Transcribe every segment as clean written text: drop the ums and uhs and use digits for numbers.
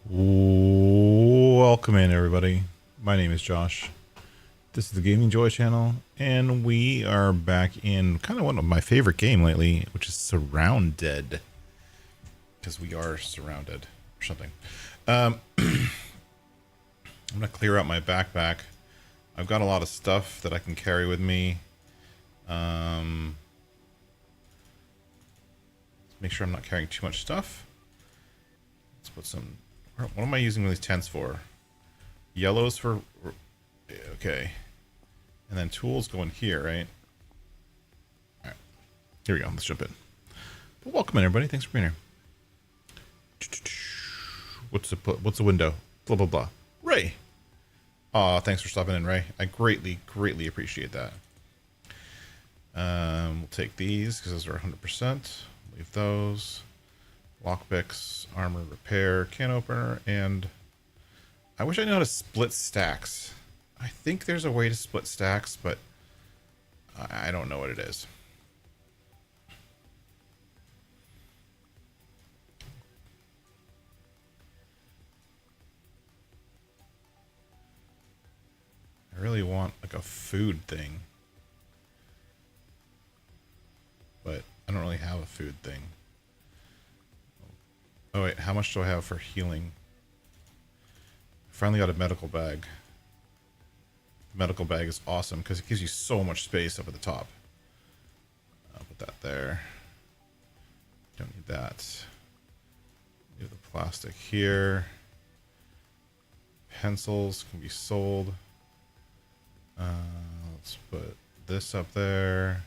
Welcome in, everybody. My name is Josh. This is the Gaming Joy channel, and we are back in kind of one of my favorite game lately, which is Surrounded. Because we are surrounded or something. I'm going to clear out my backpack. I've got a lot of stuff that I can carry with me. Make sure I'm not carrying too much stuff. Let's put some... What am I using these tents for? Yellows for... Okay. And then tools go in here, right? Alright. Here we go. Let's jump in. But welcome in, everybody. Thanks for being here. What's the window? Blah, blah, blah. Ray! Aw, thanks for stopping in, Ray. I greatly appreciate that. We'll take these, because those are 100%. Leave those. Lockpicks, armor repair, can opener, and I wish I knew how to split stacks. I think there's a way to split stacks, but I don't know what it is. I really want like a food thing, but I don't really have a food thing. Oh wait, how much do I have for healing? Finally got a medical bag. The medical bag is awesome because it gives you so much space up at the top. I'll put that there. Don't need that. Leave the plastic here. Pencils can be sold. Let's put this up there.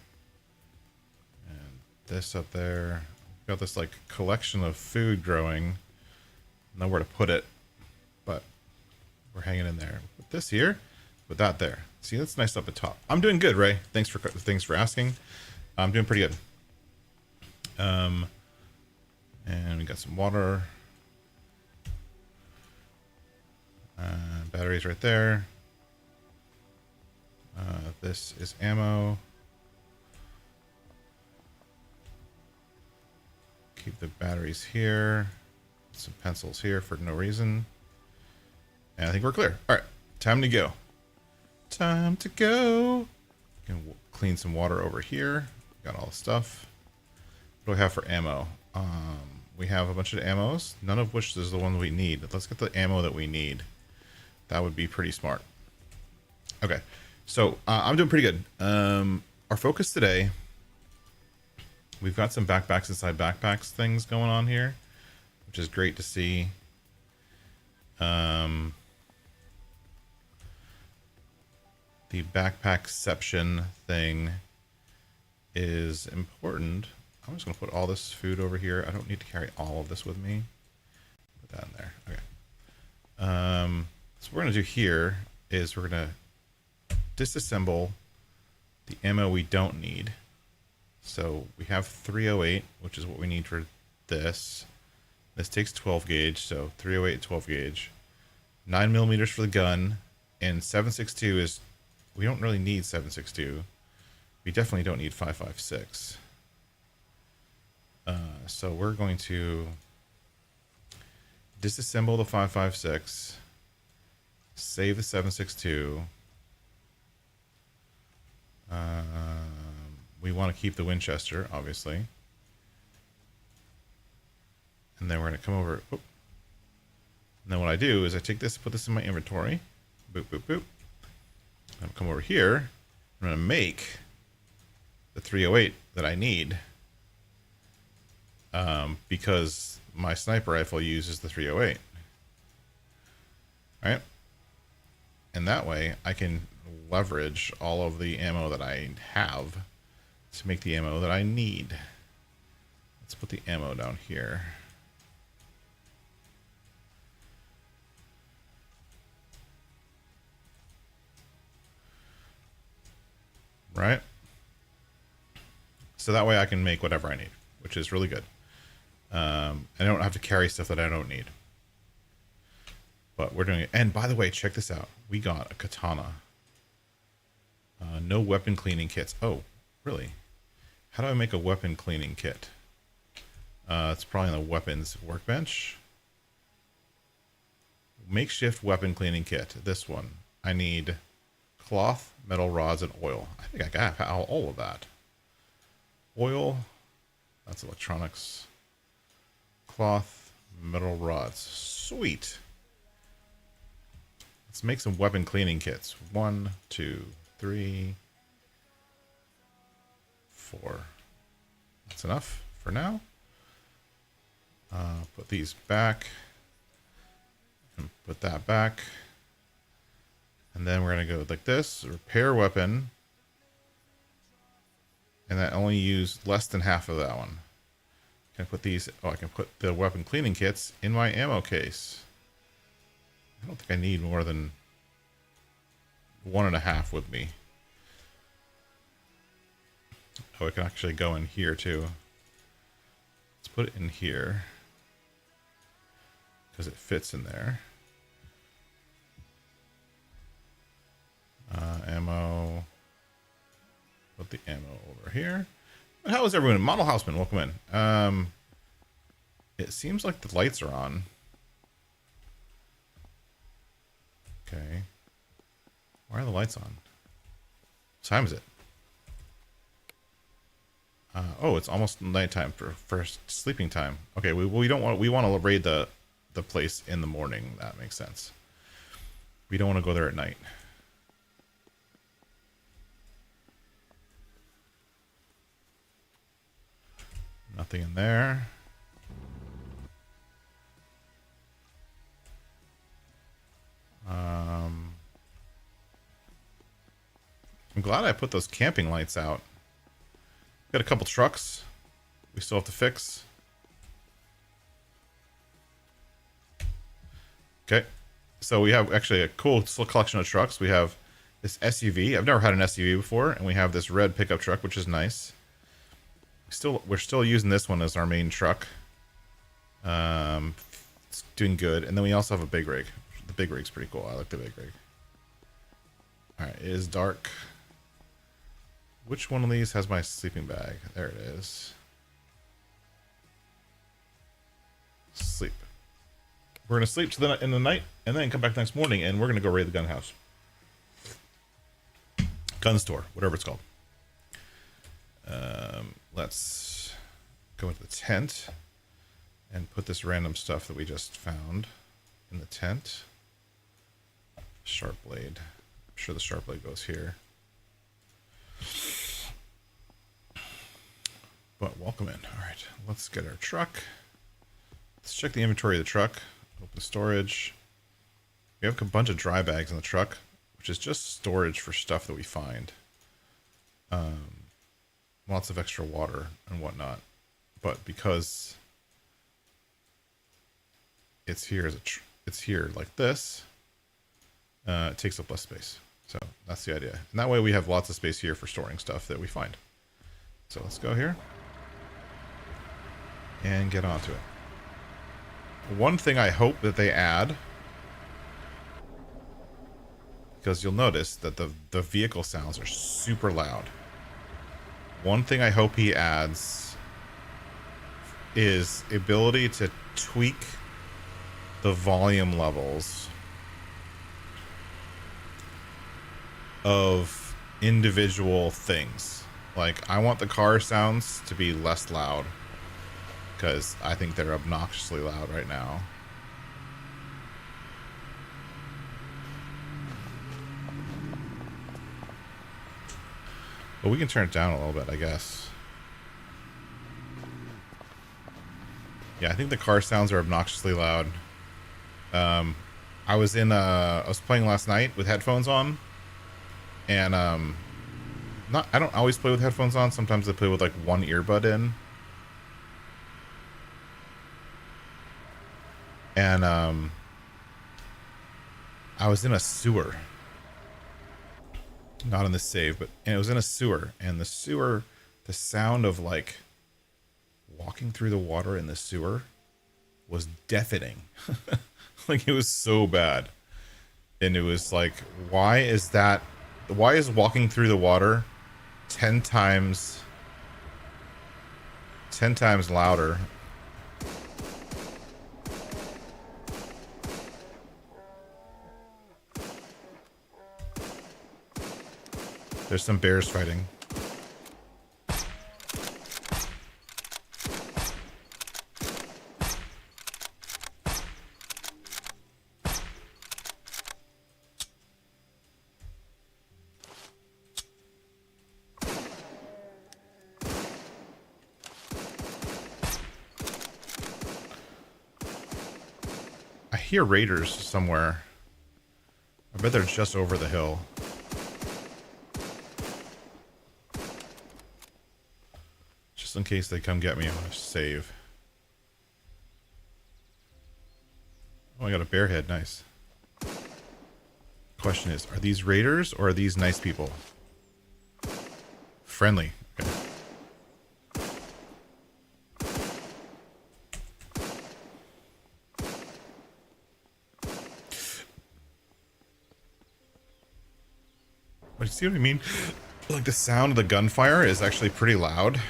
And this up there. Got this like collection of food growing. Nowhere to put it, but we're hanging in there. Put this here, put that there. See, that's nice up at top. I'm doing good, Ray. Thanks for asking. I'm doing pretty good. And we got some water. Batteries right there. This is ammo. Keep the batteries here. Some pencils here for no reason. And I think we're clear. All right, time to go. Time to go. Can clean some water over here. Got all the stuff. What do we have for ammo? We have a bunch of ammos, none of which is the one we need. Let's get the ammo that we need. That would be pretty smart. Okay, so I'm doing pretty good. Our focus today, we've got some backpacks inside backpacks things going on here, which is great to see. The backpackception thing is important. I'm just going to put all this food over here. I don't need to carry all of this with me. Put that in there. Okay. So what we're going to do here is we're going to disassemble the ammo we don't need. So we have 308, which is what we need for this. This takes 12 gauge, so 308, 12 gauge. 9 millimeters for the gun, and 7.62 is, we don't really need 7.62. We definitely don't need 5.56. So we're going to disassemble the 5.56, save the 7.62. We want to keep the Winchester, obviously. And then we're going to come over. Whoop. And then what I do is I take this, put this in my inventory. Boop, boop, boop. I'm going to come over here. I'm going to make the 308 that I need. Because my sniper rifle uses the 308. Right? And that way I can leverage all of the ammo that I have to make the ammo that I need. Let's put the ammo down here. Right? So that way I can make whatever I need, which is really good. I don't have to carry stuff that I don't need. But we're doing it. And by the way, check this out. We got a katana. No weapon cleaning kits. Oh, really? How do I make a weapon cleaning kit? It's probably on the weapons workbench. makeshift weapon cleaning kit. This one. I need cloth, metal rods, and oil. I think I got all of that. Oil. That's electronics. Cloth, metal rods. Sweet. Let's make some weapon cleaning kits. 1, 2, 3, 4. That's enough for now. Put these back. And put that back. And then we're going to go like this. Repair weapon. And that only used less than half of that one. Can I put these? Oh, I can put the weapon cleaning kits in my ammo case. I don't think I need more than 1.5 with me. Oh, I can actually go in here too. Let's put it in here because it fits in there. Ammo. Put the ammo over here. How is everyone? Model Houseman, welcome in. It seems like the lights are on. Okay. Why are the lights on? What time is it? Oh, it's almost nighttime for sleeping time. Okay, we don't want, we want to raid the place in the morning. That makes sense. We don't want to go there at night. Nothing in there. I'm glad I put those camping lights out. Got a couple trucks we still have to fix. Okay, so we have actually a cool collection of trucks. We have this SUV. I've never had an SUV before, and we have this red pickup truck, which is nice. We're still using this one as our main truck. It's doing good. And then we also have a big rig. The big rig's pretty cool. I like the big rig. All right, it is dark. Which one of these has my sleeping bag? There it is. Sleep. We're gonna sleep in the night, and then come back next morning, and we're gonna go raid the gun house, gun store, whatever it's called. Let's go into the tent and put this random stuff that we just found in the tent. Sharp blade. I'm sure the sharp blade goes here. But welcome in. All right, let's get our truck. Let's check the inventory of the truck. Open storage. We have a bunch of dry bags in the truck, which is just storage for stuff that we find. Lots of extra water and whatnot, but because it's here it's here like this, it takes up less space. So that's the idea, and that way we have lots of space here for storing stuff that we find. So let's go here and get onto it. One thing I hope that they add, because you'll notice that the vehicle sounds are super loud. One thing I hope he adds is ability to tweak the volume levels of individual things. Like, I want the car sounds to be less loud, because I think they're obnoxiously loud right now. But we can turn it down a little bit, I guess. Yeah, I think the car sounds are obnoxiously loud. I was playing last night with headphones on, and I don't always play with headphones on. Sometimes I play with like one earbud in. And I was in a sewer. Not in the save, but it was in a sewer, and the sound of like walking through the water in the sewer was deafening. Like, it was so bad. And it was like, why is walking through the water 10 times louder There's some bears fighting. I hear raiders somewhere. I bet they're just over the hill. Just in case they come get me, I'm gonna save. Oh, I got a bear head. Nice. Question is, are these raiders or are these nice people? Friendly. Okay. But you see what I mean? Like the sound of the gunfire is actually pretty loud.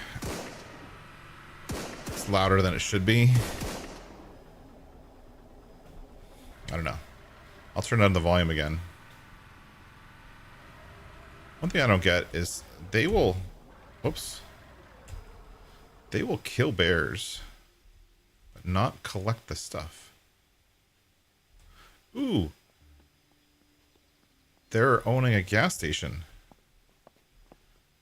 It's louder than it should be. I don't know. I'll turn down the volume again. One thing I don't get is they will... Whoops. They will kill bears, but not collect the stuff. Ooh. They're owning a gas station.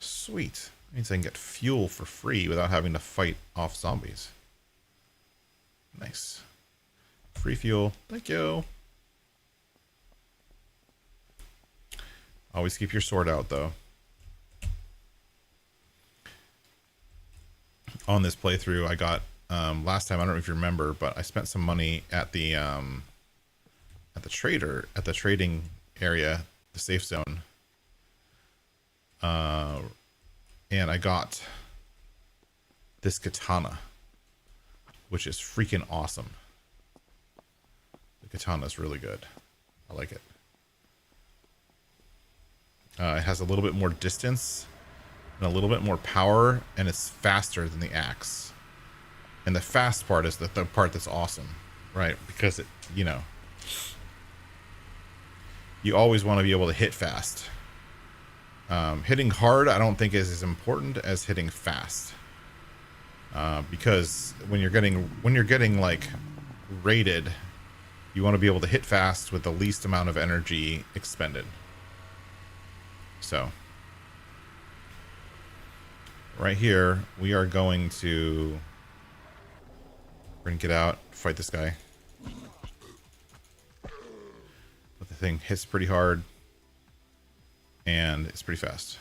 Sweet. Means I can get fuel for free without having to fight off zombies. Nice. Free fuel. Thank you. Always keep your sword out, though. On this playthrough, I got last time. I don't know if you remember, but I spent some money at the trading area, the safe zone, and I got this katana, which is freaking awesome. The katana is really good. I like it. It has a little bit more distance and a little bit more power, and it's faster than the axe. And the fast part is the part that's awesome, right? Because it, you know, you always want to be able to hit fast. Hitting hard, I don't think is as important as hitting fast. Because when you're getting like raided, you want to be able to hit fast with the least amount of energy expended. So right here, we are going to get out, fight this guy. But the thing hits pretty hard, and it's pretty fast.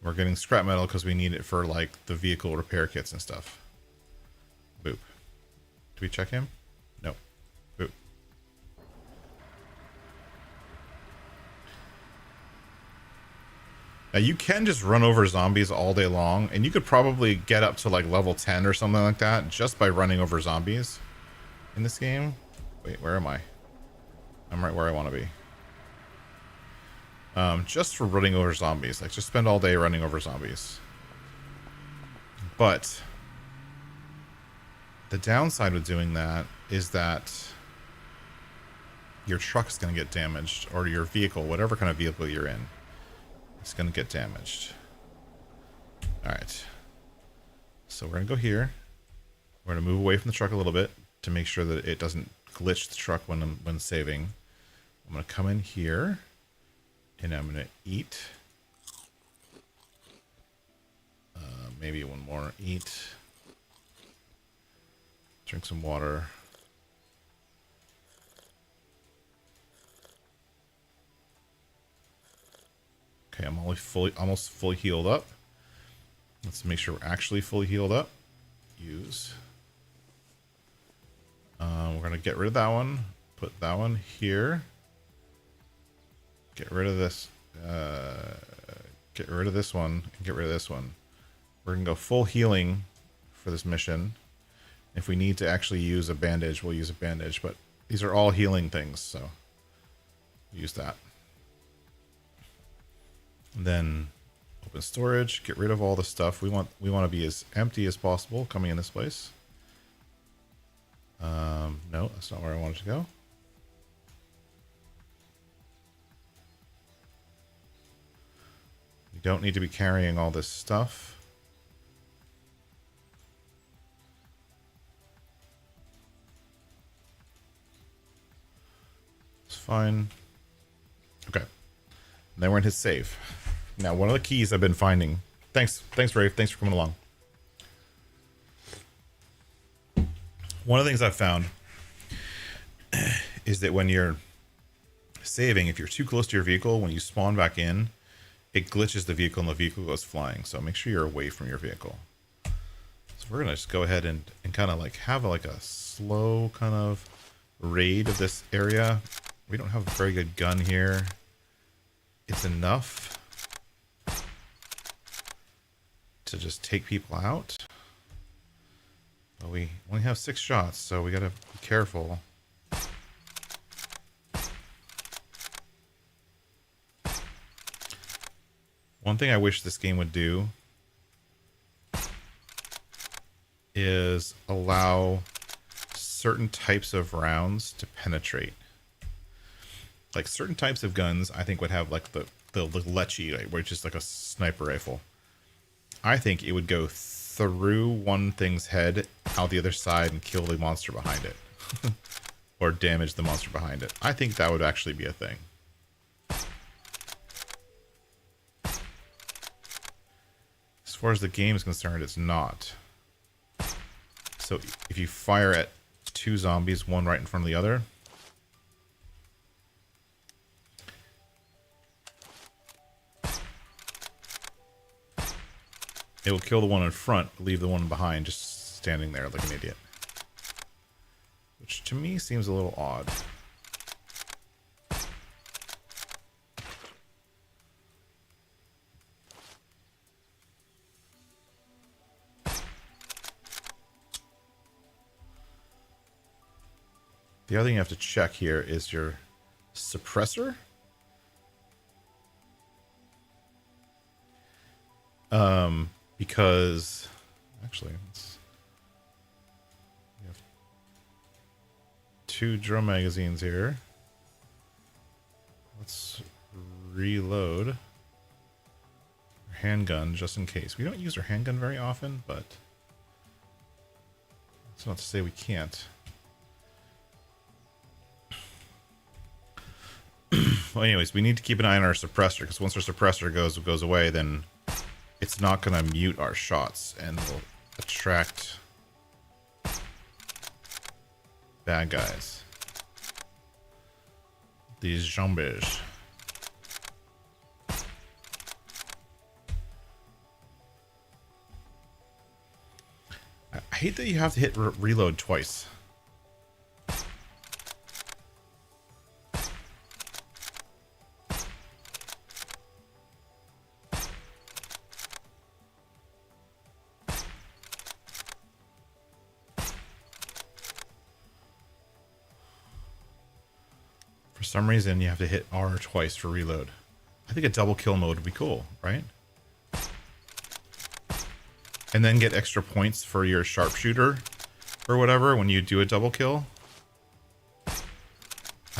We're getting scrap metal because we need it for like the vehicle repair kits and stuff. Boop. Do we check him? No. Boop. Now you can just run over zombies all day long, and you could probably get up to like level 10 or something like that just by running over zombies in this game. Wait, where am I? I'm right where I want to be. Just for running over zombies. Like, just spend all day running over zombies. But the downside with doing that is that your truck's going to get damaged, or your vehicle, whatever kind of vehicle you're in, it's going to get damaged. Alright. So we're going to go here. We're going to move away from the truck a little bit to make sure that it doesn't glitch the truck when saving. I'm going to come in here, and I'm going to eat. Maybe one more. Eat. Drink some water. Okay, I'm almost fully healed up. Let's make sure we're actually fully healed up. Use. We're going to get rid of that one. Put that one here. Get rid of this. Get rid of this one. And get rid of this one. We're going to go full healing for this mission. If we need to actually use a bandage, we'll use a bandage. But these are all healing things, so use that. And then open storage. Get rid of all the stuff. We want to be as empty as possible coming in this place. No, that's not where I wanted to go. don't need to be carrying all this stuff. It's fine. Okay. And then we're in his save. Now, one of the keys I've been finding. Thanks, Rafe. Thanks for coming along. One of the things I've found is that when you're saving, if you're too close to your vehicle, when you spawn back in, it glitches the vehicle and the vehicle goes flying. So make sure you're away from your vehicle. So we're gonna just go ahead and kind of like have like a slow kind of raid of this area. We don't have a very good gun here. It's enough to just take people out. But we only have 6 shots, so we gotta be careful. One thing I wish this game would do is allow certain types of rounds to penetrate. Like certain types of guns, I think would have like the Lecce, like, which is like a sniper rifle. I think it would go through one thing's head, out the other side, and kill the monster behind it. Or damage the monster behind it. I think that would actually be a thing. As far as the game is concerned, it's not. So if you fire at 2 zombies, one right in front of the other, it will kill the one in front, leave the one behind just standing there like an idiot. Which to me seems a little odd. The other thing you have to check here is your suppressor. Because actually, we have 2 drum magazines here. Let's reload our handgun just in case. We don't use our handgun very often, but that's not to say we can't. Well, anyways, we need to keep an eye on our suppressor, because once our suppressor goes away, then it's not going to mute our shots and will attract bad guys. These zombies. I hate that you have to hit reload twice. For some reason, you have to hit R twice for reload. I think a double kill mode would be cool, right? And then get extra points for your sharpshooter or whatever when you do a double kill. I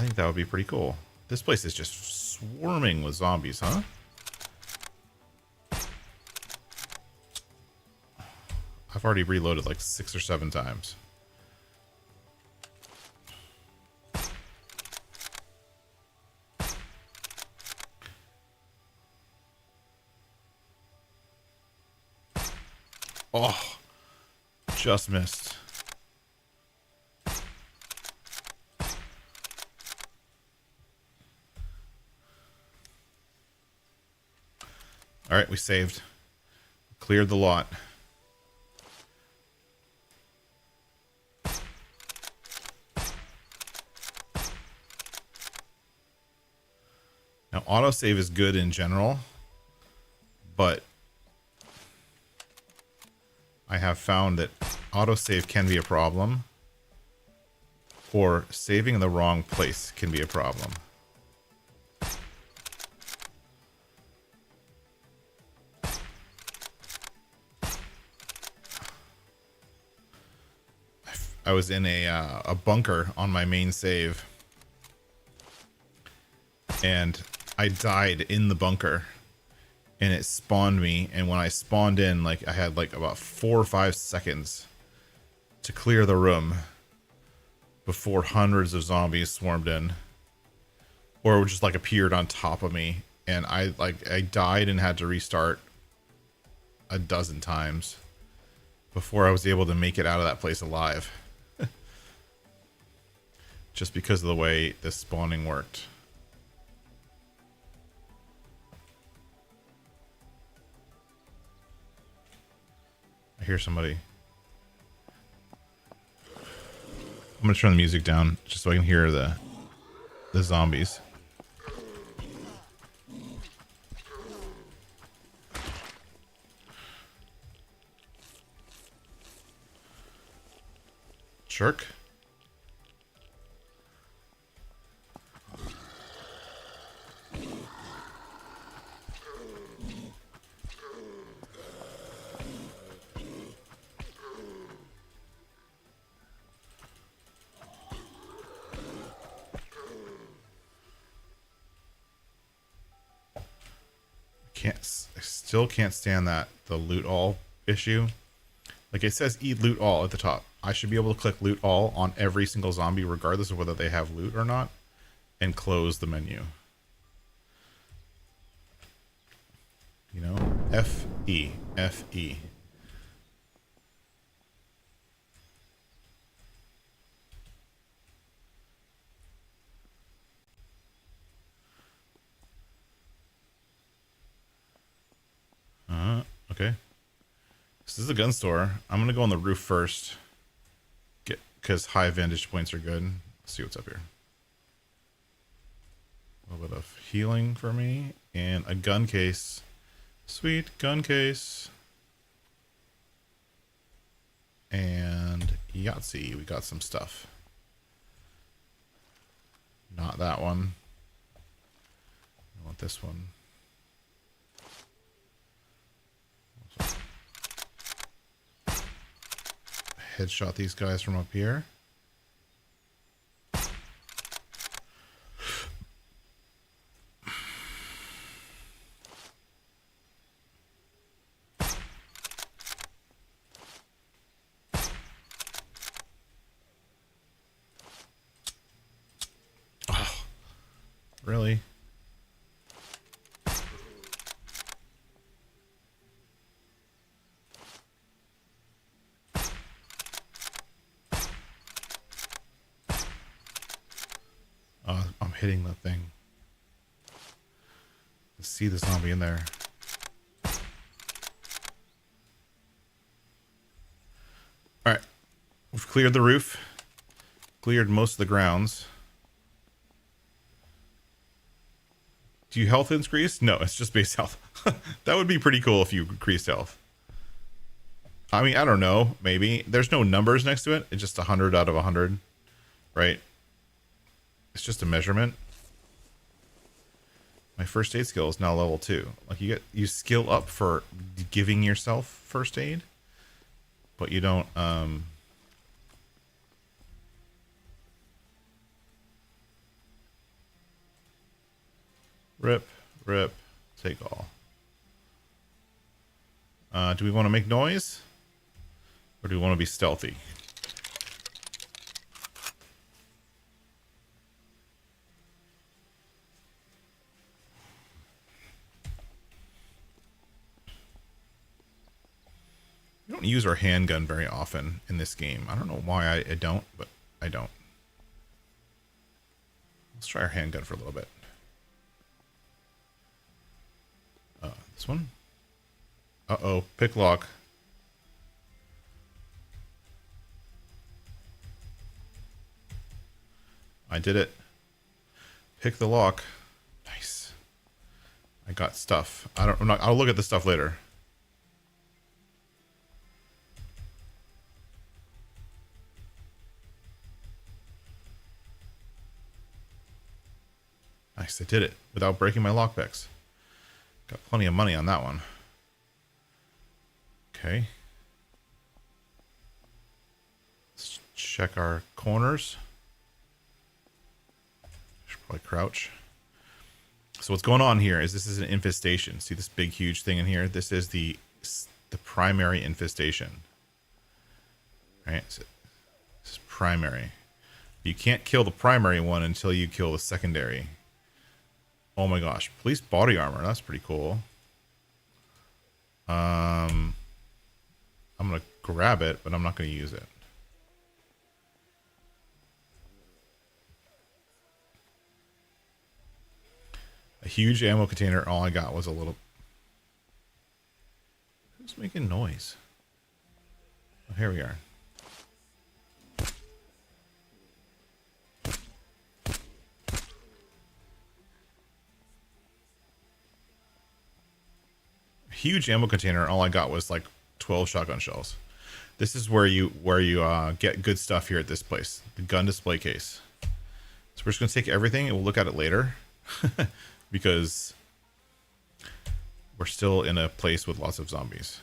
think that would be pretty cool. This place is just swarming with zombies, huh? I've already reloaded like 6 or 7 times. Oh, just missed. All right, we saved. Cleared the lot. Now, autosave is good in general, but I have found that autosave can be a problem, or saving in the wrong place can be a problem. I was in a bunker on my main save, and I died in the bunker, and it spawned me. And when I spawned in, like I had like about 4 or 5 seconds to clear the room before hundreds of zombies swarmed in, or just like appeared on top of me. And I died and had to restart a dozen times before I was able to make it out of that place alive. Just because of the way the spawning worked. I hear somebody. I'm gonna turn the music down just so I can hear the zombies. Jerk. I still can't stand that, the loot all issue. Like it says eat loot all at the top. I should be able to click loot all on every single zombie regardless of whether they have loot or not, and close the menu. You know, F-E, F-E. Okay. This is a gun store. I'm gonna go on the roof first. Because high vantage points are good. Let's see what's up here. A little bit of healing for me. And a gun case. Sweet gun case. And Yahtzee. We got some stuff. Not that one. I want this one. Headshot these guys from up here. Oh, really? I'm hitting that thing. Let's see the zombie in there. Alright. We've cleared the roof. Cleared most of the grounds. Do you health increase? No, it's just base health. That would be pretty cool if you increased health. I mean, I don't know. Maybe. There's no numbers next to it. It's just 100 out of 100. Right? It's just a measurement. My first aid skill is now level 2. Like you skill up for giving yourself first aid, but you don't rip, take all. Do we want to make noise? Or do we want to be stealthy? We don't use our handgun very often in this game. I don't know why I don't, but I don't. Let's try our handgun for a little bit. This one? Uh-oh, pick lock. I did it. Pick the lock. Nice. I got stuff. I'll look at the stuff later. Nice, I did it without breaking my lockpicks. Got plenty of money on that one. Okay. Let's check our corners. Should probably crouch. So what's going on here is this is an infestation. See this big, huge thing in here? This is the primary infestation. Right? So this is primary. You can't kill the primary one until you kill the secondary. Oh my gosh. Police body armor. That's pretty cool. I'm going to grab it, but I'm not going to use it. A huge ammo container. All I got was a little... Who's making noise? Oh, here we are. Huge ammo container. All I got was like 12 shotgun shells. This is where you get good stuff here at this place. The gun display case. So we're just going to take everything and we'll look at it later. Because we're still in a place with lots of zombies.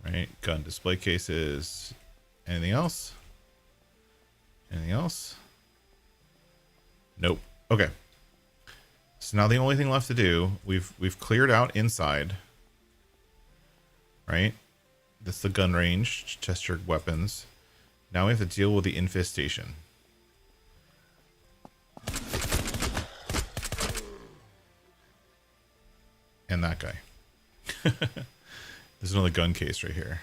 Right, gun display cases. Anything else? Anything else? Nope. Okay. So now the only thing left to do, we've cleared out inside. Right? That's the gun range, chest-checked weapons. Now we have to deal with the infestation. And that guy. There's another gun case right here.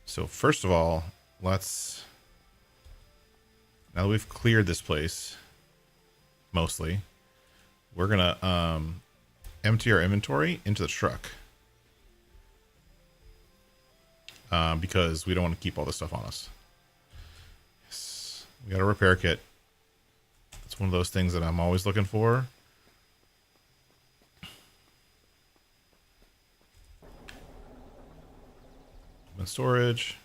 So first of all, let's... Now that we've cleared this place, mostly, we're gonna empty our inventory into the truck. Because we don't want to keep all this stuff on us. Yes. We got a repair kit. It's one of those things that I'm always looking for. Open storage.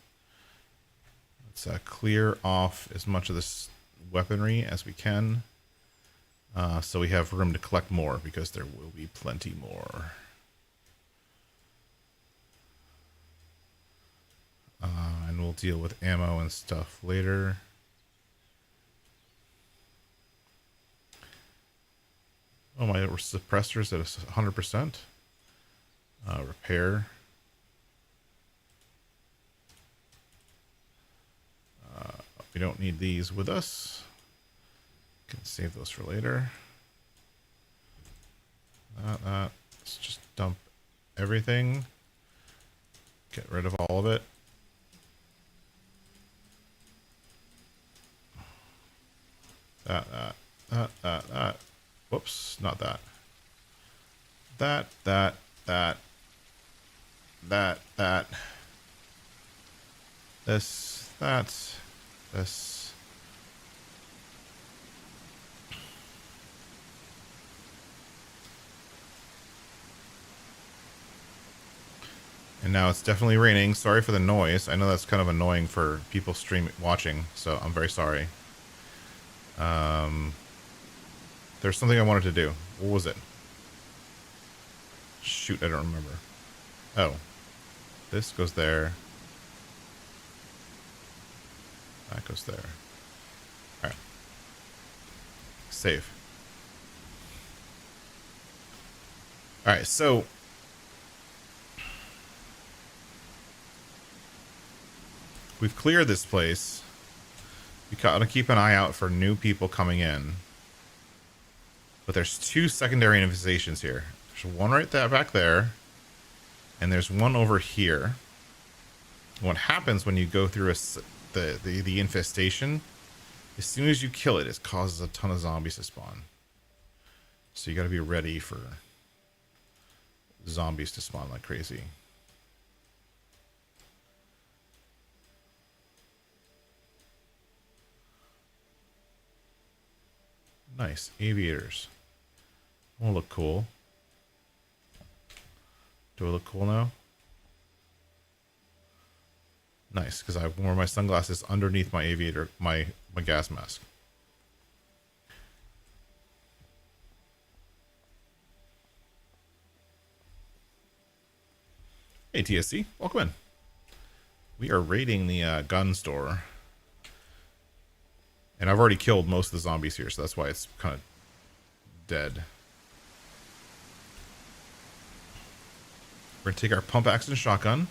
Let's clear off as much of this weaponry as we can. So we have room to collect more, because there will be plenty more. And we'll deal with ammo and stuff later. Oh, my suppressor's at 100%. Repair. We don't need these with us. Can save those for later. Let's just dump everything. Get rid of all of it. That. Whoops, not that. That. This, that, this. And now it's definitely raining. Sorry for the noise. I know that's kind of annoying for people watching, so I'm very sorry. There's something I wanted to do. What was it? Shoot, I don't remember. Oh. This goes there. That goes there. Alright. Save. Alright, so... we've cleared this place. We gotta keep an eye out for new people coming in. But there's two secondary infestations here. There's one right there, back there. And there's one over here. What happens when you go through the infestation, as soon as you kill it, it causes a ton of zombies to spawn. So you gotta be ready for zombies to spawn like crazy. Nice. Aviators. Will look cool. Do I look cool now? Nice, because I wore my sunglasses underneath my aviator, my gas mask. Hey, TSC. Welcome in. We are raiding the gun store. And I've already killed most of the zombies here, so that's why it's kind of dead. We're going to take our pump action shotgun.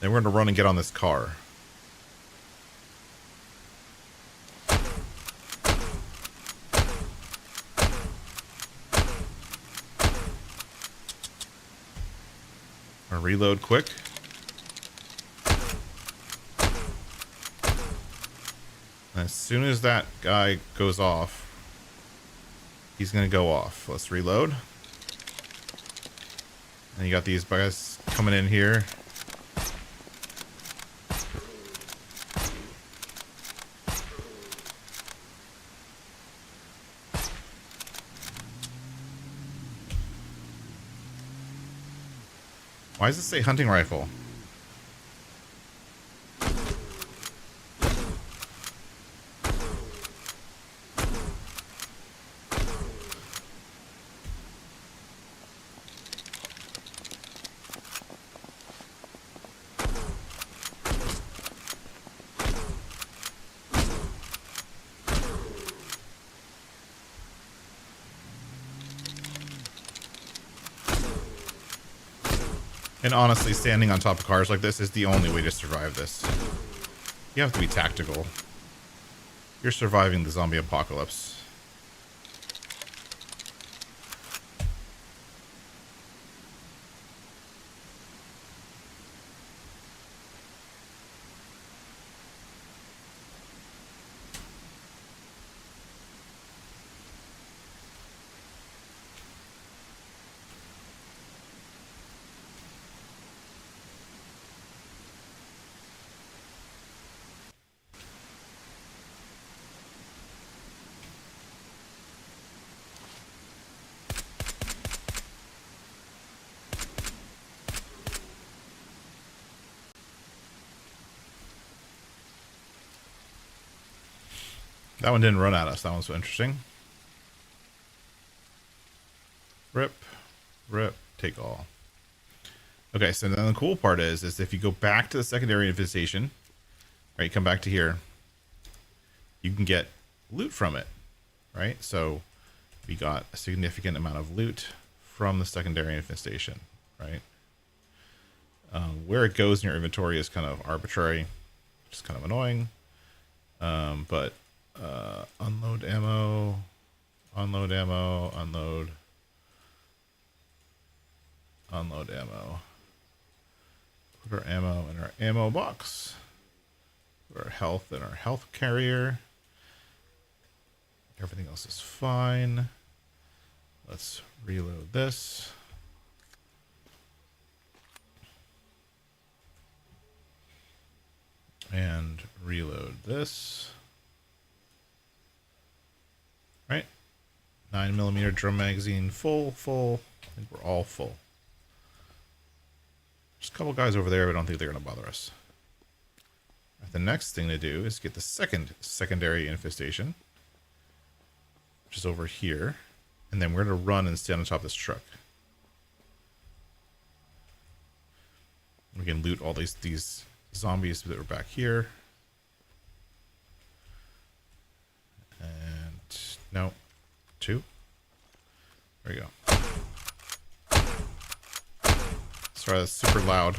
Then we're going to run and get on this car. I'm going to reload quick. And as soon as that guy goes off, he's going to go off. Let's reload. And you got these guys coming in here. Why does it say hunting rifle? And honestly, standing on top of cars like this is the only way to survive this. You have to be tactical. You're surviving the zombie apocalypse. That one didn't run at us. That one's so interesting. Rip, rip, take all. Okay, so then the cool part is if you go back to the secondary infestation, right, you come back to here, you can get loot from it, right? So we got a significant amount of loot from the secondary infestation, right? Where it goes in your inventory is kind of arbitrary, which is kind of annoying. But unload ammo, unload ammo, unload ammo. Put our ammo in our ammo box. Put our health in our health carrier. Everything else is fine. Let's reload this. And reload this. Right. 9mm drum magazine full. I think we're all full. Just a couple guys over there, but I don't think they're going to bother us. The next thing to do is get the secondary infestation, which is over here. And then we're going to run and stand on top of this truck. We can loot all these zombies that were back here. And no, 2. There you go. Sorry, that's super loud.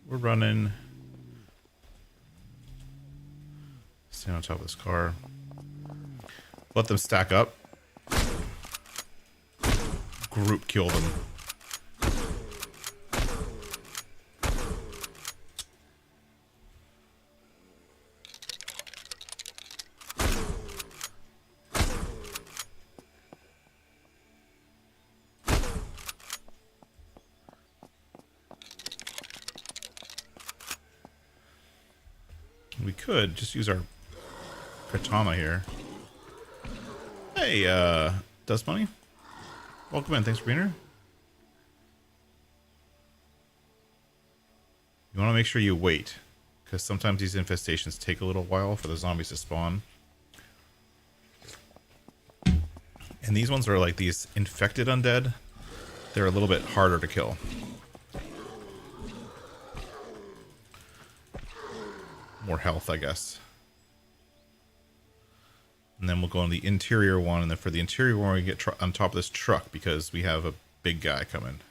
We're running. Stand on top of this car. Let them stack up. Group kill them. We could just use our katana here. Hey, Dust Bunny. Welcome in. Thanks for being here. You want to make sure you wait, because sometimes these infestations take a little while for the zombies to spawn. And these ones are like these infected undead. They're a little bit harder to kill. More health, I guess. And then we'll go on the interior one, and then for the interior one we get on top of this truck because we have a big guy coming.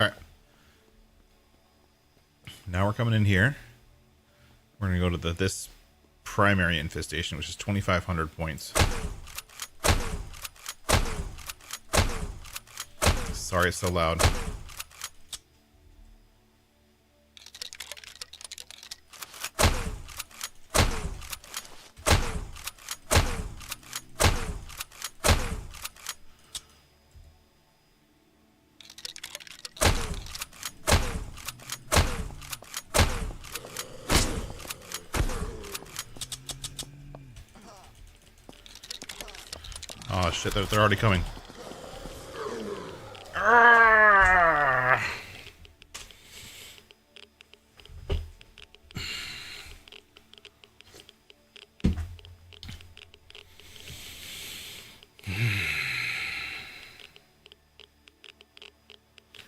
Alright. Now we're coming in here. We're going to go to this primary infestation, which is 2,500 points. Sorry it's so loud. Oh shit, they're already coming.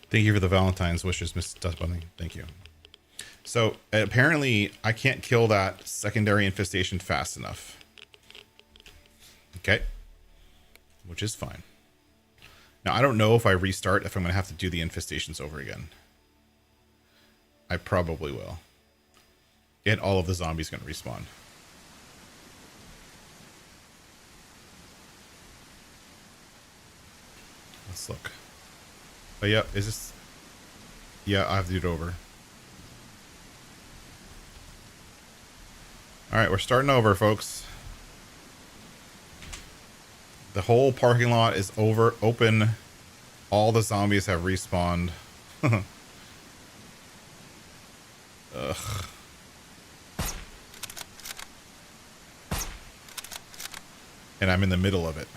Thank you for the Valentine's wishes, Miss Dust Bunny. Thank you. So apparently I can't kill that secondary infestation fast enough. Okay. Which is fine. Now, I don't know if I restart if I'm going to have to do the infestations over again. I probably will. And all of the zombies going to respawn. Let's look. Oh, yeah, is this... Yeah, I have to do it over. Alright, we're starting over, folks. The whole parking lot is open. All the zombies have respawned. Ugh. And I'm in the middle of it.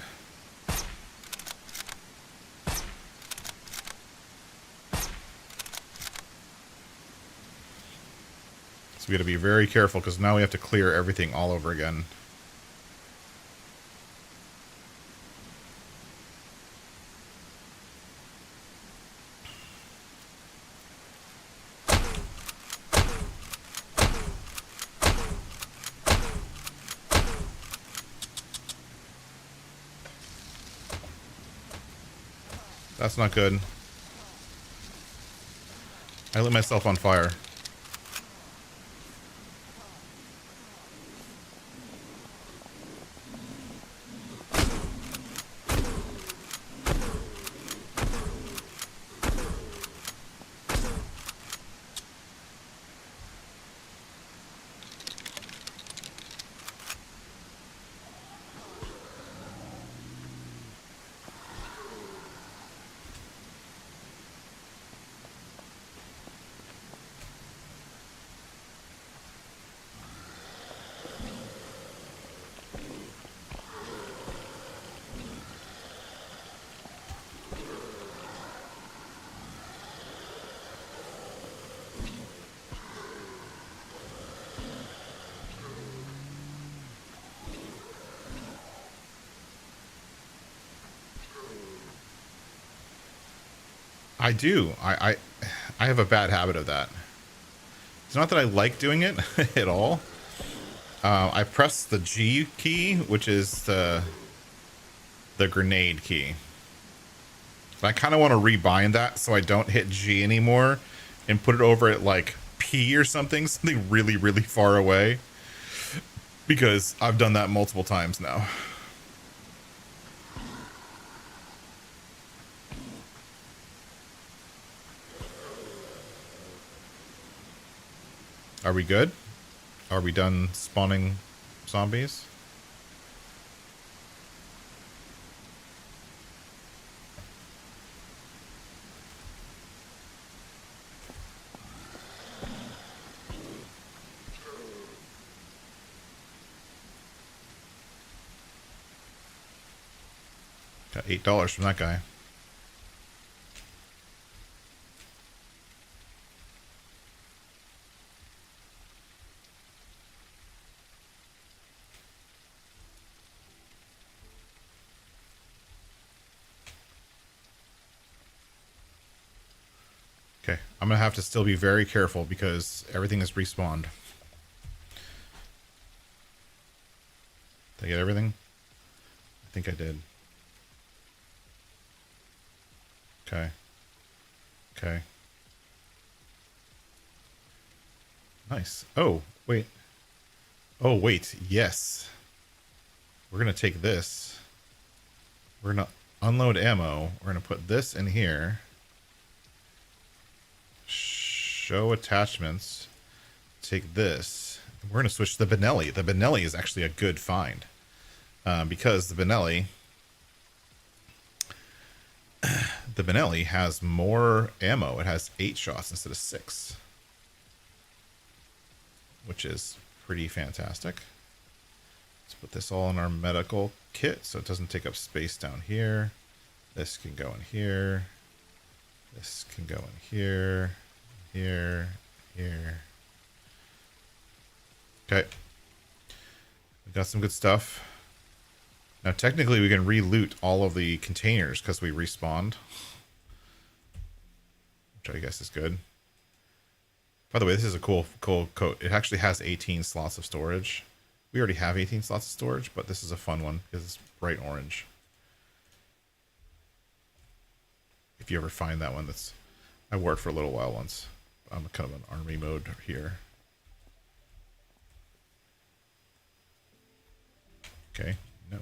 So we got to be very careful because now we have to clear everything all over again. That's not good. I lit myself on fire. I do. I have a bad habit of that. It's not that I like doing it at all. I press the G key, which is the grenade key. But I kind of want to rebind that so I don't hit G anymore and put it over at like P or something really, really far away. Because I've done that multiple times now. Are we good? Are we done spawning zombies. Got $8 from that guy. Okay, I'm gonna have to still be very careful because everything is respawned. Did I get everything? I think I did. Okay. Okay. Nice. Oh, wait. Oh, wait. Yes. We're gonna take this. We're gonna unload ammo. We're gonna put this in here. Show attachments. Take this. We're going to switch to the Benelli. The Benelli is actually a good find. Because the Benelli has more ammo. It has 8 shots instead of 6. Which is pretty fantastic. Let's put this all in our medical kit so it doesn't take up space down here. This can go in here. This can go in here. Here. Here. Okay. We got some good stuff. Now, technically, we can re-loot all of the containers because we respawned. Which I guess is good. By the way, this is a cool coat. It actually has 18 slots of storage. We already have 18 slots of storage, but this is a fun one because it's bright orange. If you ever find that one, that's... I wore it for a little while once. I'm kind of an army mode here. Okay, no.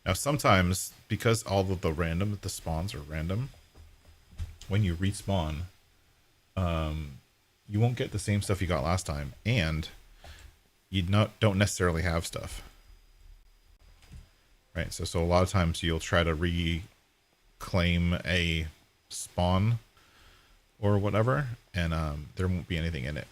Now sometimes, because all of the spawns are random, when you respawn, you won't get the same stuff you got last time, and you don't necessarily have stuff. Right, so a lot of times you'll try to reclaim a spawn or whatever, and there won't be anything in it.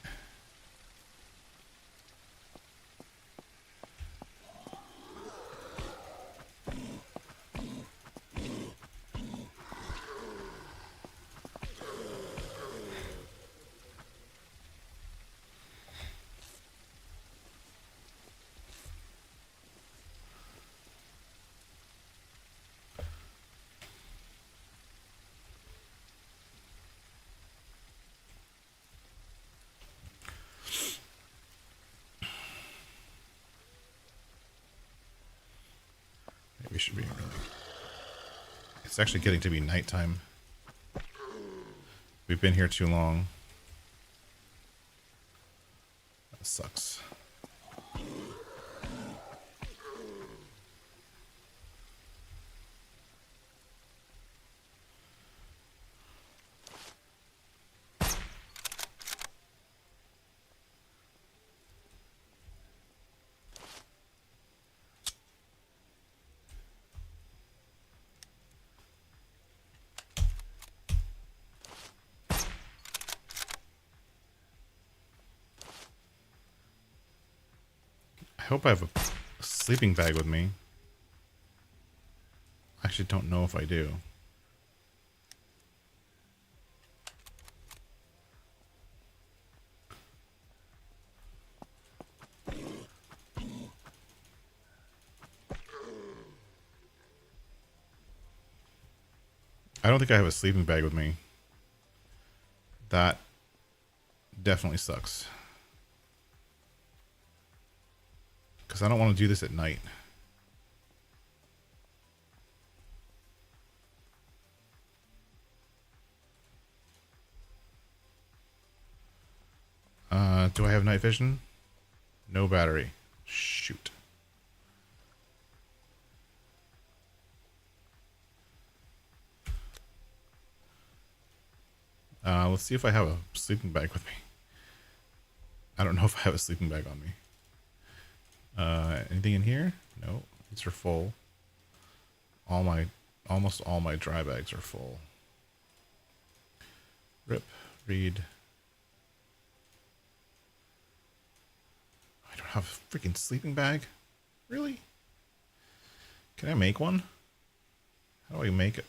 We should be... It's actually getting to be nighttime. We've been here too long. That sucks. I hope I have a sleeping bag with me. I actually don't know if I do. I don't think I have a sleeping bag with me. That definitely sucks. Because I don't want to do this at night. Do I have night vision? No battery. Shoot. Let's see if I have a sleeping bag with me. I don't know if I have a sleeping bag on me. Anything in here? No, these are full. Almost all my dry bags are full. Rip, read. I don't have a freaking sleeping bag. Really? Can I make one? How do I make it?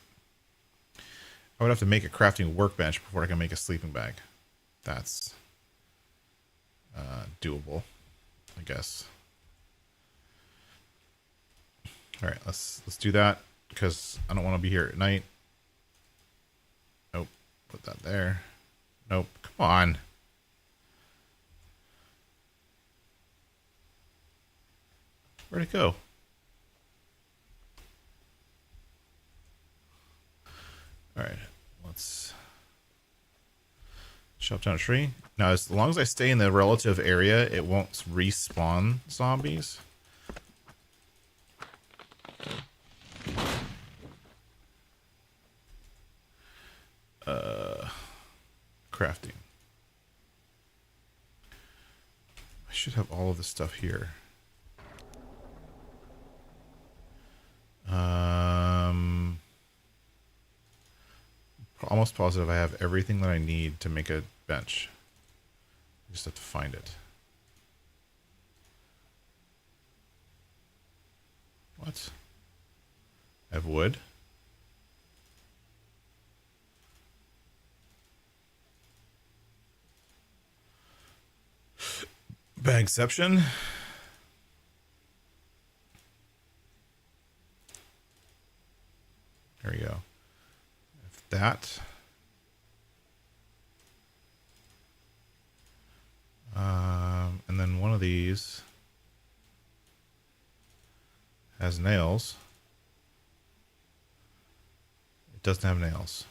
I would have to make a crafting workbench before I can make a sleeping bag. That's doable, I guess. All right, let's do that because I don't want to be here at night. Nope, put that there. Nope, come on. Where'd it go? All right, let's chop down a tree. Now, as long as I stay in the relative area, it won't respawn zombies. Crafting. I should have all of this stuff here. Almost positive I have everything that I need to make a bench. I just have to find it. What? I have wood. Bagception. There we go. If that. And then one of these has nails. It doesn't have nails.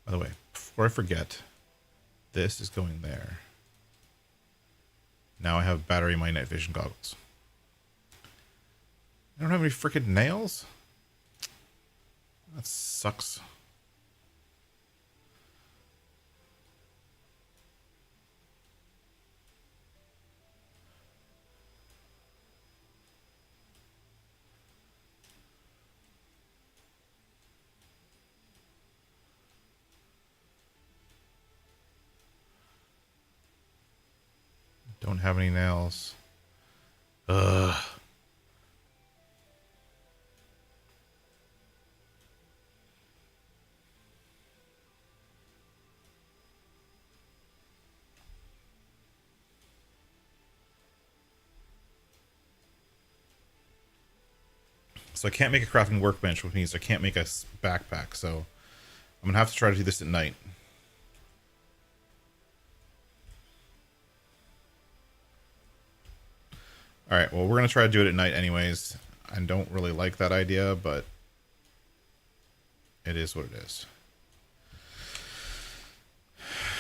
By the way, before I forget, this is going there. Now I have battery in my night vision goggles. I don't have any freaking nails? That sucks. Don't have any nails. Ugh. So I can't make a crafting workbench, which means I can't make a backpack. So I'm going to have to try to do this at night. All right, well, we're going to try to do it at night anyways. I don't really like that idea, but it is what it is.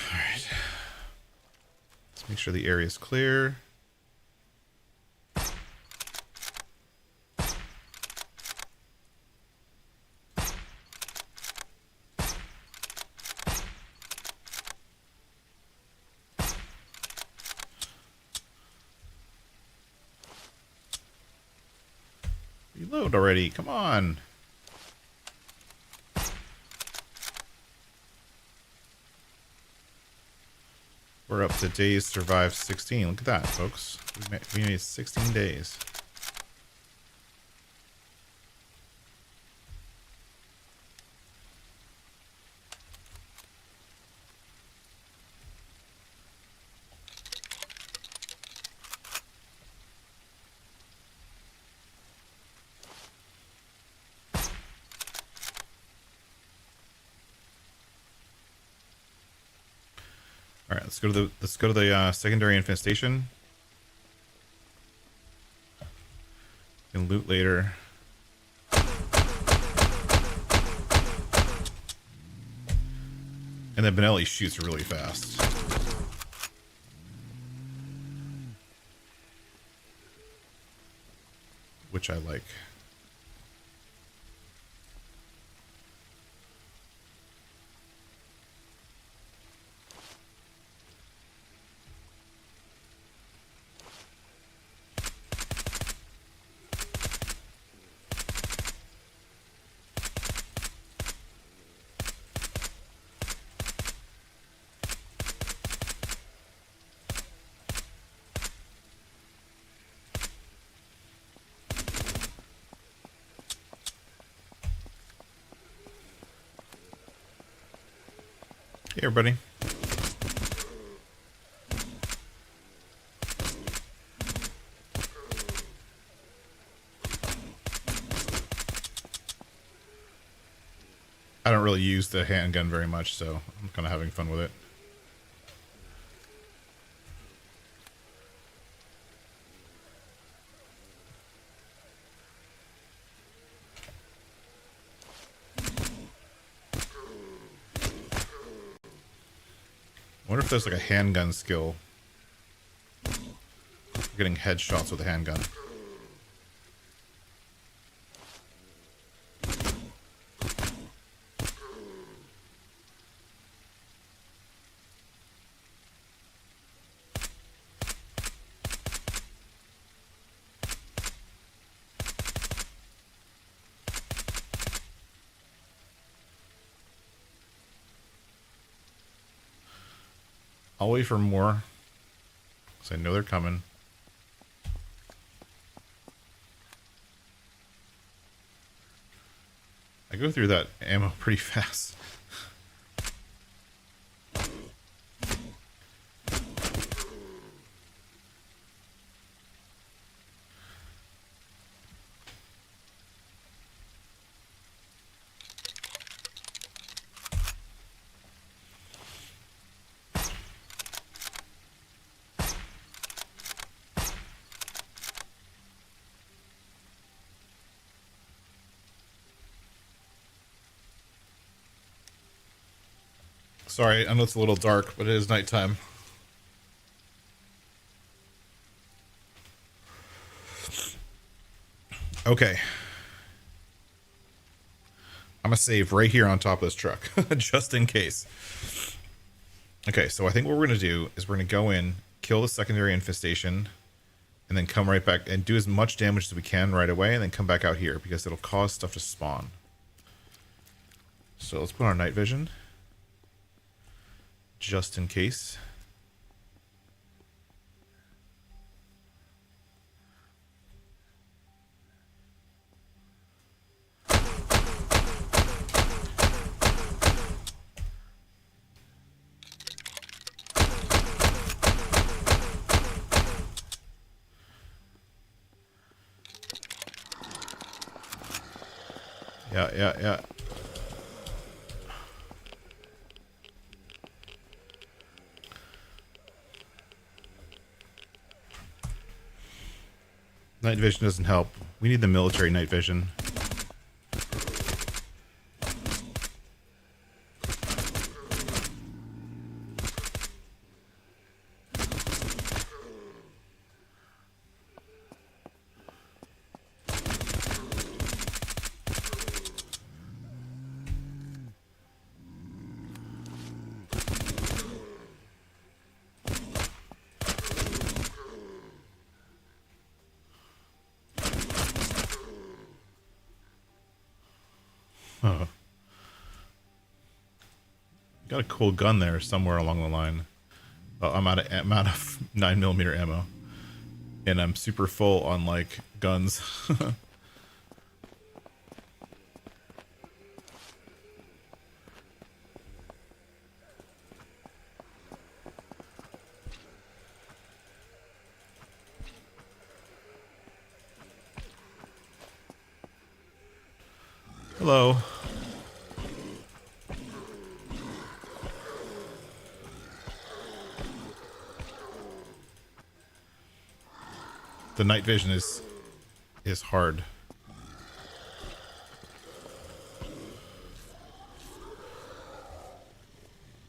All right. Let's make sure the area is clear. Reload already. Come on. We're up to days survived 16. Look at that, folks. We made 16 days. All right, let's go to the secondary infestation. And loot later. And then Benelli shoots really fast. Which I like. Hey, everybody. I don't really use the handgun very much, so I'm kind of having fun with it. I wonder if there's like a handgun skill. Getting headshots with a handgun. I'll wait for more, because I know they're coming. I go through that ammo pretty fast. Sorry, I know it's a little dark, but it is nighttime. Okay. I'm going to save right here on top of this truck, just in case. Okay, so I think what we're going to do is we're going to go in, kill the secondary infestation, and then come right back and do as much damage as we can right away, and then come back out here, because it'll cause stuff to spawn. So let's put our night vision, just in case. Yeah. Night vision doesn't help. We need the military night vision. Oh. Got a cool gun there somewhere along the line. Oh, I'm out of 9mm ammo, and I'm super full on like guns. Hello. The night vision is hard.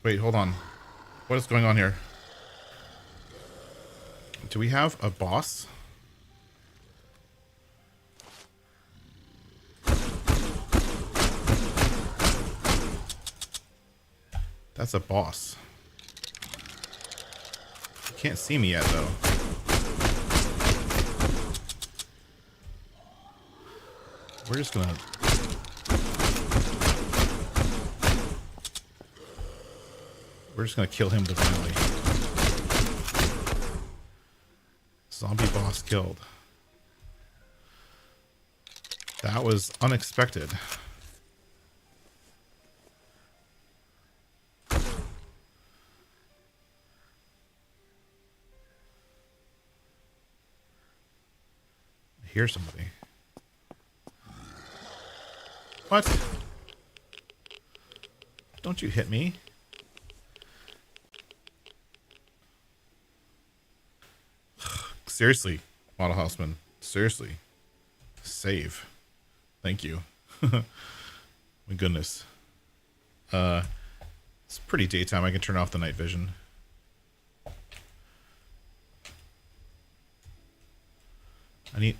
Wait, hold on. What is going on here? Do we have a boss? That's a boss. You can't see me yet, though. We're just gonna... We're just gonna kill him divinely. Zombie boss killed. That was unexpected. hear somebody. What? Don't you hit me. Seriously, Model Houseman. Seriously. Save. Thank you. My goodness. It's pretty daytime. I can turn off the night vision.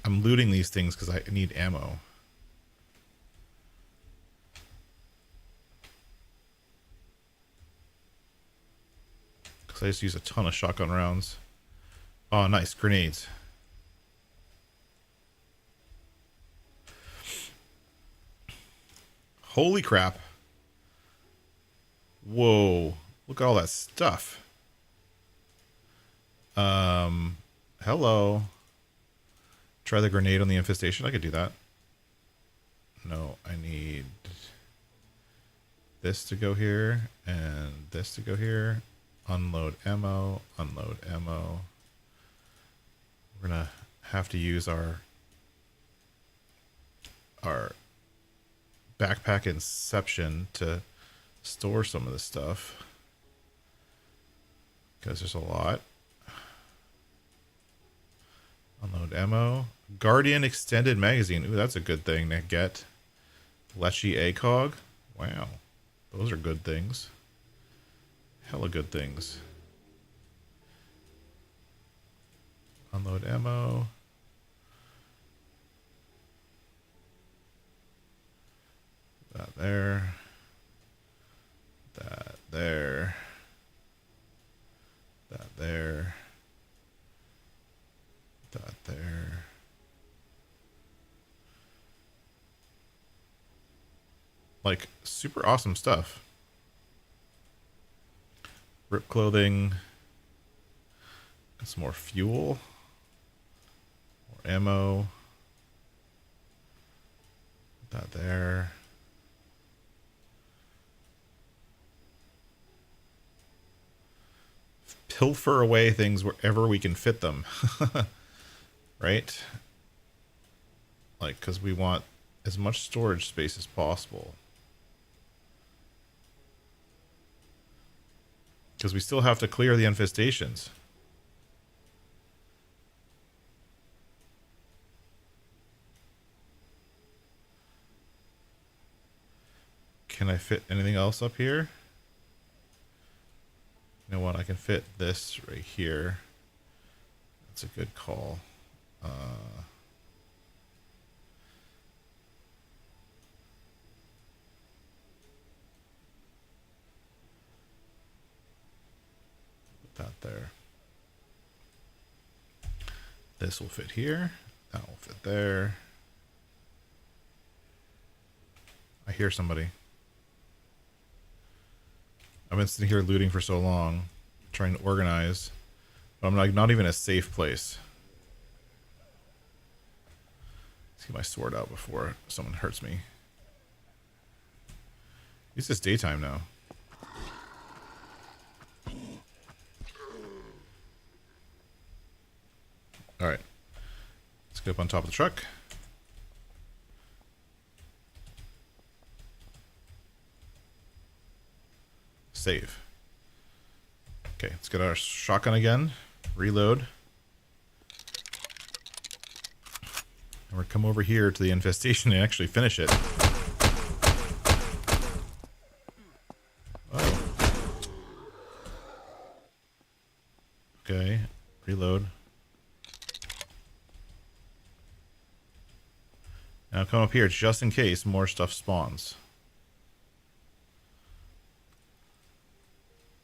I'm looting these things because I need ammo. Because I just use a ton of shotgun rounds. Oh, nice. Grenades. Holy crap. Whoa. Look at all that stuff. Hello. Try the grenade on the infestation. I could do that. No, I need this to go here and this to go here. Unload ammo. Unload ammo. We're gonna have to use our backpack inception to store some of this stuff because there's a lot. Unload ammo. Guardian extended magazine. Ooh, that's a good thing to get. Lechy ACOG. Wow. Those are good things. Hella good things. Unload ammo. That there. That there. That there. That there. Like, super awesome stuff. Rip clothing. Got some more fuel. More ammo. That there. Pilfer away things wherever we can fit them. Right? Like, because we want as much storage space as possible. Because we still have to clear the infestations. Can I fit anything else up here? You know what? I can fit this right here. That's a good call. Put that there. This will fit here. That will fit there. I hear somebody. I've been sitting here looting for so long, trying to organize, but I'm like not even a safe place. Let's get my sword out before someone hurts me. It's just daytime now. All right, let's get up on top of the truck. Save. Okay, let's get our shotgun again. Reload. And we're come over here to the infestation and actually finish it. Oh. Okay, reload. Now come up here just in case more stuff spawns.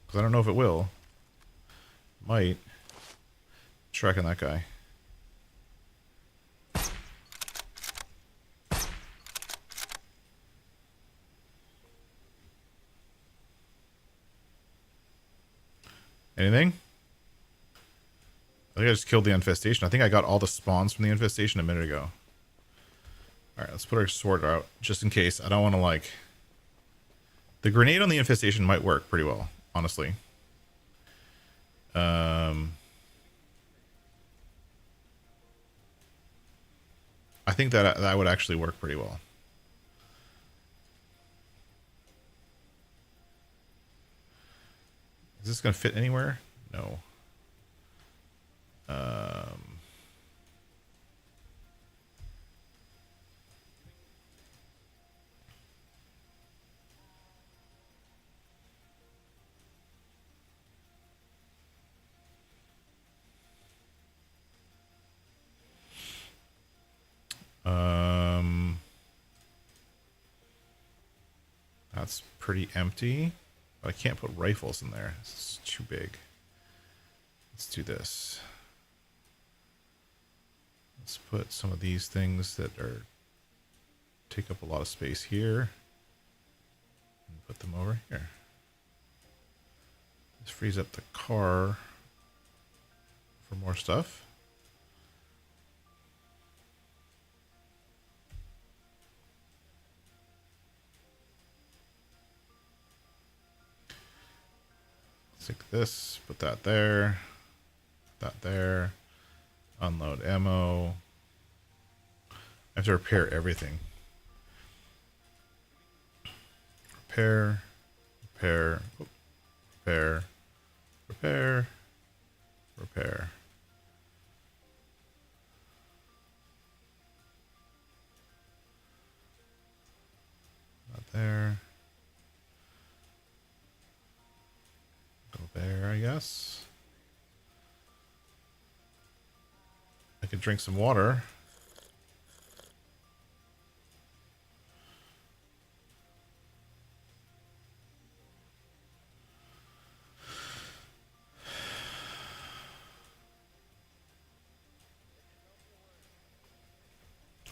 Because I don't know if it will. Might. Tracking that guy. Anything? I think I just killed the infestation. I think I got all the spawns from the infestation a minute ago. Alright, let's put our sword out just in case. I don't want to like... The grenade on the infestation might work pretty well, honestly. I think that would actually work pretty well. Is this going to fit anywhere? No. That's pretty empty, but I can't put rifles in there. It's too big. Let's do this. Let's put some of these things that are take up a lot of space here and put them over here. This frees up the car for more stuff. Take this, put that there, that there, unload ammo. I have to repair everything. Repair, repair, repair, repair, repair. Not there. There, I guess. I could drink some water.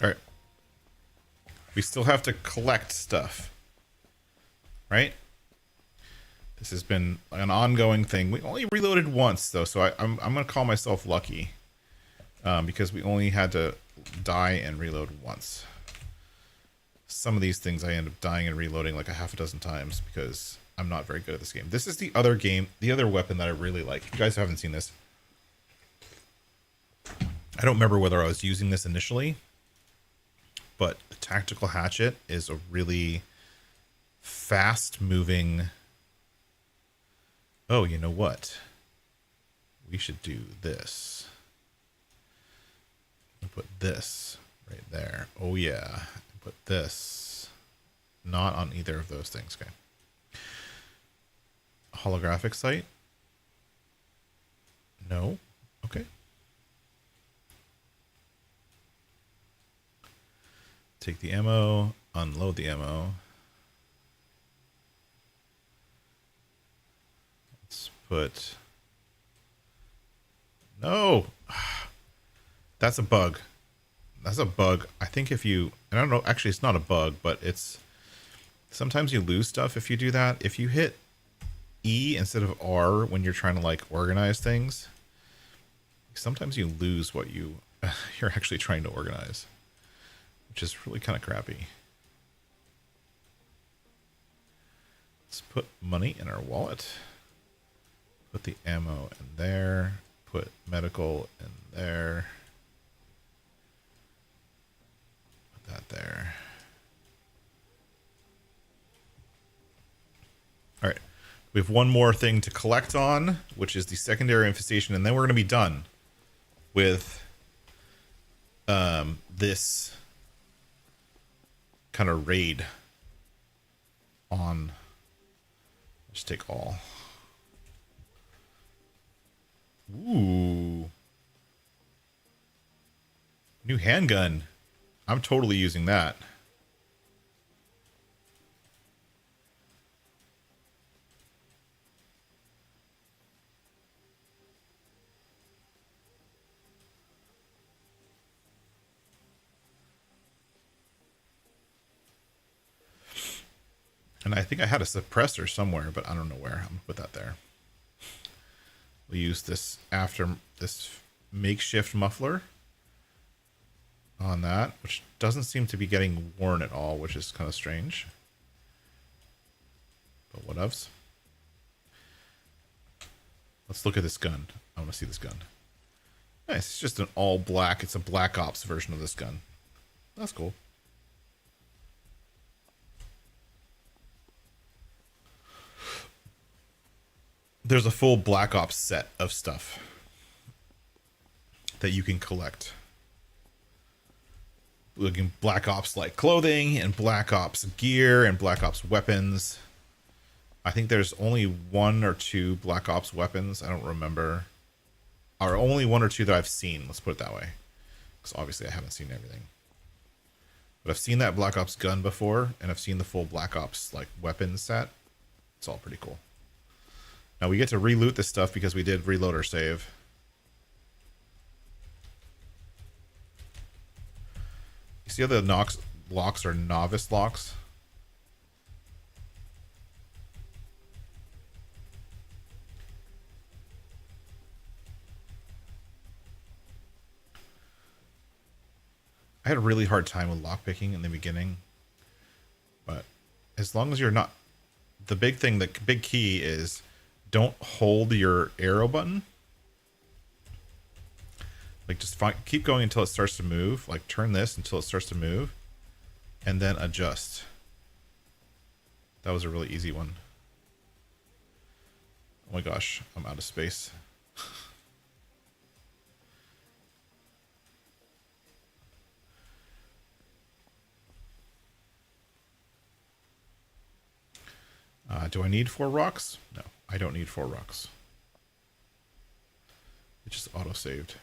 All right. We still have to collect stuff, right? This has been an ongoing thing. We only reloaded once, though, so I'm going to call myself lucky because we only had to die and reload once. Some of these things I end up dying and reloading like a half a dozen times because I'm not very good at this game. This is the other game, the other weapon that I really like. You guys haven't seen this. I don't remember whether I was using this initially, but the tactical hatchet is a really fast-moving... Oh, you know what? We should do this. I'll put this right there. Oh, yeah. Put this. Not on either of those things. Okay. Holographic sight? No. Okay. Take the ammo. Unload the ammo. Put no, that's a bug. That's a bug. I think if you, and I don't know, actually it's not a bug, but it's sometimes you lose stuff if you do that. If you hit E instead of R when you're trying to like organize things, sometimes you lose what you're actually trying to organize, which is really kind of crappy. Let's put money in our wallet. Put the ammo in there. Put medical in there. Put that there. All right. We have one more thing to collect on, which is the secondary infestation, and then we're going to be done with this kind of raid on... Let's take all. Ooh. New handgun. I'm totally using that. And I think I had a suppressor somewhere, but I don't know where. I'm gonna put that there. We'll use this after this makeshift muffler on that, which doesn't seem to be getting worn at all, which is kind of strange. But whatevs. Let's look at this gun. I want to see this gun. Nice. It's just an all black. It's a Black Ops version of this gun. That's cool. There's a full Black Ops set of stuff that you can collect. Looking Black Ops like clothing and Black Ops gear and Black Ops weapons. I think there's only 1 or 2 Black Ops weapons. I don't remember. Or only 1 or 2 that I've seen. Let's put it that way. Because obviously I haven't seen everything. But I've seen that Black Ops gun before, and I've seen the full Black Ops like weapon set. It's all pretty cool. Now we get to re-loot this stuff because we did reload our save. You see how the locks are novice locks? I had a really hard time with lockpicking in the beginning. But as long as you're not... The big thing, the big key is don't hold your arrow button. Like just keep going until it starts to move. Like turn this until it starts to move. And then adjust. That was a really easy one. Oh my gosh, I'm out of space. Do I need 4 rocks? No, I don't need 4 rocks. It just auto-saved.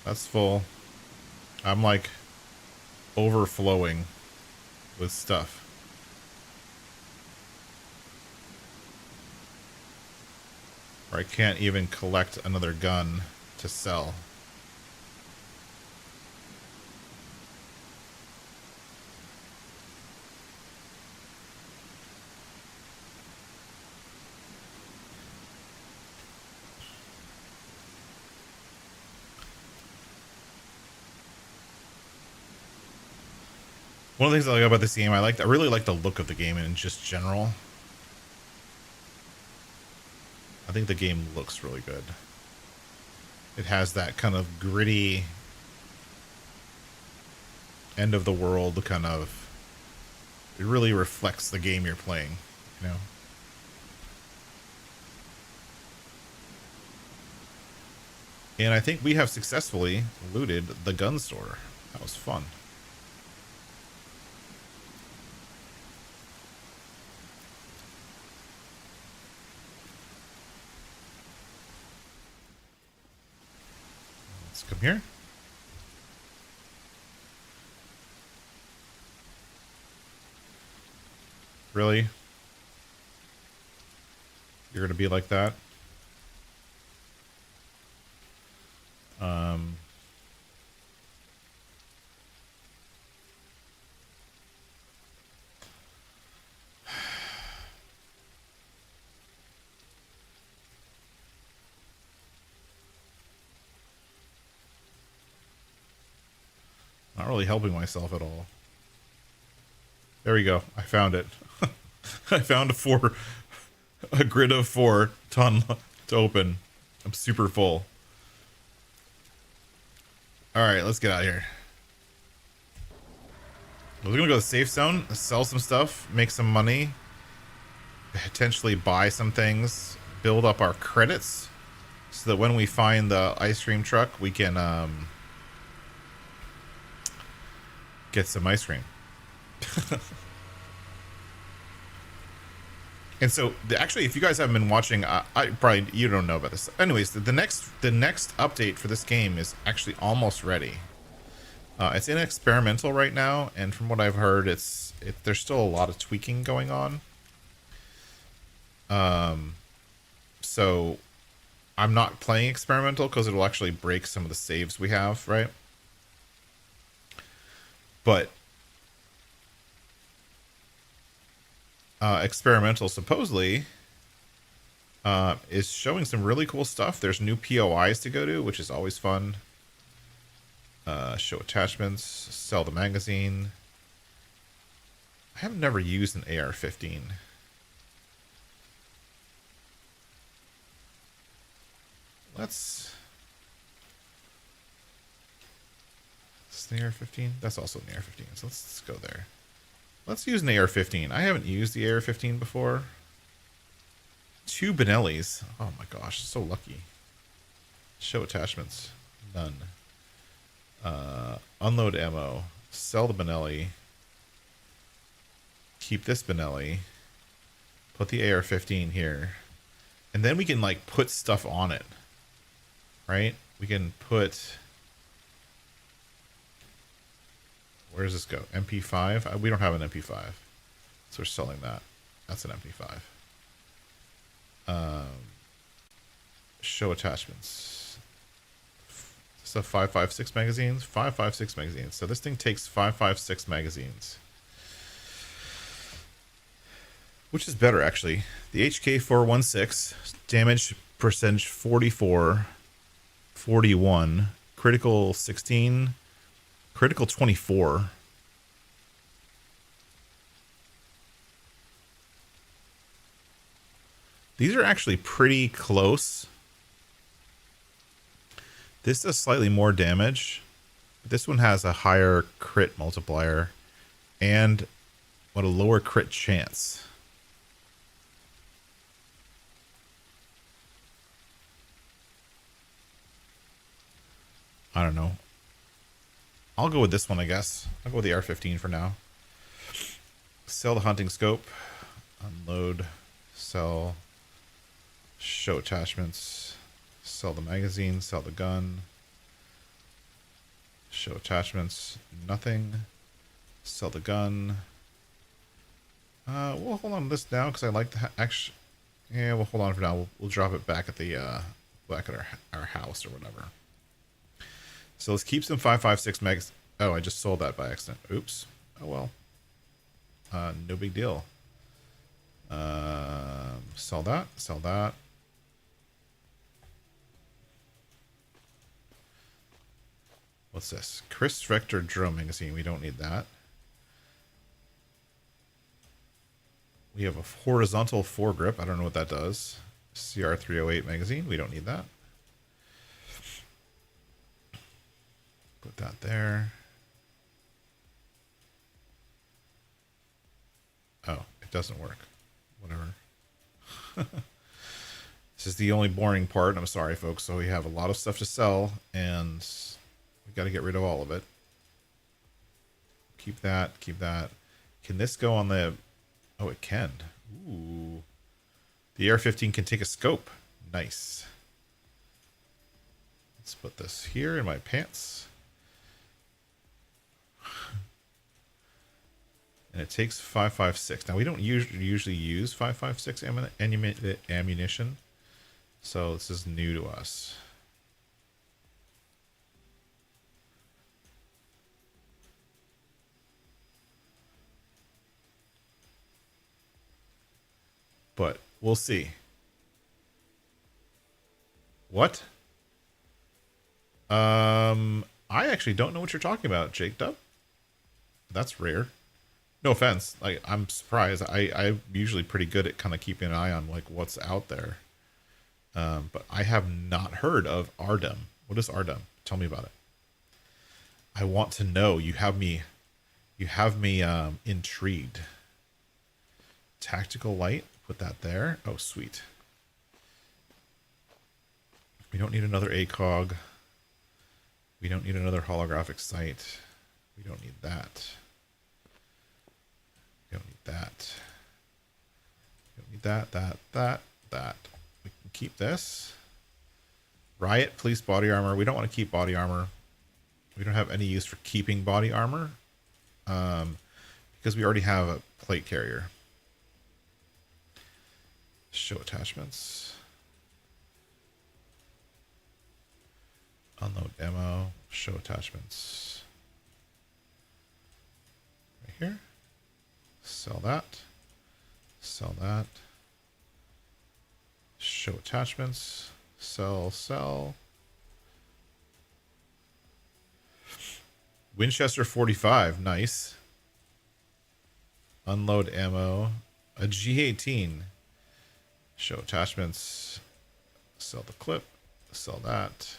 That's full. I'm like overflowing with stuff. Or I can't even collect another gun to sell. One of the things I like about this game, I really like the look of the game in just general. I think the game looks really good. It has that kind of gritty end of the world kind of... It really reflects the game you're playing, you know? And I think we have successfully looted the gun store. That was fun. Let's come here. Really? You're gonna be like that? Not really helping myself at all. There we go. I found it. I found a grid of 4 ton to open. I'm super full. All right, let's get out of here. We're gonna go to the safe zone, sell some stuff, make some money, potentially buy some things, build up our credits, so that when we find the ice cream truck, we can get some ice cream. And so, actually, if you guys haven't been watching, you don't know about this. Anyways, the next update for this game is actually almost ready. It's in experimental right now, and from what I've heard, there's still a lot of tweaking going on. So I'm not playing experimental because it will actually break some of the saves we have, right? But experimental supposedly is showing some really cool stuff. There's new POIs to go to, which is always fun. Show attachments, sell the magazine. I have never used an AR-15. Let's... Is this an AR-15? That's also an AR-15, so let's go there. Let's use an AR-15. I haven't used the AR-15 before. 2 Benellis. Oh my gosh, so lucky. Show attachments. None. Unload ammo. Sell the Benelli. Keep this Benelli. Put the AR-15 here. And then we can, like, put stuff on it. Right? We can put... Where does this go? MP5? We don't have an MP5. So we're selling that. That's an MP5. Show attachments. So 5.56 magazines? 5.56 magazines. So this thing takes 5.56 magazines. Which is better, actually. The HK416, damage percentage 44, 41, critical 16, critical 24. These are actually pretty close. This does slightly more damage. This one has a higher crit multiplier and a lower crit chance. I don't know. I'll go with this one, I guess. I'll go with the R15 for now. Sell the hunting scope. Unload. Sell. Show attachments. Sell the magazine. Sell the gun. Show attachments. Nothing. Sell the gun. We'll hold on to this now because I like the actually. Yeah, we'll hold on for now. We'll drop it back at the back at our house or whatever. So let's keep some 5.56 megs. Oh, I just sold that by accident. Oops. Oh well. No big deal. Sell that. Sell that. What's this? Chris Vector Drone Magazine. We don't need that. We have a horizontal foregrip. I don't know what that does. CR308 magazine. We don't need that. Put that there. Oh, it doesn't work. Whatever. This is the only boring part. I'm sorry, folks. So we have a lot of stuff to sell, and we got to get rid of all of it. Keep that. Keep that. Can this go on the... Oh, it can. Ooh. The AR-15 can take a scope. Nice. Let's put this here in my pants. And it takes 5.56. Now, we don't usually use 5.56 ammunition. So this is new to us. But we'll see. What? I actually don't know what you're talking about, Jake Dub. That's rare. No offense. Like, I'm surprised. I'm usually pretty good at kind of keeping an eye on like what's out there. But I have not heard of Ardem. What is Ardem? Tell me about it. I want to know. You have me intrigued. Tactical light. Put that there. Oh, sweet. We don't need another ACOG. We don't need another holographic sight. We don't need that. We don't need that. We don't need that. We can keep this. Riot, police body armor. We don't want to keep body armor. We don't have any use for keeping body armor. Because we already have a plate carrier. Show attachments. Unload ammo. Show attachments. Right here. Sell that. Sell that. Show attachments. Sell, sell. Winchester 45, nice. Unload ammo. A G18. Show attachments. Sell the clip. Sell that.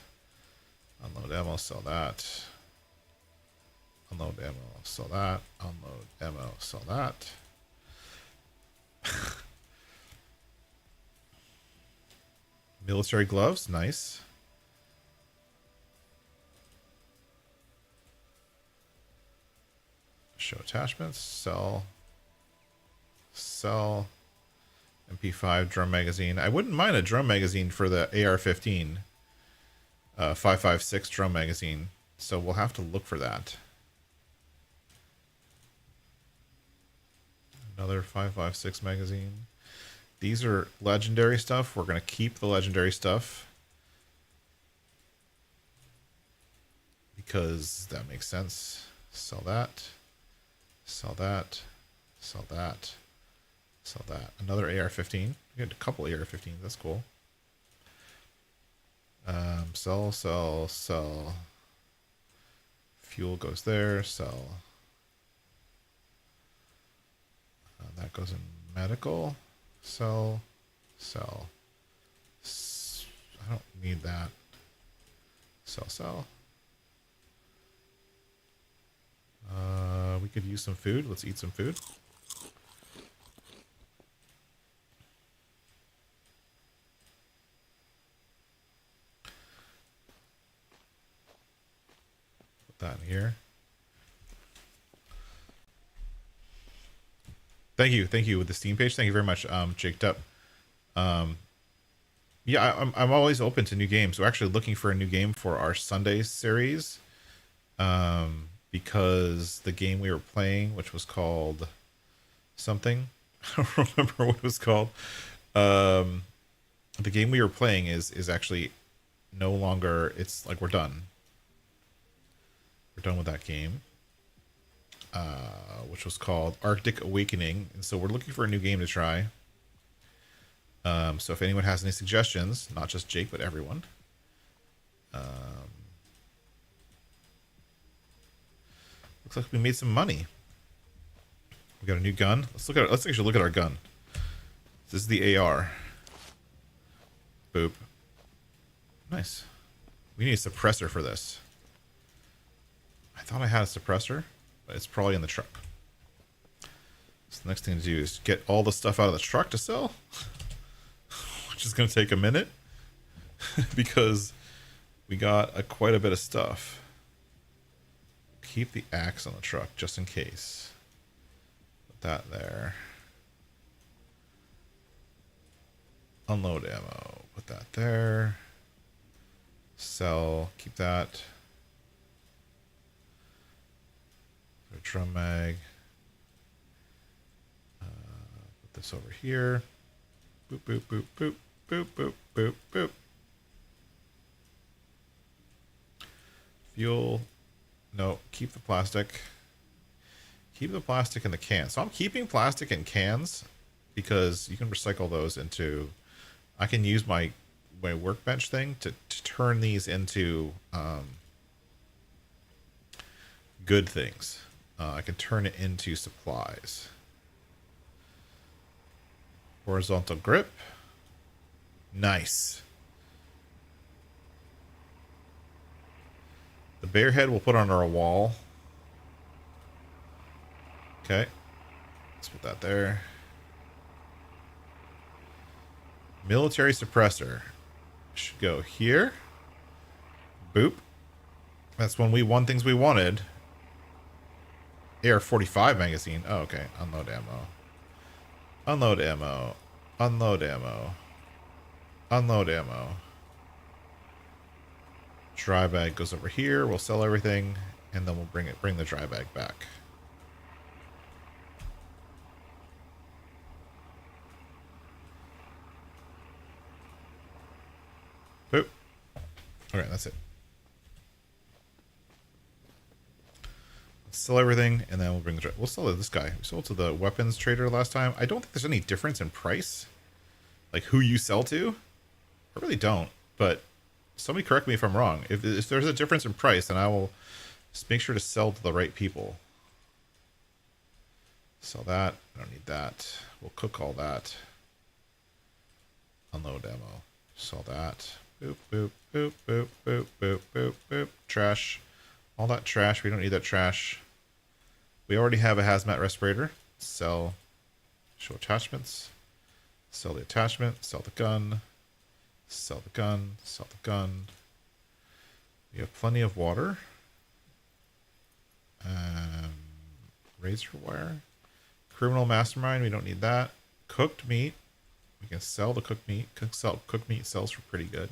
Unload ammo, sell that. Unload ammo, sell that. Unload ammo, sell that. Military gloves, nice. Show attachments, sell. Sell. MP5 drum magazine. I wouldn't mind a drum magazine for the AR-15. 5.56 drum magazine. So we'll have to look for that. Another 5.56 magazine. These are legendary stuff. We're going to keep the legendary stuff. Because that makes sense. Sell that. Sell that. Sell that. Sell that. Another AR-15. We got a couple AR-15s. That's cool. Sell, sell, sell. Fuel goes there. Sell. That goes in medical. Sell. Sell. I don't need that. Sell, sell. We could use some food. Let's eat some food. Put that in here. Thank you with the Steam page. Thank you very much, Jaked Up. Yeah, I'm always open to new games. We're actually looking for a new game for our Sunday series, because the game we were playing, which was called something, I don't remember what it was called. The game we were playing is actually no longer. It's like we're done. We're done with that game. Which was called Arctic Awakening, and so we're looking for a new game to try. So if anyone has any suggestions, not just Jake but everyone, looks like we made some money. We got a new gun. Let's actually look at our gun. This is the AR. Boop. Nice. We need a suppressor for this. I thought I had a suppressor, but it's probably in the truck. So the next thing to do is get all the stuff out of the truck to sell, which is going to take a minute because we got quite a bit of stuff. Keep the axe on the truck just in case. Put that there. Unload ammo. Put that there. Sell. Keep that. Drum mag. Put this over here. Boop, boop, boop, boop, boop, boop, boop, boop. Fuel. No, keep the plastic. Keep the plastic in the can. So I'm keeping plastic in cans because you can recycle those into... I can use my workbench thing to turn these into good things. I can turn it into supplies. Horizontal grip. Nice. The bear head we'll put on our wall. Okay. Let's put that there. Military suppressor. Should go here. Boop. That's when we won things we wanted. AR-45 magazine. Oh, okay. Unload ammo. Unload ammo. Unload ammo. Unload ammo. Dry bag goes over here. We'll sell everything, and then we'll bring the dry bag back. Boop. Okay, that's it. Sell everything, and then we'll bring we'll sell to this guy. We sold to the weapons trader last time. I don't think there's any difference in price, like who you sell to. I really don't, but somebody correct me if I'm wrong. If there's a difference in price, then I will just make sure to sell to the right people. Sell that. I don't need that. We'll cook all that. Unload ammo. Sell that. Boop, boop, boop, boop, boop, boop, boop, boop. Trash. All that trash. We don't need that trash. We already have a hazmat respirator. Sell. Show attachments. Sell the attachment. Sell the gun. Sell the gun. Sell the gun. We have plenty of water. Razor wire. Criminal mastermind. We don't need that. Cooked meat. We can sell the cooked meat. Cooked meat sells for pretty good.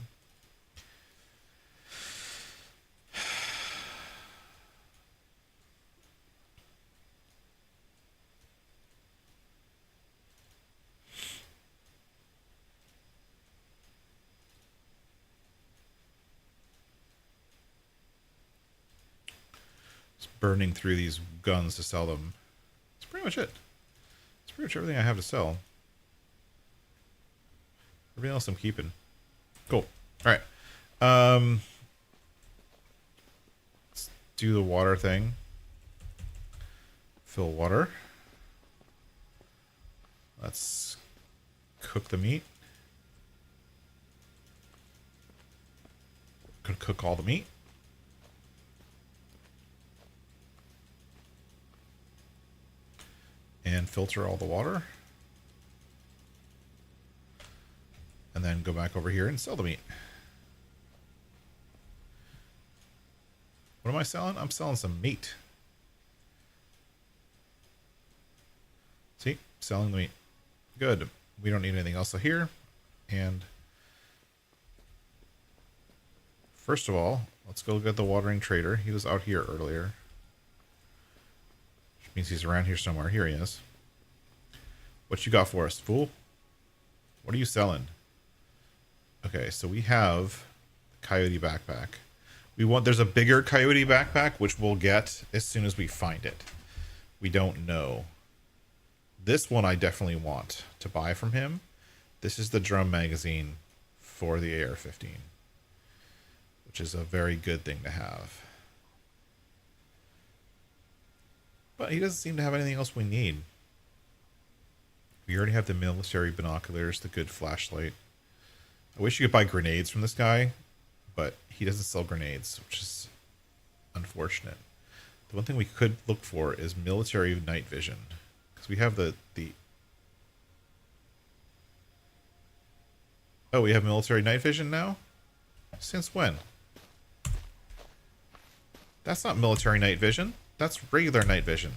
Just burning through these guns to sell them. That's pretty much it. That's pretty much everything I have to sell. Everything else I'm keeping. Cool. All right. Let's do the water thing. Fill water. Let's cook the meat. Gonna cook all the meat. And filter all the water. And then go back over here and sell the meat. What am I selling? I'm selling some meat. See? Selling the meat. Good. We don't need anything else here. And first of all, let's go get the watering trader. He was out here earlier. Which means he's around here somewhere. Here he is. What you got for us, fool? What are you selling? Okay, so we have the coyote backpack. There's a bigger coyote backpack, which we'll get as soon as we find it. We don't know. This one I definitely want to buy from him. This is the drum magazine for the AR-15, which is a very good thing to have. But he doesn't seem to have anything else we need. We already have the military binoculars, the good flashlight. I wish you could buy grenades from this guy, but he doesn't sell grenades, which is unfortunate. The one thing we could look for is military night vision, because we have the oh, we have military night vision now? Since when? That's not military night vision. That's regular night vision.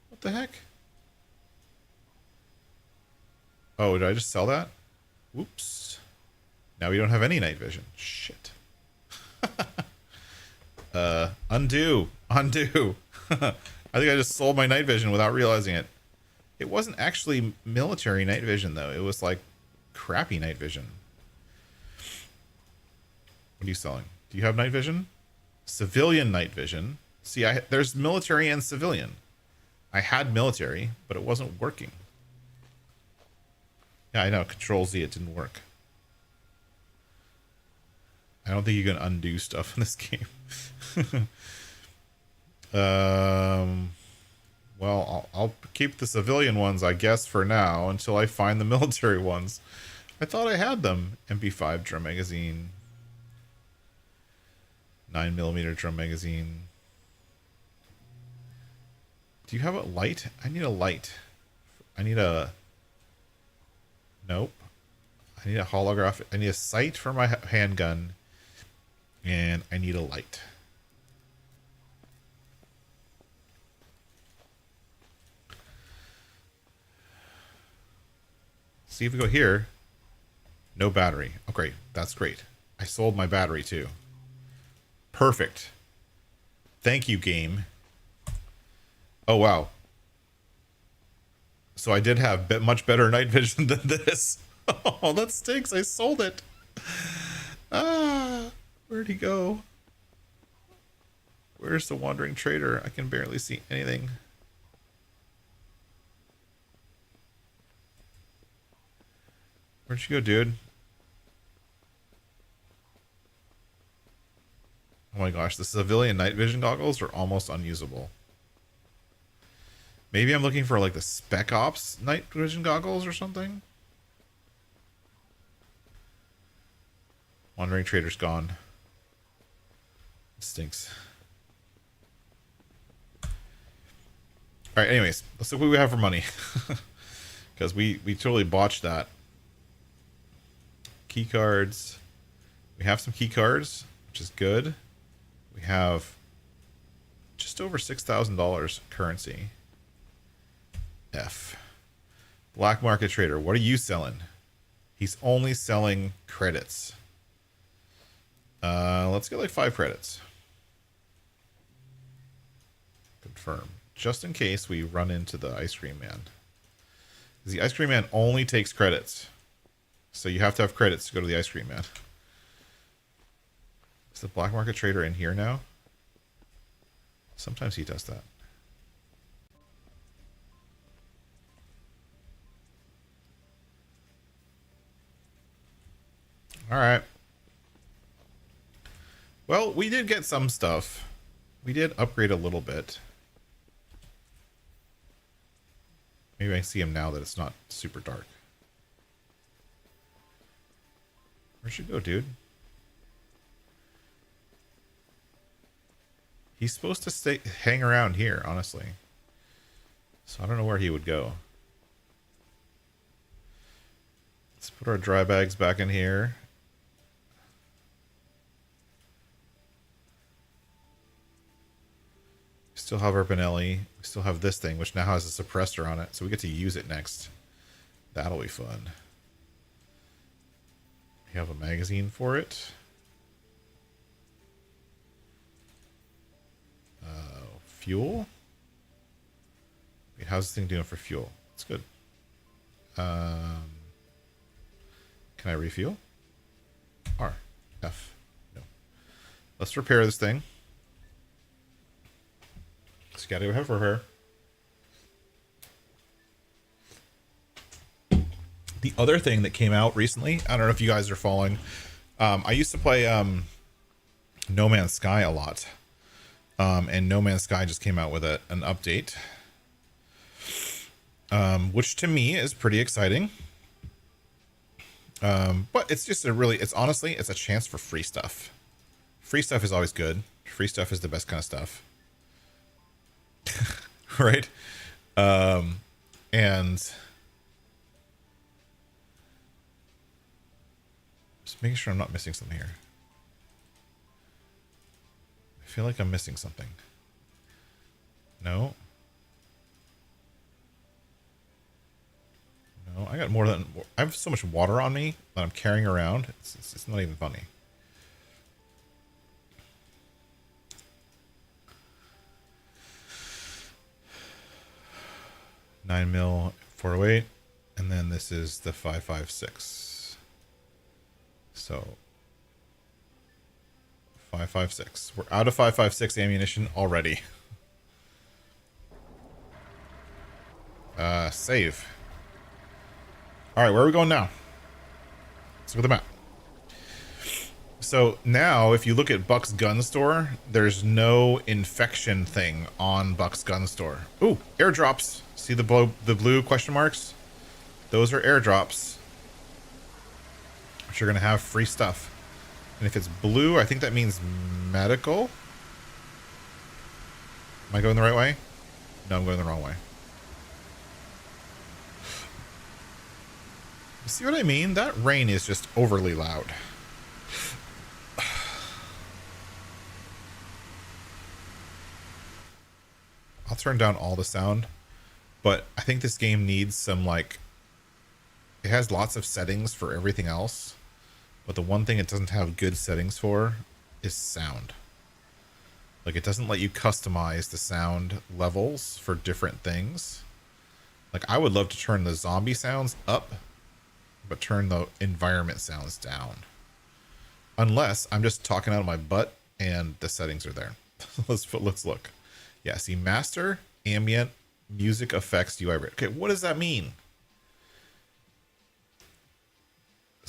What the heck? Oh, did I just sell that? Whoops. Now we don't have any night vision. Shit. Undo. Undo. I think I just sold my night vision without realizing it. It wasn't actually military night vision, though. It was like crappy night vision. What are you selling? Do you have night vision? Civilian night vision. See, there's military and civilian. I had military, but it wasn't working. Yeah, I know. Control Z, it didn't work. I don't think you can undo stuff in this game. Well, I'll keep the civilian ones, I guess, for now, until I find the military ones. I thought I had them. MP5 drum magazine. 9mm drum magazine. Do you have a light? I need a light. I need a... Nope. I need a holographic... I need a sight for my handgun. And I need a light. See if we go here. No battery. Oh, great. That's great. I sold my battery, too. Perfect. Thank you, game. Oh, wow. So I did have much better night vision than this. Oh, that stinks. I sold it. Ah, where'd he go? Where's the wandering trader? I can barely see anything. Where'd you go, dude? Oh my gosh, the civilian night vision goggles are almost unusable. Maybe I'm looking for like the Spec Ops night vision goggles or something. Wandering Trader's gone. It stinks. Alright, anyways, let's look what we have for money. Because we totally botched that. Key cards. We have some key cards, which is good. We have just over $6,000 currency. F. Black market trader. What are you selling? He's only selling credits. Let's get like 5 credits. Confirm. Just in case we run into the ice cream man. The ice cream man only takes credits. So you have to have credits to go to the ice cream man. Is the black market trader in here now? Sometimes he does that. Alright. Well, we did get some stuff. We did upgrade a little bit. Maybe I can see him now that it's not super dark. Where'd you go, dude? He's supposed to hang around here, honestly. So I don't know where he would go. Let's put our dry bags back in here. We still have our Benelli. We still have this thing, which now has a suppressor on it. So we get to use it next. That'll be fun. We have a magazine for it. Fuel? Wait, how's this thing doing for fuel? It's good. Can I refuel? R. F. No. Let's repair this thing. Just gotta go for her. The other thing that came out recently, I don't know if you guys are following. I used to play No Man's Sky a lot. And No Man's Sky just came out with an update. Which to me is pretty exciting. But it's just it's honestly a chance for free stuff. Free stuff is always good. Free stuff is the best kind of stuff. Right? And just making sure I'm not missing something here. I feel like I'm missing something. No. No, I got more than... I have so much water on me that I'm carrying around. It's not even funny. Nine mil 408, and then this is the 5.56. So 5.56. We're out of 5.56 ammunition already. Save. All right, where are we going now? Let's look at the map. So now, if you look at Buck's Gun Store, there's no infection thing on Buck's Gun Store. Ooh, airdrops. See the blue question marks? Those are airdrops, which are going to have free stuff. And if it's blue, I think that means medical. Am I going the right way? No, I'm going the wrong way. You see what I mean? That rain is just overly loud. I'll turn down all the sound, but I think this game needs some, like, it has lots of settings for everything else, but the one thing it doesn't have good settings for is sound. Like, it doesn't let you customize the sound levels for different things. Like, I would love to turn the zombie sounds up, but turn the environment sounds down. Unless I'm just talking out of my butt and the settings are there. Let's look. Yeah, see, master, ambient, music effects, UI. Okay, what does that mean?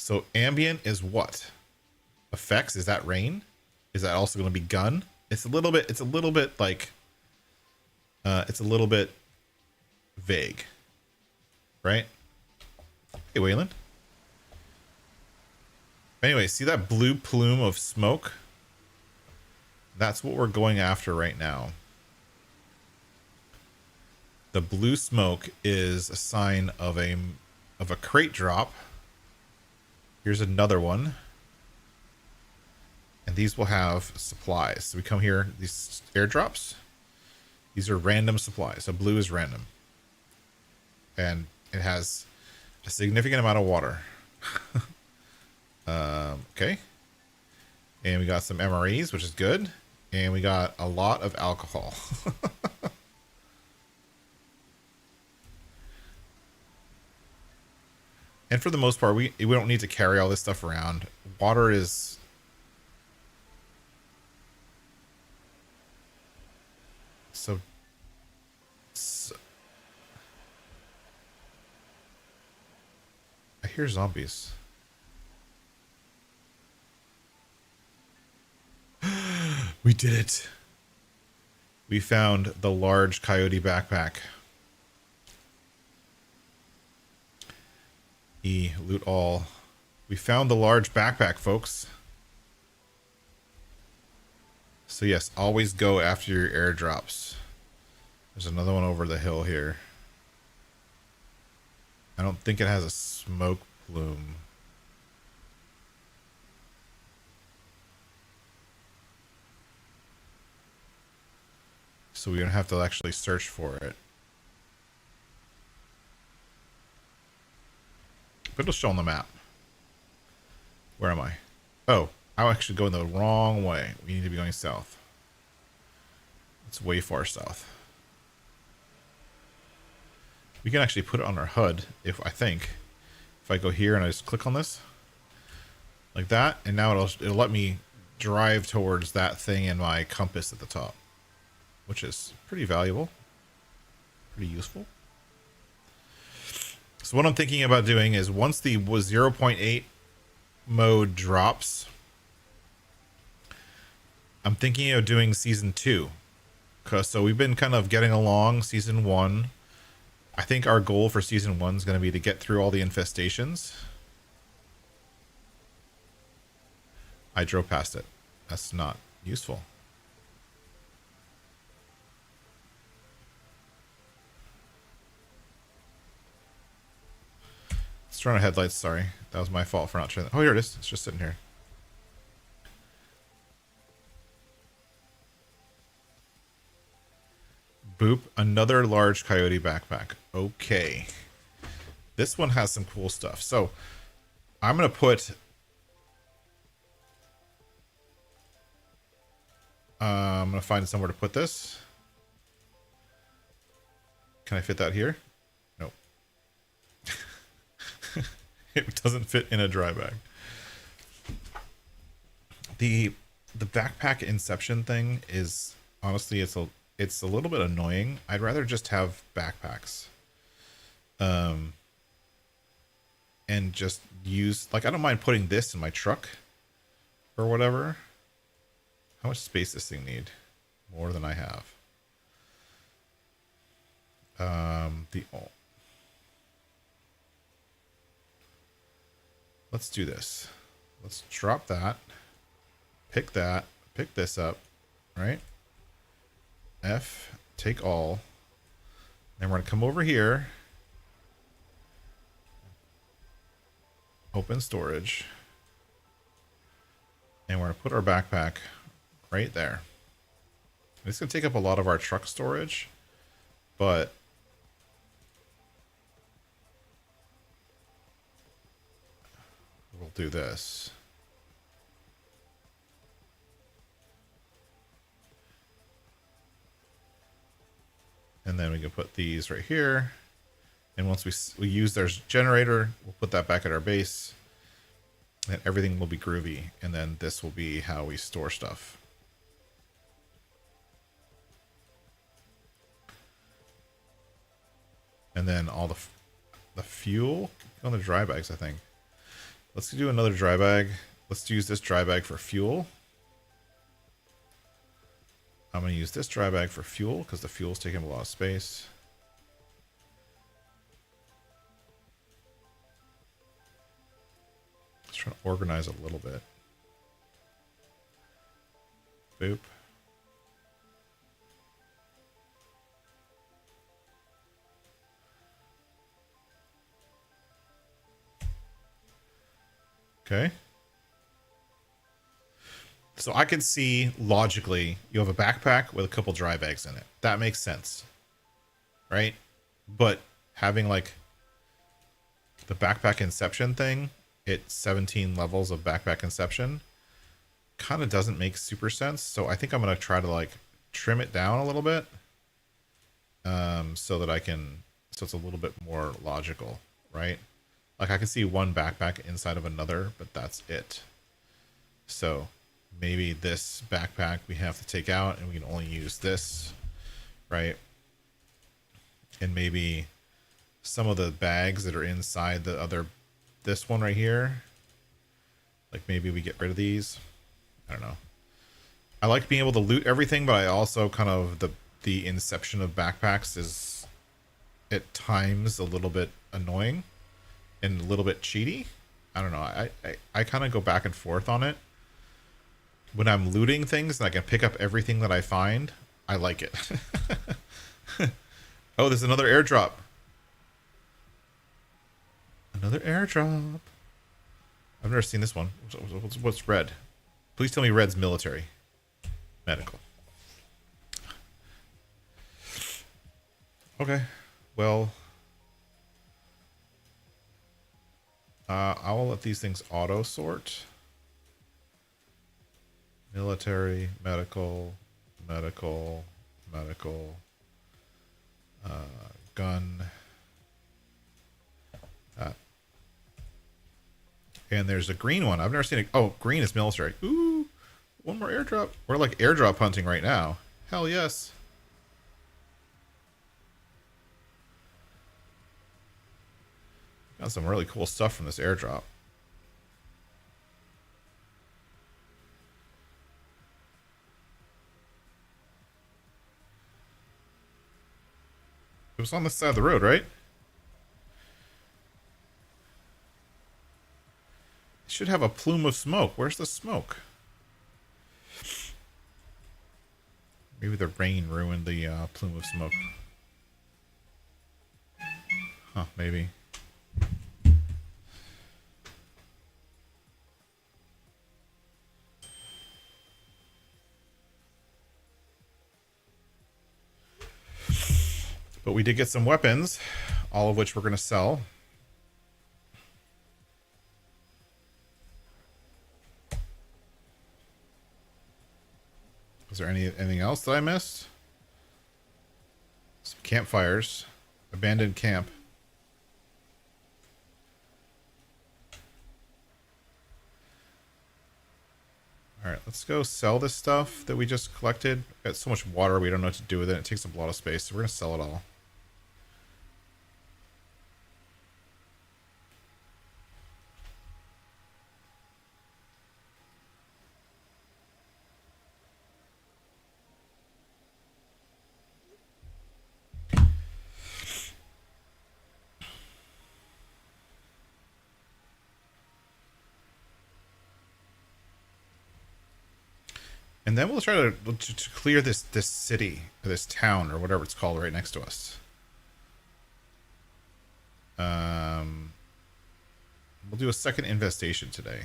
So ambient is what? Effects? Is that rain? Is that also going to be gun? It's a little bit like, it's a little bit vague, right? Hey, Wayland. Anyway, see that blue plume of smoke? That's what we're going after right now. The blue smoke is a sign of a crate drop. Here's another one. And these will have supplies. So we come here, these airdrops. These are random supplies. So blue is random. And it has a significant amount of water. Okay. And we got some MREs, which is good. And we got a lot of alcohol. And for the most part, we don't need to carry all this stuff around. Water is... So I hear zombies. We did it. We found the large coyote backpack. Loot all. We found the large backpack, folks. So yes, always go after your airdrops. There's another one over the hill here. I don't think it has a smoke plume. So we're going to have to actually search for it. But it'll show on the map. Where am I? Oh, I'm actually going the wrong way. We need to be going south. It's way far south. We can actually put it on our HUD, if I go here and I just click on this. Like that, and now it'll let me drive towards that thing in my compass at the top. Which is pretty valuable. Pretty useful. So what I'm thinking about doing is once the 0.8 mode drops, I'm thinking of doing season 2. So we've been kind of getting along season 1. I think our goal for season 1 is going to be to get through all the infestations. I drove past it. That's not useful. Let's turn on our headlights. Sorry. That was my fault for not turning. Oh, here it is. It's just sitting here. Boop. Another large coyote backpack. Okay. This one has some cool stuff. So I'm going to put... I'm going to find somewhere to put this. Can I fit that here? Nope. It doesn't fit in a dry bag. The backpack inception thing is honestly it's a little bit annoying. I'd rather just have backpacks. And just use, like, I don't mind putting this in my truck or whatever. How much space does this thing need? More than I have. Let's do this. Let's drop that. Pick that. Pick this up. Right? F. Take all. Then we're going to come over here. Open storage. And we're going to put our backpack right there. It's going to take up a lot of our truck storage. But we'll do this. And then we can put these right here. And once we use their generator, we'll put that back at our base. And everything will be groovy. And then this will be how we store stuff. And then all the fuel on the dry bags, I think. Let's do another dry bag. Let's use this dry bag for fuel. I'm going to use this dry bag for fuel because the fuel's taking a lot of space. Let's try to organize a little bit. Boop. Okay. So I can see logically you have a backpack with a couple dry bags in it. That makes sense. Right? But having like the backpack inception thing, it's 17 levels of backpack inception, kind of doesn't make super sense. So I think I'm going to try to like trim it down a little bit. So that I can, so it's a little bit more logical, right? Like I can see one backpack inside of another, but that's it. So maybe this backpack we have to take out and we can only use this, right? And maybe some of the bags that are inside the other, this one right here, like maybe we get rid of these. I don't know. I like being able to loot everything, but I also kind of, the inception of backpacks is at times a little bit annoying and a little bit cheaty. I don't know. I kind of go back and forth on it. When I'm looting things and I can pick up everything that I find, I like it. Oh, there's another airdrop. Another airdrop. I've never seen this one. What's red? Please tell me red's military. Medical. Okay. Well, I will let these things auto sort. Military, medical, medical, medical, gun. And there's a green one. I've never seen it. Oh, green is military. Ooh, one more airdrop. We're like airdrop hunting right now. Hell yes. Got some really cool stuff from this airdrop. It was on this side of the road, right? It should have a plume of smoke. Where's the smoke? Maybe the rain ruined the plume of smoke. Huh, maybe. But we did get some weapons, all of which we're going to sell. Is there anything else that I missed? Some campfires. Abandoned camp. Alright, let's go sell this stuff that we just collected. We've got so much water, we don't know what to do with it. It takes up a lot of space, so we're going to sell it all. And then we'll try to clear this city, or this town, or whatever it's called right next to us. We'll do a second infestation today.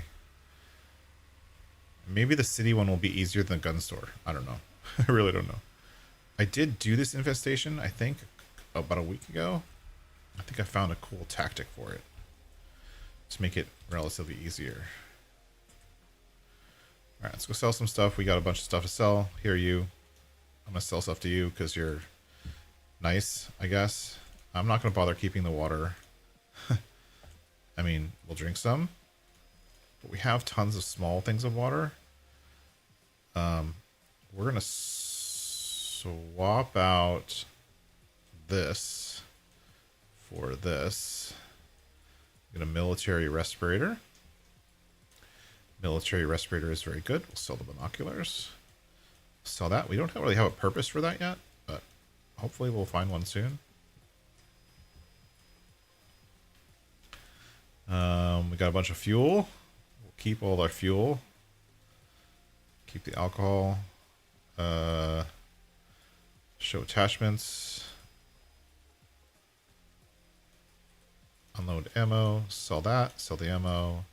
Maybe the city one will be easier than the gun store. I don't know. I really don't know. I did do this infestation, I think, about a week ago. I think I found a cool tactic for it to make it relatively easier. Alright, let's go sell some stuff. We got a bunch of stuff to sell. Here, you. I'm going to sell stuff to you because you're nice, I guess. I'm not going to bother keeping the water. I mean, we'll drink some. But we have tons of small things of water. We're going to swap out this for this. Get a military respirator. Military respirator is very good. We'll sell the binoculars. Sell that. We don't really have a purpose for that yet, but hopefully we'll find one soon. We got a bunch of fuel. We'll keep all our fuel. Keep the alcohol. Show attachments. Unload ammo. Sell that. Sell the ammo.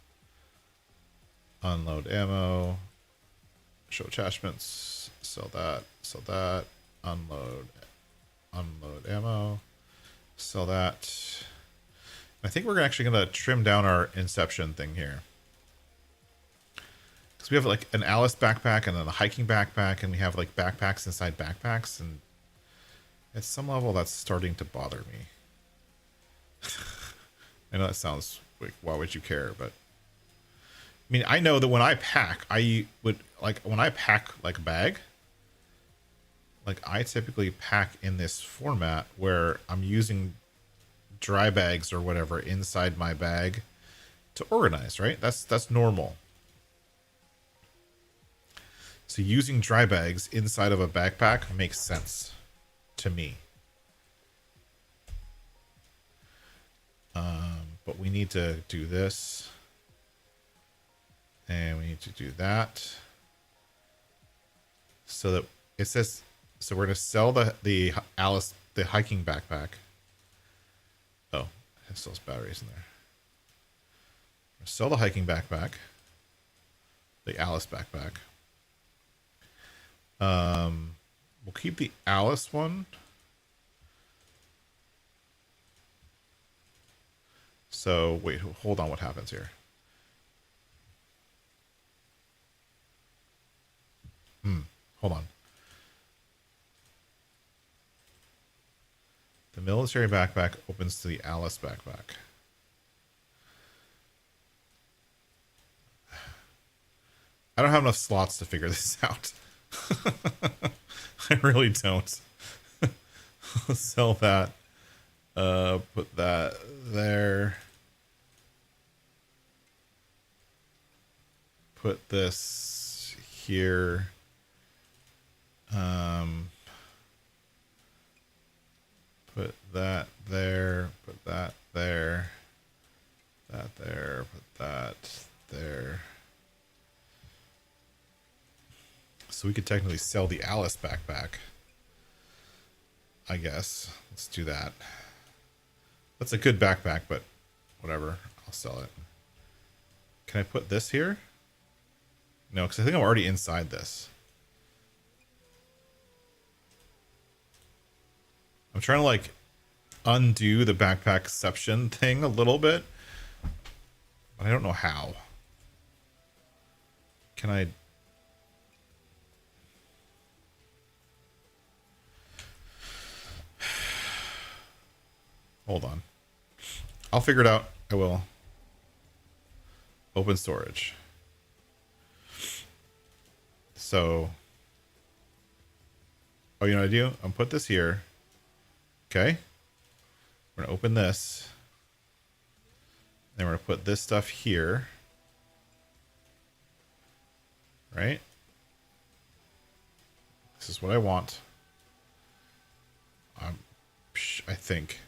Unload ammo. Show attachments. Sell that. Sell that. Unload. Unload ammo. Sell that. I think we're actually going to trim down our Inception thing here. Because we have like an Alice backpack and then a hiking backpack, and we have like backpacks inside backpacks, and at some level that's starting to bother me. I know that sounds like, why would you care? But I mean, I know that when I pack, I would like when I pack like a bag, like I typically pack in this format where I'm using dry bags or whatever inside my bag to organize, right? That's normal. So using dry bags inside of a backpack makes sense to me. But we need to do this. And we need to do that. So that it says, so we're going to sell the Alice, the hiking backpack. Oh, it still has batteries in there. Sell the hiking backpack. The Alice backpack. We'll keep the Alice one. So wait, hold on. What happens here? Hold on. The military backpack opens to the Alice backpack. I don't have enough slots to figure this out. I really don't. Sell that. Put that there. Put this here. Put that there. Put that there. That there. Put that there. So we could technically sell the Alice backpack. I guess. Let's do that. That's a good backpack, but whatever. I'll sell it. Can I put this here? No, because I think I'm already inside this. I'm trying to like undo the backpackception thing a little bit, but I don't know how. Can I? Hold on. I'll figure it out. I will. Open storage. So, oh, you know what I do? I'm put this here. Okay. We're going to open this. Then we're going to put this stuff here. Right? This is what I want. I think.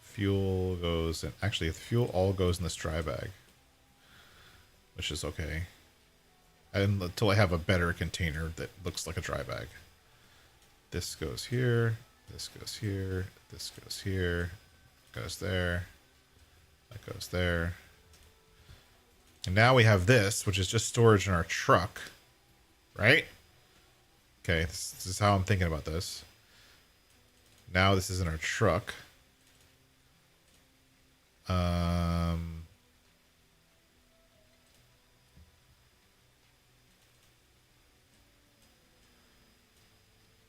Fuel goes in. Actually, the fuel all goes in this dry bag, which is okay. And until I have a better container that looks like a dry bag. This goes here. This goes here. This goes here. Goes there. That goes there. And now we have this, which is just storage in our truck, right? Okay, this is how I'm thinking about this. Now this is in our truck.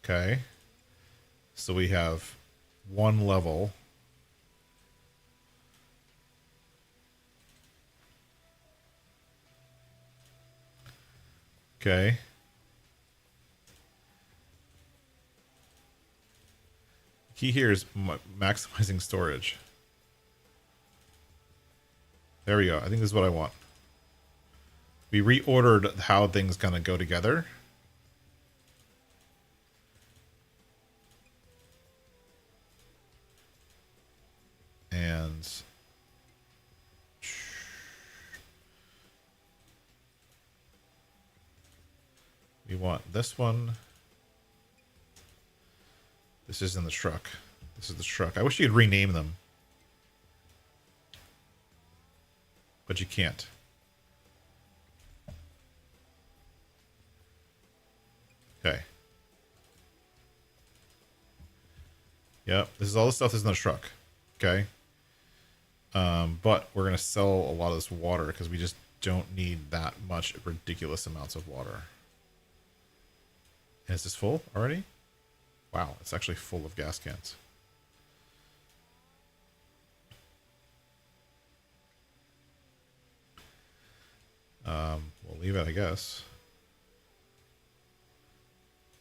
Okay. So we have one level. Okay. Key here is maximizing storage. There we go. I think this is what I want. We reordered how things kind of go together. And we want this one. This is in the truck. This is the truck. I wish you'd rename them. But you can't. Okay. Yep. This is all the stuff that's in the truck. Okay. But we're going to sell a lot of this water because we just don't need that much ridiculous amounts of water. And is this full already? Wow, it's actually full of gas cans. We'll leave it, I guess.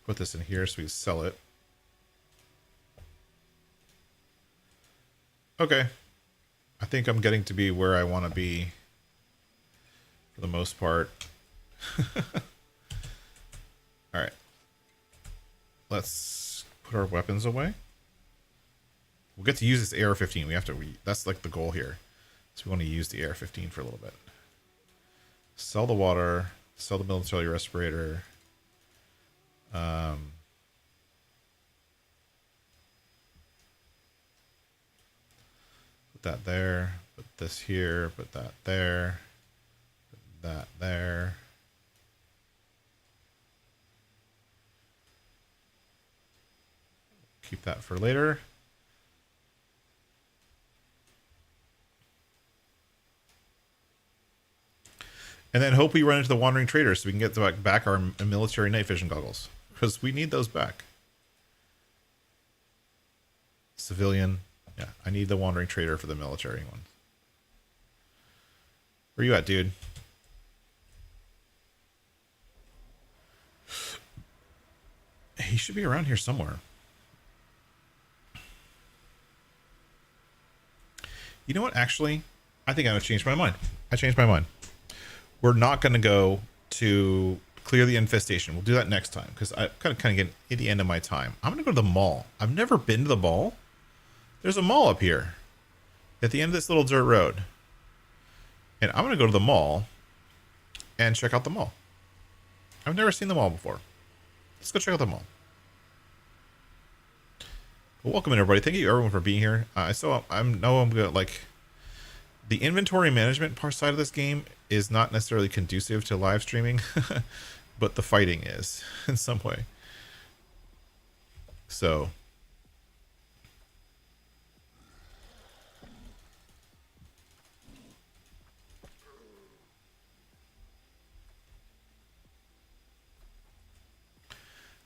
Put this in here so we sell it. Okay. I think I'm getting to be where I want to be for the most part. All right. Let's put our weapons away. We'll get to use this AR-15. That's like the goal here. So we want to use the AR-15 for a little bit. Sell the water. Sell the military respirator. Put that there. Put this here. Put that there. Put that there. Keep that for later. And then hope we run into the wandering traders so we can get back our military night vision goggles. Because we need those back. Civilian. Yeah, I need the wandering trader for the military one. Where you at, dude? He should be around here somewhere. You know what? Actually, I think I'm going to change my mind. I changed my mind. We're not going to go to clear the infestation. We'll do that next time because I kind of getting at the end of my time. I'm going to go to the mall. I've never been to the mall. There's a mall up here at the end of this little dirt road. And I'm going to go to the mall and check out the mall. I've never seen the mall before. Let's go check out the mall. Well, welcome in, everybody. Thank you, everyone, for being here. I'm gonna like the inventory management part side of this game is not necessarily conducive to live streaming, but the fighting is in some way. So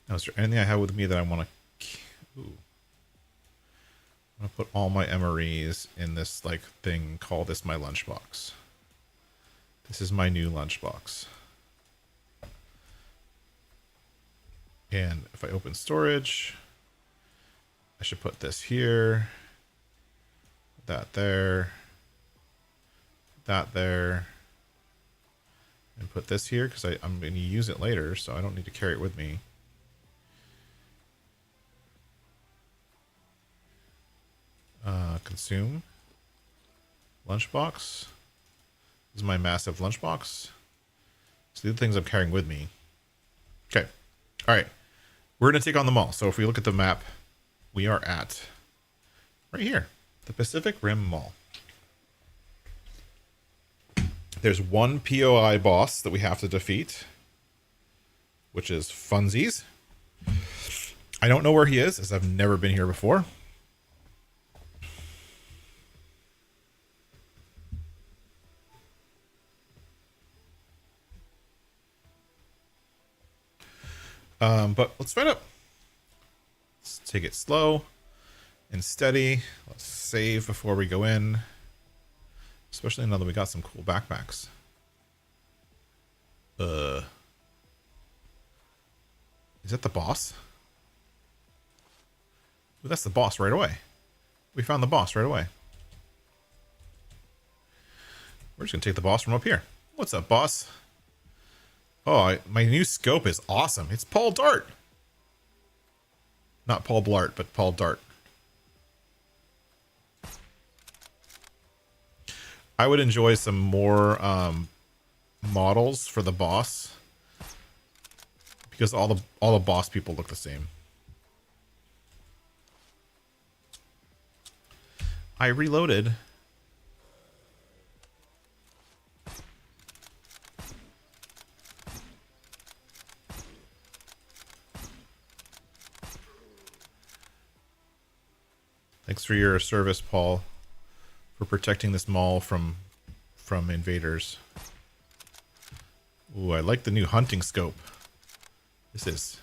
now, is there anything I have with me that I want to? Ooh. I'm gonna put all my MREs in this like thing. Call this my lunchbox. This is my new lunchbox. And if I open storage, I should put this here, that there, that there, and put this here because I'm going to use it later, so I don't need to carry it with me. Consume. Lunchbox. This is my massive lunchbox. So the things I'm carrying with me. Okay. All right. We're going to take on the mall. So if we look at the map, we are at right here, the Pacific Rim Mall. There's one POI boss that we have to defeat, which is Funsies. I don't know where he is, as I've never been here before. But let's find out. Let's take it slow and steady. Let's save before we go in. Especially now that we got some cool backpacks. Is that the boss? Ooh, that's the boss right away. We found the boss right away. We're just going to take the boss from up here. What's up, boss? Oh, my new scope is awesome. It's Paul Dart. Not Paul Blart, but Paul Dart. I would enjoy some more models for the boss, because all the boss people look the same. I reloaded. Thanks for your service, Paul, for protecting this mall from invaders. Ooh, I like the new hunting scope. This is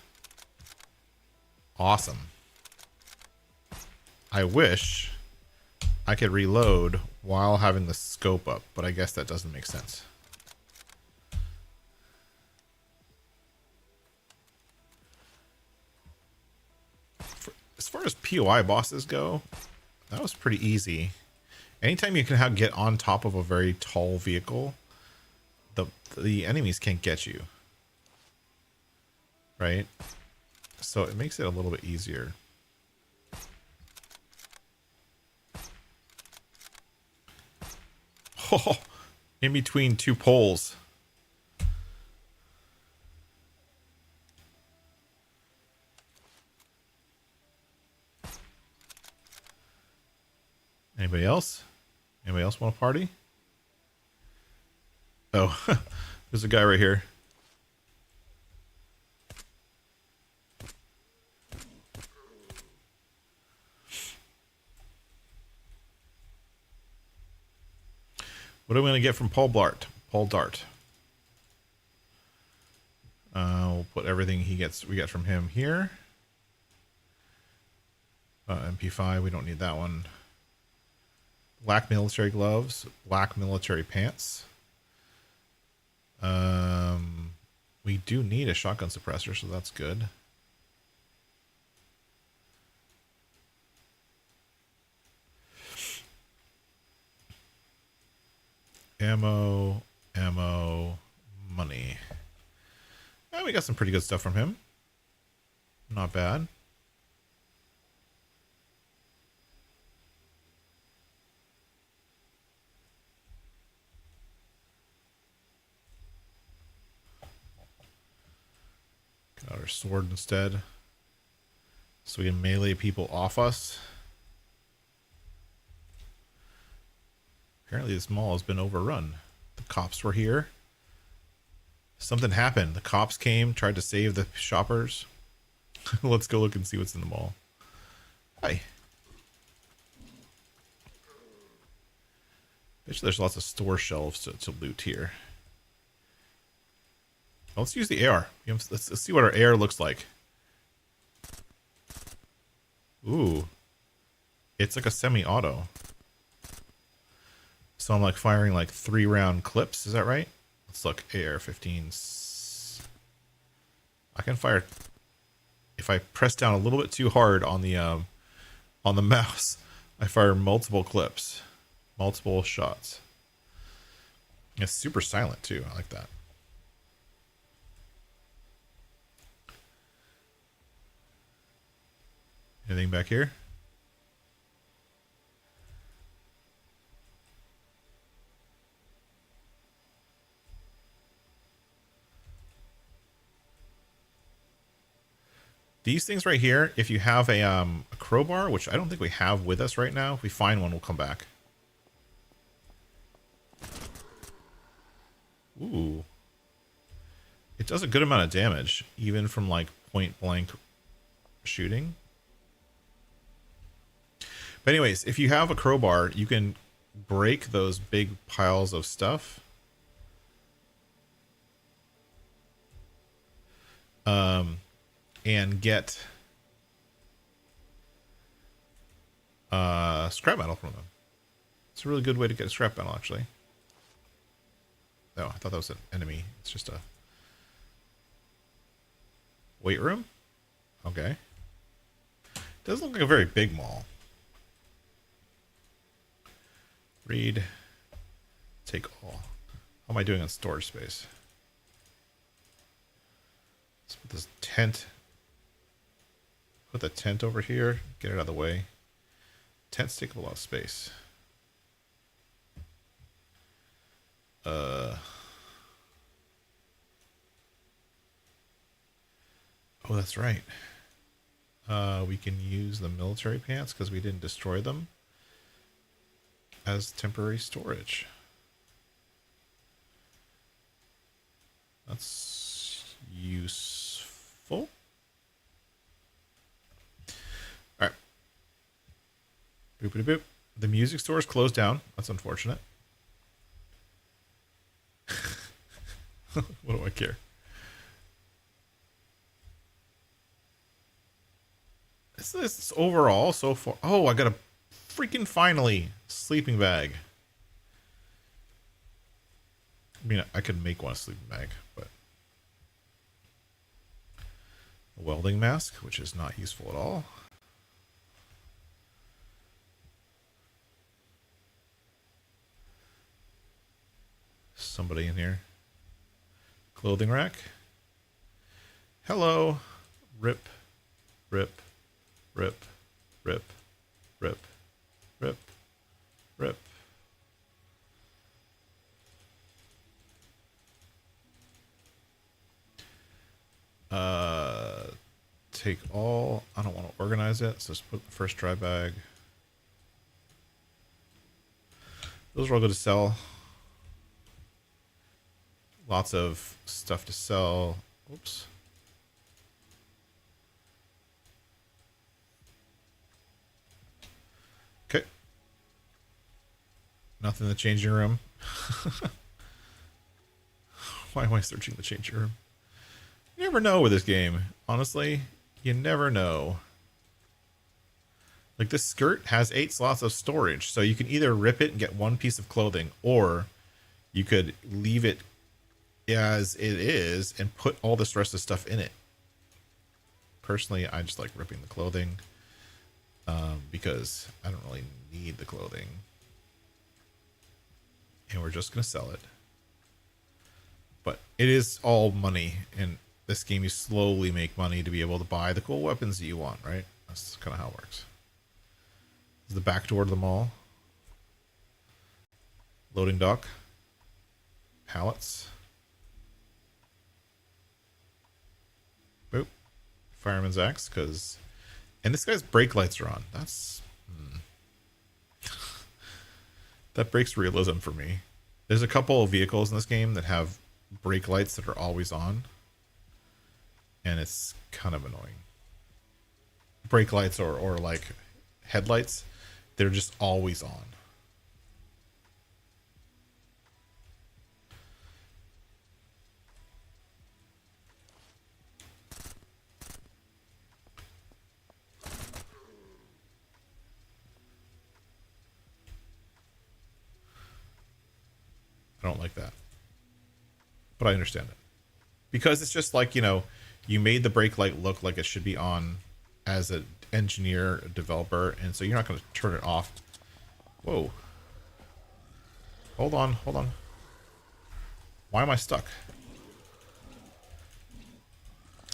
awesome. I wish I could reload while having the scope up, but I guess that doesn't make sense. As far as POI bosses go, that was pretty easy. Anytime you can get on top of a very tall vehicle, the enemies can't get you. Right? So it makes it a little bit easier. Oh, in between two poles. Anybody else? Anybody else want to party? Oh, there's a guy right here. What are we going to get from Paul Blart? Paul Dart. We'll put everything we get from him here. MP5, we don't need that one. Black military gloves, black military pants. We do need a shotgun suppressor, so that's good. Ammo, money. Yeah, we got some pretty good stuff from him. Not bad. Got our sword instead, so we can melee people off us. Apparently this mall has been overrun. The cops were here. Something happened. The cops came, tried to save the shoppers. Let's go look and see what's in the mall. Hi. Bet you there's lots of store shelves to loot here. Let's use the AR. Let's see what our AR looks like. Ooh. It's like a semi-auto. So I'm like firing like 3-round clips. Is that right? Let's look. AR-15s. I can fire. If I press down a little bit too hard on the mouse, I fire multiple clips, multiple shots. It's super silent too. I like that. Anything back here? These things right here, if you have a crowbar, which I don't think we have with us right now, if we find one, we'll come back. Ooh. It does a good amount of damage, even from like point blank shooting. But anyways, if you have a crowbar, you can break those big piles of stuff. And get scrap metal from them. It's a really good way to get scrap metal, actually. Oh, I thought that was an enemy. It's just a weight room. Okay. Doesn't look like a very big mall. Read. Take all. How am I doing on storage space? Let's put this tent. Put the tent over here. Get it out of the way. Tents take up a lot of space. Oh, that's right. We can use the military pants because we didn't destroy them as temporary storage. That's useful. All right. Boopity boop. The music store is closed down. That's unfortunate. What do I care? This overall so far. Oh, I got a freaking finally sleeping bag. I mean, I could make one a sleeping bag, but a welding mask, which is not useful at all. Somebody in here. Clothing rack. Hello. Rip. Rip. Rip. Rip. Rip. Rip. Rip. Take all. I don't want to organize it, so just put the first dry bag. Those are all good to sell. Lots of stuff to sell. Oops. Okay. Nothing in the changing room. Why am I searching the changing room? You never know with this game. Honestly, you never know. Like, this skirt has 8 slots of storage, so you can either rip it and get one piece of clothing, or you could leave it as it is and put all this rest of stuff in it. Personally, I just like ripping the clothing because I don't really need the clothing. And we're just going to sell it. But it is all money. In this game, you slowly make money to be able to buy the cool weapons that you want, right? That's kind of how it works. This is the back door to the mall. Loading dock. Pallets. Boop. Fireman's axe, because... And this guy's brake lights are on. That's... That breaks realism for me. There's a couple of vehicles in this game that have brake lights that are always on. And it's kind of annoying. Brake lights or like headlights, they're just always on. I don't like that. But I understand it. Because it's just like, you know, you made the brake light look like it should be on as an engineer, a developer, and so you're not going to turn it off. Whoa. Hold on, hold on. Why am I stuck?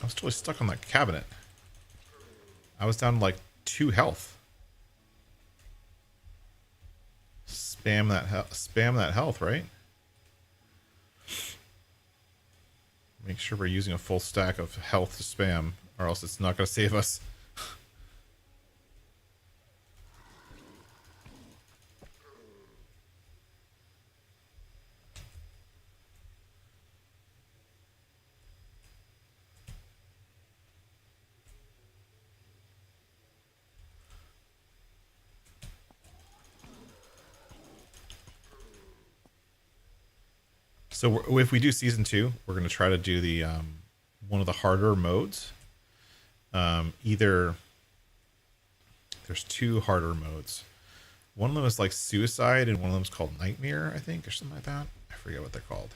I was totally stuck on that cabinet. I was down to like 2 health. Spam that health, right? Make sure we're using a full stack of health to spam, or else it's not going to save us. So if we do season 2, we're going to try to do the one of the harder modes. Either there's 2 harder modes. One of them is like suicide, and one of them is called nightmare, I think, or something like that. I forget what they're called.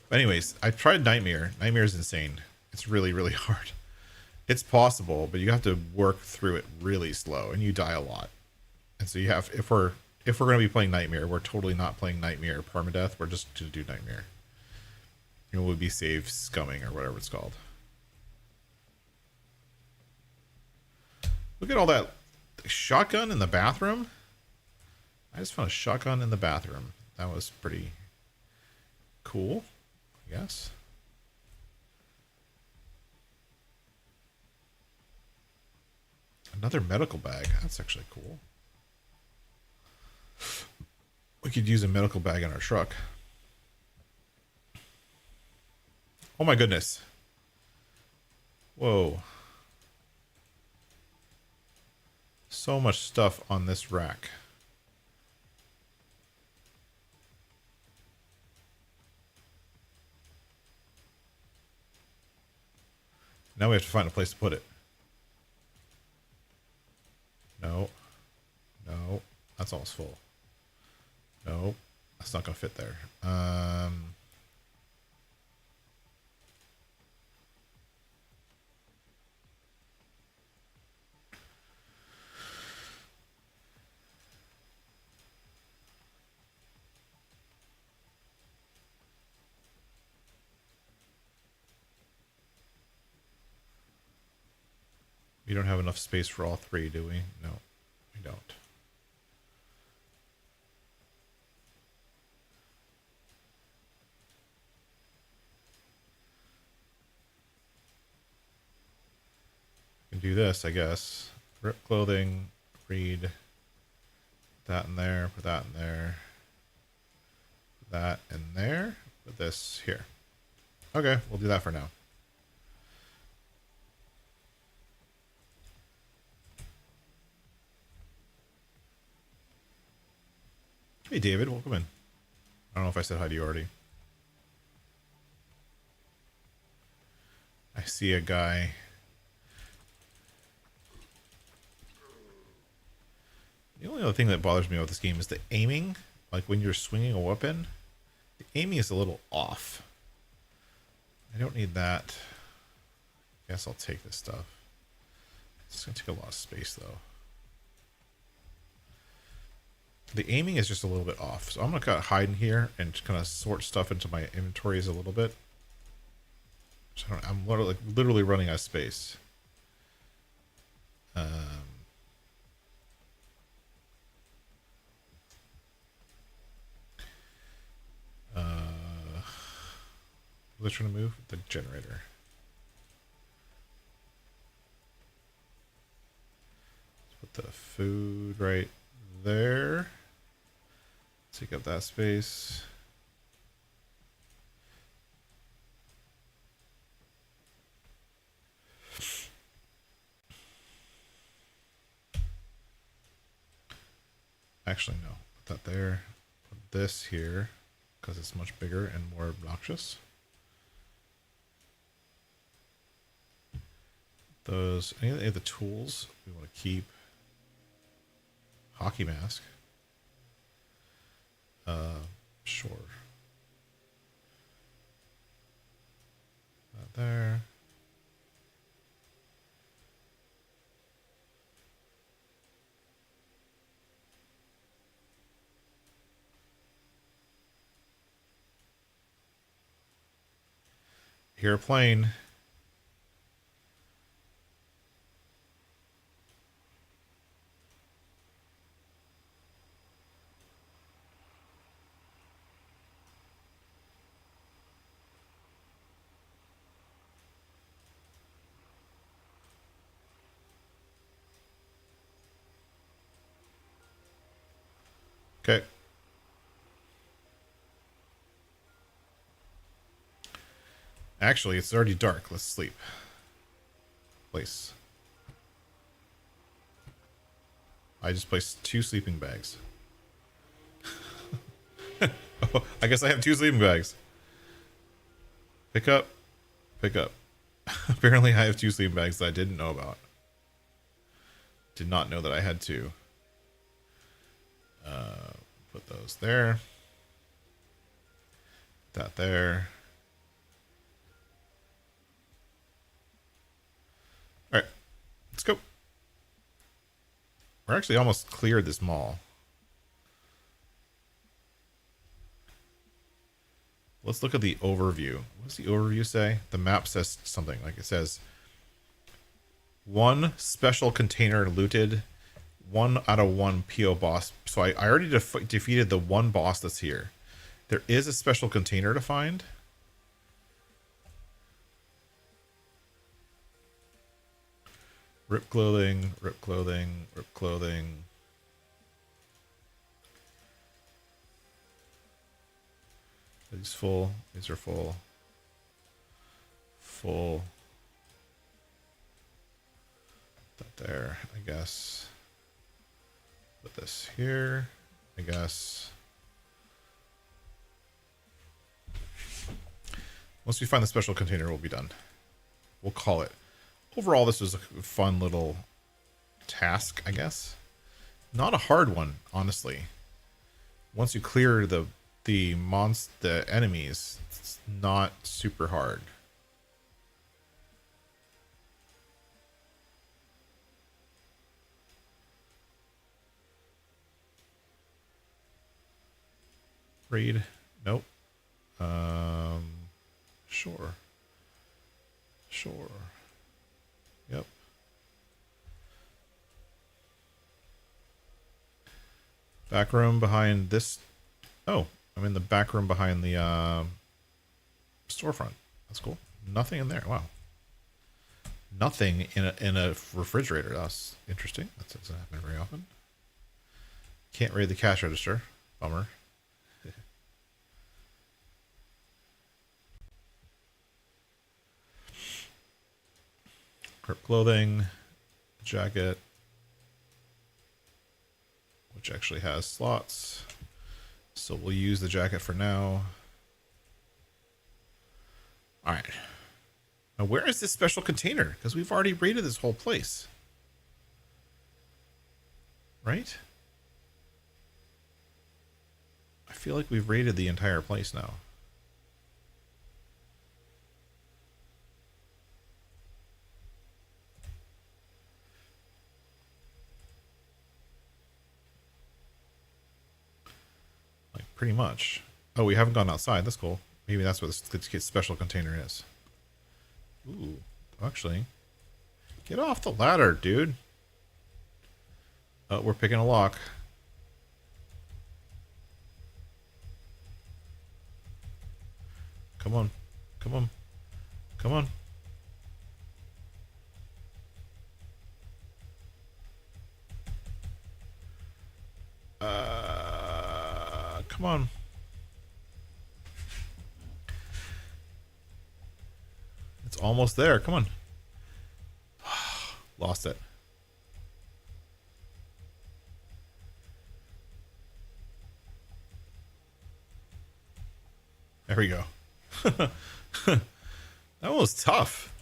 But anyways, I tried Nightmare. Nightmare is insane. It's really, really hard. It's possible, but you have to work through it really slow, and you die a lot. And so you have, if we're gonna be playing Nightmare, we're totally not playing Nightmare permadeath. We're just to do Nightmare. You know, we'll be save scumming or whatever it's called. Look at all that shotgun in the bathroom. I just found a shotgun in the bathroom. That was pretty cool, I guess. Another medical bag. That's actually cool. We could use a medical bag in our truck. Oh my goodness. Whoa. So much stuff on this rack. Now we have to find a place to put it. No. No. That's almost full. No. That's not going to fit there. We don't have enough space for all three, do we? No, we don't. We can do this, I guess. Rip clothing, read. Put that in there, put that in there. Put that in there. Put this here. Okay, we'll do that for now. Hey, David, welcome in. I don't know if I said hi to you already. I see a guy. The only other thing that bothers me about this game is the aiming. Like when you're swinging a weapon, the aiming is a little off. I don't need that. Guess I'll take this stuff. It's going to take a lot of space, though. The aiming is just a little bit off. So I'm going to kind of hide in here and kind of sort stuff into my inventories a little bit. So I'm literally running out of space. What are they trying to move? The generator. Let's put the food right there. Take up that space. Actually, no. Put that there. Put this here because it's much bigger and more obnoxious. Those, any of the tools we want to keep. Hockey mask. Sure. That there. Hear a plane. Okay. Actually, it's already dark. Let's sleep. Place. I just placed 2 sleeping bags. Oh, I guess I have 2 sleeping bags. Pick up. Pick up. Apparently I have 2 sleeping bags that I didn't know about. Did not know that I had 2. Put those there. That there. Let's go. We're actually almost cleared this mall. Let's look at the overview. What does the overview say? The map says something. Like it says, 1 special container looted, 1 out of 1 PO boss. So I already defeated the 1 boss that's here. There is a special container to find. Rip clothing, rip clothing, rip clothing. Are these full? These are full. Full. That there, I guess. Put this here, I guess. Once we find the special container, we'll be done. We'll call it. Overall, this was a fun little task, I guess. Not a hard one, honestly. Once you clear the enemies, it's not super hard. Raid. Nope. Sure. Sure. Yep. Back room behind this. Oh, I'm in the back room behind the storefront. That's cool. Nothing in there. Wow. Nothing in a refrigerator. That's interesting. That doesn't happen very often. Can't raid the cash register. Bummer. Grip clothing, jacket, which actually has slots. So we'll use the jacket for now. All right. Now, where is this special container? Because we've already raided this whole place. Right? I feel like we've raided the entire place now. Like, pretty much. Oh, we haven't gone outside. That's cool. Maybe that's what this special container is. Ooh, actually. Get off the ladder, dude. Oh, we're picking a lock. Come on. Come on. Come on. Come on. It's almost there. Come on. Lost it. There we go. That was tough.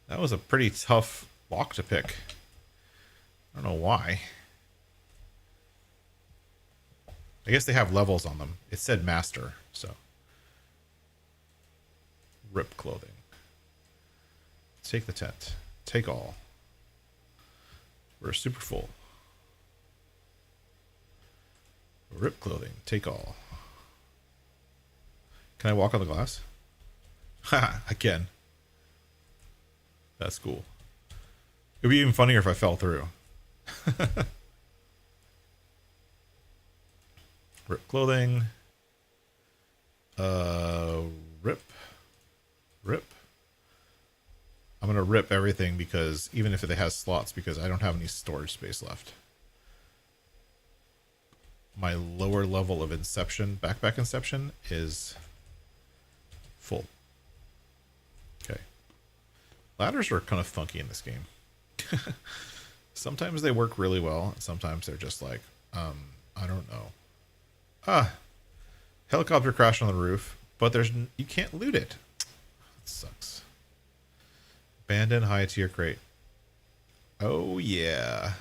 That was a pretty tough lock to pick. I don't know why. I guess they have levels on them. It said master, so. Rip clothing. Take the tent. Take all. We're super full. Rip clothing. Take all. Can I walk on the glass? Ha! I can. That's cool. It would be even funnier if I fell through. Rip clothing. Rip. Rip. I'm going to rip everything because even if it has slots, because I don't have any storage space left. My lower level of Inception, backpack Inception, is full. Okay. Ladders are kind of funky in this game. Sometimes they work really well, and sometimes they're just like, I don't know. Helicopter crashed on the roof, but you can't loot it. That sucks. Abandoned high tier crate. Oh yeah.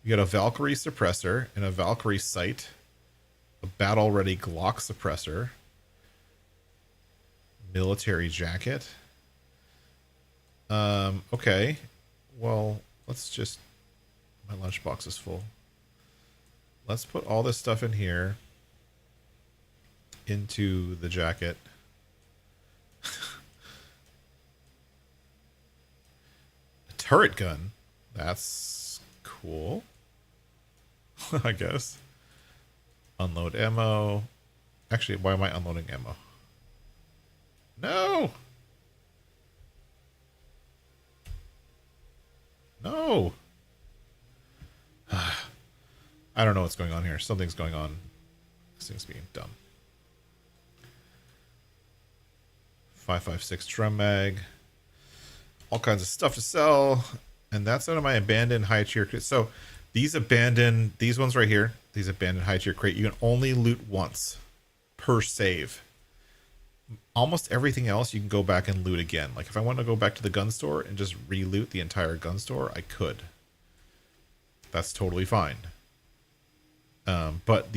You got a Valkyrie suppressor and a Valkyrie sight. A battle ready Glock suppressor. Military jacket. Okay. well, let's just... My lunchbox is full. Let's put all this stuff in here. Into the jacket. A turret gun? That's cool. I guess. Unload ammo. Actually, why am I unloading ammo? No! No! I don't know what's going on here. Something's going on. This thing's being dumb. 5.56 drum mag. All kinds of stuff to sell. And that's out of my abandoned high tier crate. So these ones right here, these abandoned high tier crate, you can only loot once per save. Almost everything else you can go back and loot again. Like if I want to go back to the gun store and just re-loot the entire gun store, I could. That's totally fine. But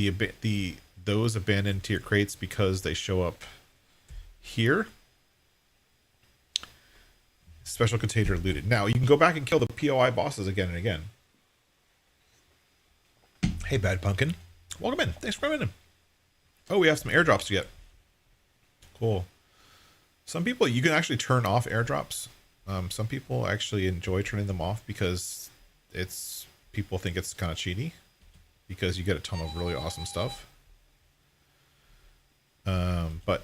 those abandoned tier crates, because they show up here, special container looted. Now you can go back and kill the POI bosses again and again. Hey, Bad Pumpkin, welcome in. Thanks for coming in. Oh, we have some airdrops to get. Cool. Some people, you can actually turn off airdrops. Some people actually enjoy turning them off because people think it's kind of cheaty because you get a ton of really awesome stuff. But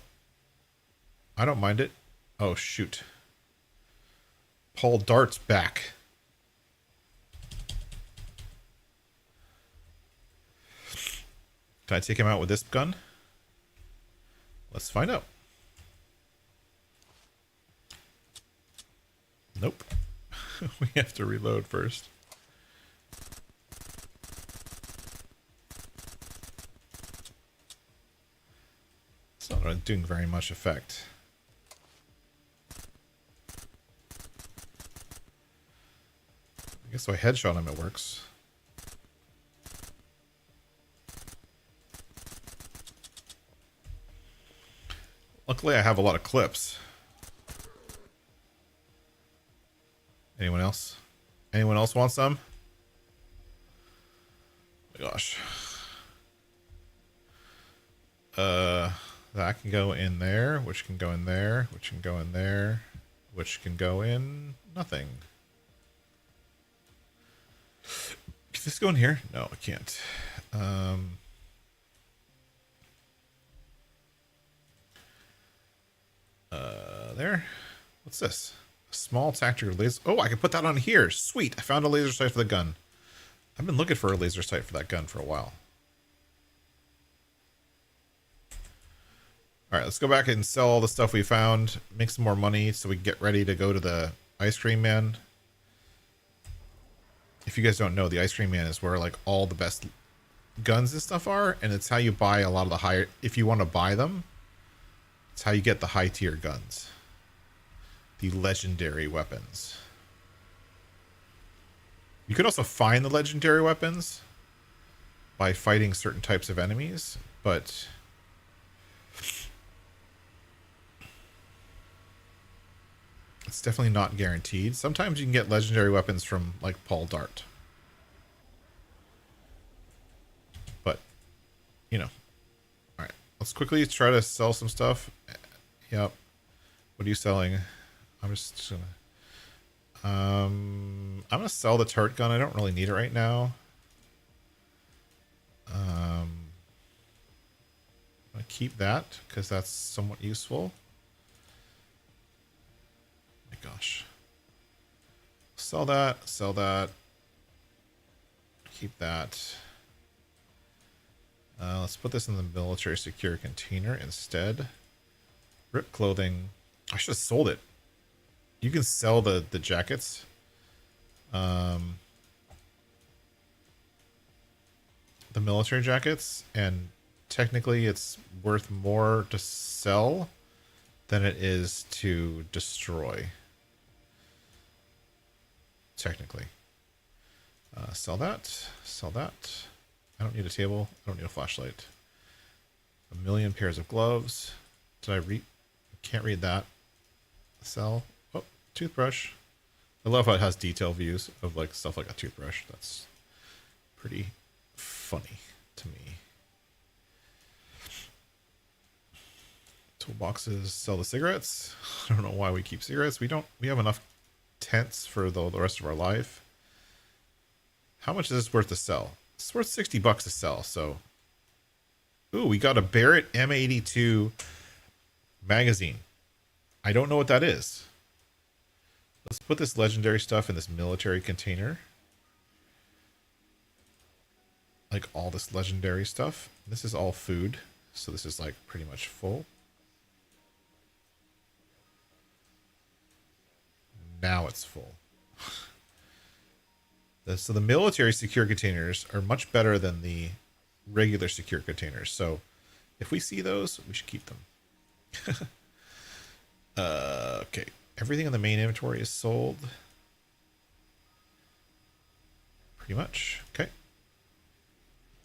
I don't mind it. Oh, shoot. Paul Dart's back. Can I take him out with this gun? Let's find out. Nope. We have to reload first. It's not doing very much effect. I guess if I headshot him, it works. Luckily, I have a lot of clips. Anyone else? Anyone else want some? Oh my gosh. That can go in there, which can go in there, which can go in there, which can go in nothing. Can this go in here? No, it can't. There. What's this? A small tactical laser. Oh, I can put that on here. Sweet. I found a laser sight for the gun. I've been looking for a laser sight for that gun for a while. Alright, let's go back and sell all the stuff we found. Make some more money so we can get ready to go to the ice cream man. If you guys don't know, the ice cream man is where like all the best guns and stuff are. And it's how you buy a lot of the higher... If you want to buy them, it's how you get the high tier guns. The legendary weapons. You could also find the legendary weapons by fighting certain types of enemies, but it's definitely not guaranteed. Sometimes you can get legendary weapons from like Paul Dart. But, you know. Alright, let's quickly try to sell some stuff. Yep. What are you selling? I'm just gonna... I'm gonna sell the turret gun. I don't really need it right now. I'm gonna keep that because that's somewhat useful. Oh my gosh. Sell that, sell that. Keep that. Let's put this in the military secure container instead. Rip clothing. I should have sold it. You can sell the jackets. The military jackets, and technically it's worth more to sell than it is to destroy. Technically. Sell that. Sell that. I don't need a table. I don't need a flashlight. 1,000,000 pairs of gloves. Did I read? Can't read that. Sell. Oh, toothbrush. I love how it has detail views of like stuff like a toothbrush. That's pretty funny to me. Toolboxes sell the cigarettes. I don't know why we keep cigarettes. We have enough tents for the rest of our life. How much is this worth to sell? It's worth $60 to sell. So, ooh, we got a Barrett M82 magazine. I don't know what that is. Let's put this legendary stuff in this military container. Like all this legendary stuff. This is all food. So this is like pretty much full. Now it's full. So the military secure containers are much better than the regular secure containers. So if we see those, we should keep them. Okay. Everything in the main inventory is sold. Pretty much. Okay.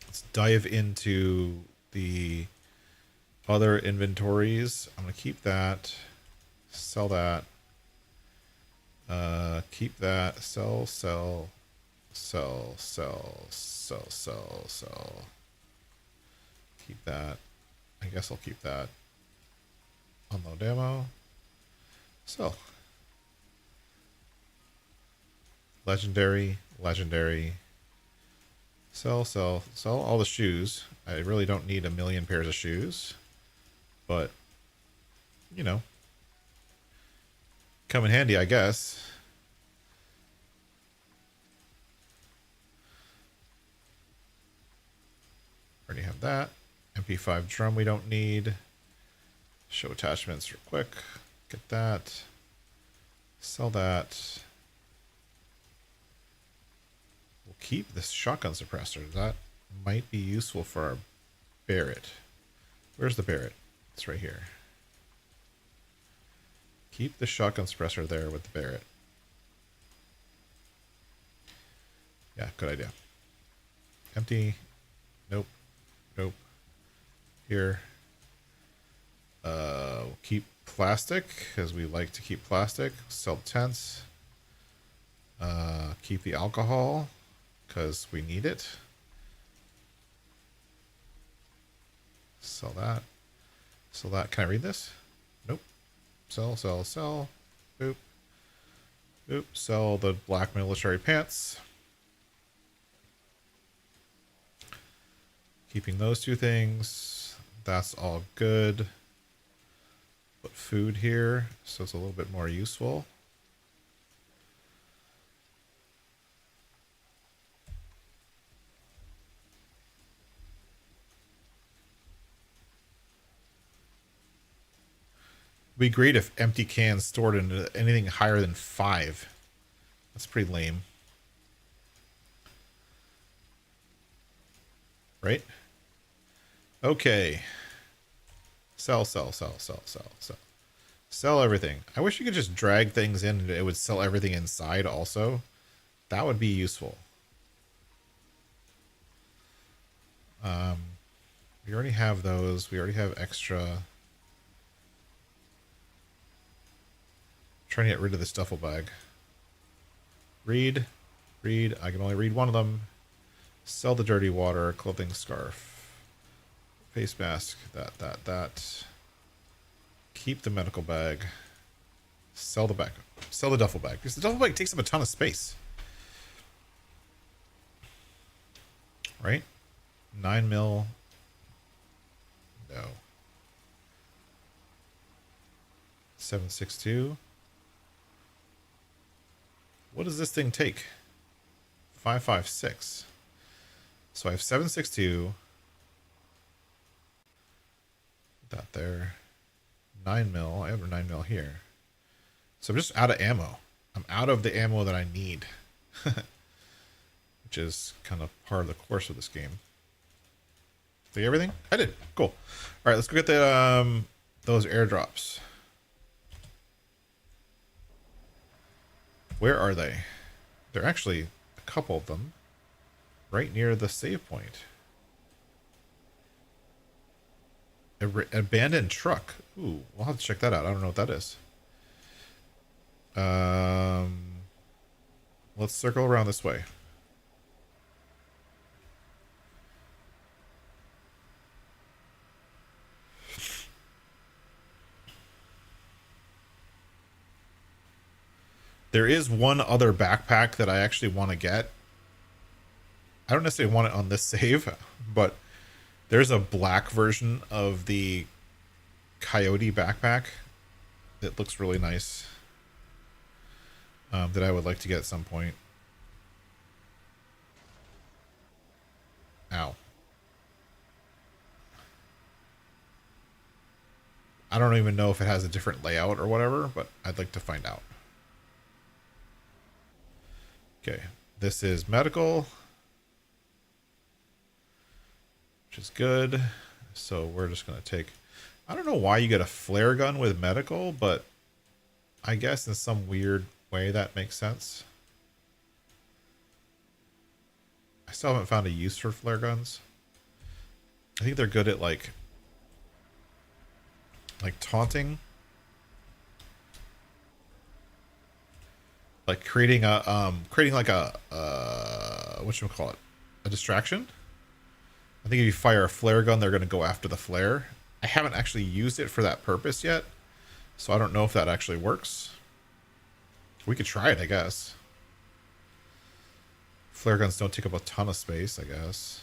Let's dive into the other inventories. I'm going to keep that. Sell that. Keep that. Sell. Keep that. I guess I'll keep that. Unload ammo. Sell. Legendary. Sell all the shoes. I really don't need a million pairs of shoes, but you know, come in handy, I guess. Already have that. MP5 drum we don't need. Show attachments real quick. Get that. Sell that. We'll keep this shotgun suppressor. That might be useful for our Barrett. Where's the Barrett? It's right here. Keep the shotgun suppressor there with the Barrett. Yeah, good idea. Empty. Nope. Here. We'll keep plastic, because we like to keep plastic. Sell tents. Keep the alcohol, because we need it. Sell that. Can I read this? Nope. Sell. Boop. Sell the black military pants. Keeping those two things. That's all good. Put food here, so it's a little bit more useful. It'd be great if empty cans stored into anything higher than 5. That's pretty lame. Right? Okay. Sell. Sell everything. I wish you could just drag things in and it would sell everything inside also. That would be useful. We already have those. We already have extra. Trying to get rid of this duffel bag. Read. I can only read one of them. Sell the dirty water, clothing, scarf, face mask, that. Keep the medical bag. Sell the bag. Sell the duffel bag, because the duffel bag takes up a ton of space. Right? 9 mil. No. 7.62. What does this thing take? 5.56. So I have 7.62. That there. 9 mil. I have a 9 mil here. So I'm just out of ammo. I'm out of the ammo that I need. Which is kind of part of the course of this game. Did I get everything? I did. Cool. All right, let's go get the those airdrops. Where are they? They're actually a couple of them. Right near the save point. Abandoned truck. Ooh, we'll have to check that out. I don't know what that is. let's circle around this way. There is one other backpack that I actually want to get. I don't necessarily want it on this save, but there's a black version of the Coyote backpack that looks really nice, that I would like to get at some point. Ow. I don't even know if it has a different layout or whatever, but I'd like to find out. Okay, this is medical, which is good. So we're just going to take... I don't know why you get a flare gun with medical, but I guess in some weird way that makes sense. I still haven't found a use for flare guns. I think they're good at like taunting, like creating like a whatchamacallit, a distraction. I think if you fire a flare gun, they're going to go after the flare. I haven't actually used it for that purpose yet, so I don't know if that actually works. We could try it, I guess. Flare guns don't take up a ton of space, I guess.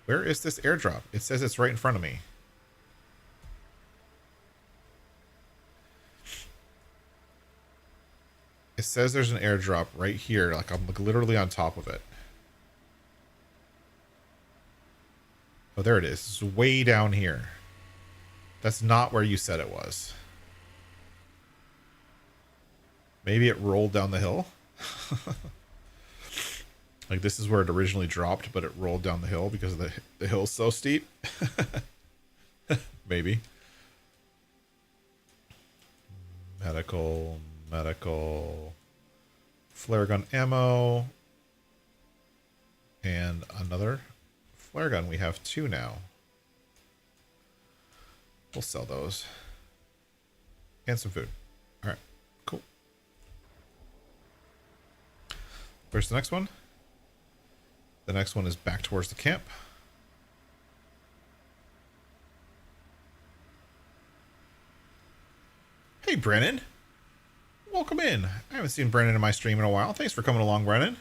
Where is this airdrop? It says it's right in front of me. It says there's an airdrop right here. Like I'm literally on top of it. Oh, there it is. It's way down here. That's not where you said it was. Maybe it rolled down the hill. Like this is where it originally dropped, but it rolled down the hill because the hill's so steep. Maybe. Medical, flare gun ammo, and another flare gun. We have two now. We'll sell those. And some food. All right, cool. Where's the next one? The next one is back towards the camp. Hey, Brennan. Welcome in. I haven't seen Brennan in my stream in a while. Thanks for coming along, Brennan.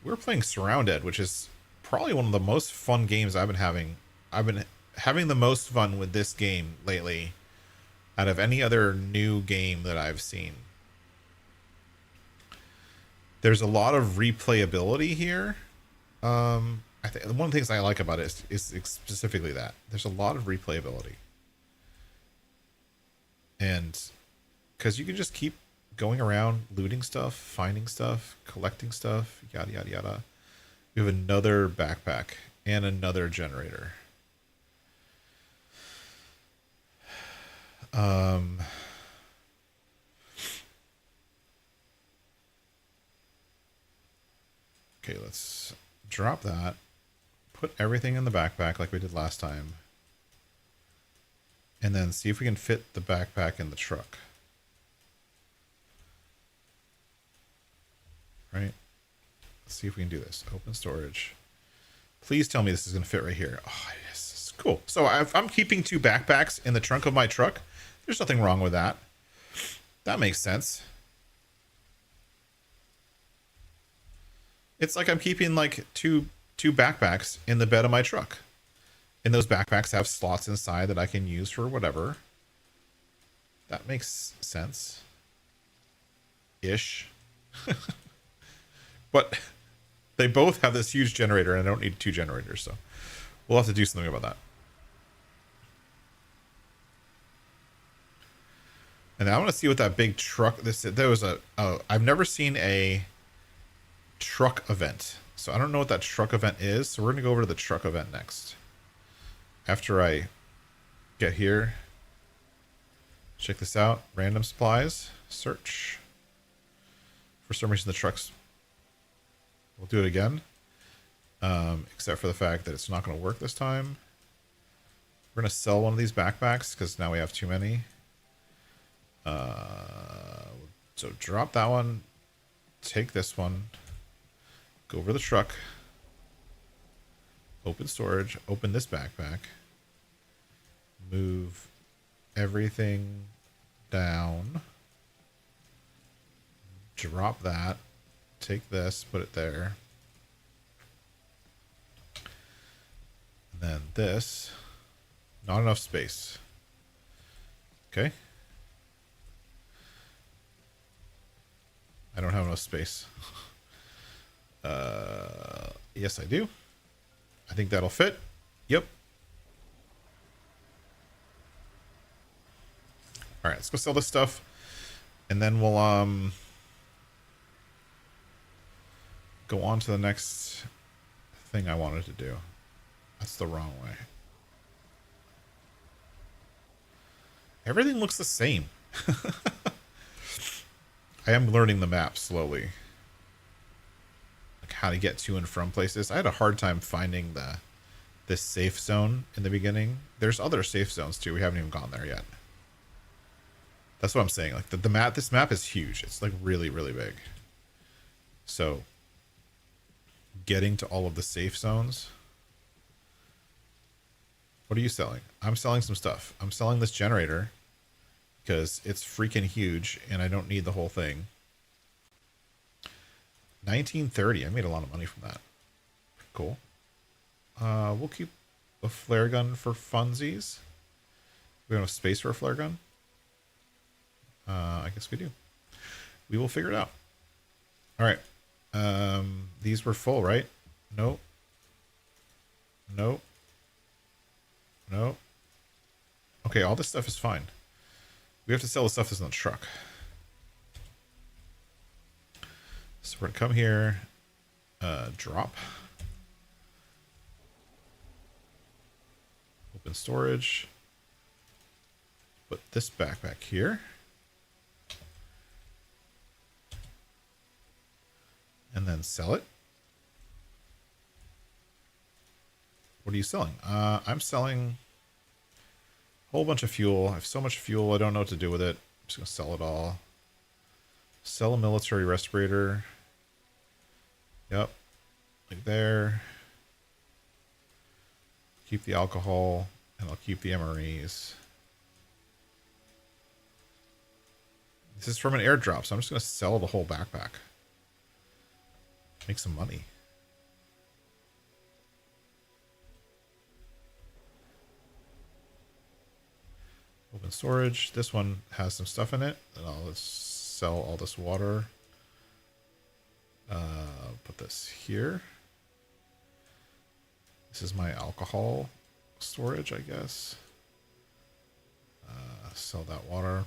We're playing Surrounded, which is probably one of the most fun games I've been having. I've been having the most fun with this game lately out of any other new game that I've seen. There's a lot of replayability here. I think one of the things I like about it is specifically that there's a lot of replayability, and because you can just keep going around looting stuff, finding stuff, collecting stuff, yada yada yada. We have another backpack and another generator. Okay, let's drop that. Put everything in the backpack like we did last time. And then see if we can fit the backpack in the truck. Right? Let's see if we can do this. Open storage. Please tell me this is going to fit right here. Oh, yes. Cool. So I'm keeping two backpacks in the trunk of my truck. There's nothing wrong with that. That makes sense. It's like I'm keeping like two backpacks in the bed of my truck. And those backpacks have slots inside that I can use for whatever. That makes sense. Ish. But they both have this huge generator, and I don't need two generators, so we'll have to do something about that. And I want to see what that big truck. There was I've never seen a truck event, so I don't know what that truck event is. So we're gonna go over to the truck event next. After I get here, check this out. Random supplies, search. For some reason, the trucks. We'll do it again, except for the fact that it's not going to work this time. We're going to sell one of these backpacks because now we have too many. So drop that one. Take this one. Go over the truck. Open storage. Open this backpack. Move everything down. Drop that. Take this. Put it there. And then this. Not enough space. Okay. I don't have enough space. Yes, I do. I think that'll fit. Yep. All right, let's go sell this stuff, and then we'll go on to the next thing I wanted to do. That's the wrong way. Everything looks the same. I am learning the map slowly. Like how to get to and from places. I had a hard time finding this safe zone in the beginning. There's other safe zones too. We haven't even gone there yet. That's what I'm saying. Like the map, this map is huge. It's like really, really big. So getting to all of the safe zones. What are you selling? I'm selling some stuff. I'm selling this generator because it's freaking huge and I don't need the whole thing. 1930. I made a lot of money from that. Cool. We'll keep a flare gun for funsies. We don't have space for a flare gun. I guess we do. We will figure it out. All right. These were full, right? Nope. Nope. Nope. Okay, all this stuff is fine. We have to sell the stuff that's in the truck. So we're gonna come here, drop. Open storage. Put this backpack here. And then sell it. What are you selling? I'm selling a whole bunch of fuel. I have so much fuel, I don't know what to do with it. I'm just going to sell it all. Sell a military respirator. Yep. Like there. Keep the alcohol, and I'll keep the MREs. This is from an airdrop, so I'm just going to sell the whole backpack. Make some money. Open storage. This one has some stuff in it. And I'll just sell all this water. Put this here. This is my alcohol storage, I guess. Sell that water.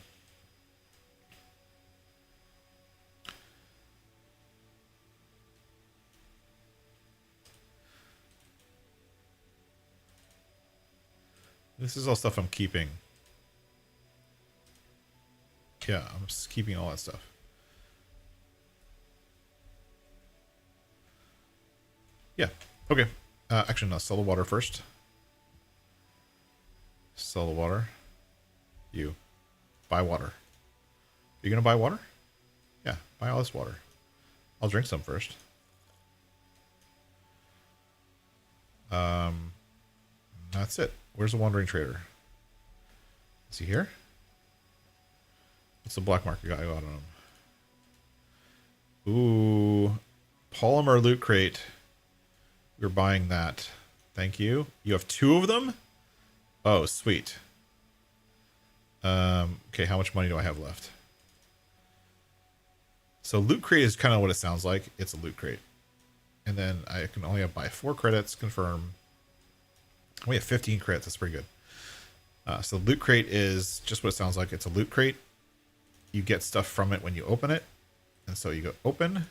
This is all stuff I'm keeping. Yeah, I'm just keeping all that stuff. Yeah, okay. Actually, no, sell the water first. Sell the water. You. Buy water. Are you going to buy water? Yeah, buy all this water. I'll drink some first. That's it. Where's the wandering trader? Is he here? What's the black market guy got on him? Ooh. Polymer loot crate. We're buying that. Thank you. You have 2 of them? Oh, sweet. Okay, how much money do I have left? So loot crate is kind of what it sounds like. It's a loot crate. And then I can only buy 4 credits. Confirm. We have 15 credits. That's pretty good. So loot crate is just what it sounds like. It's a loot crate. You get stuff from it when you open it. And so you go open.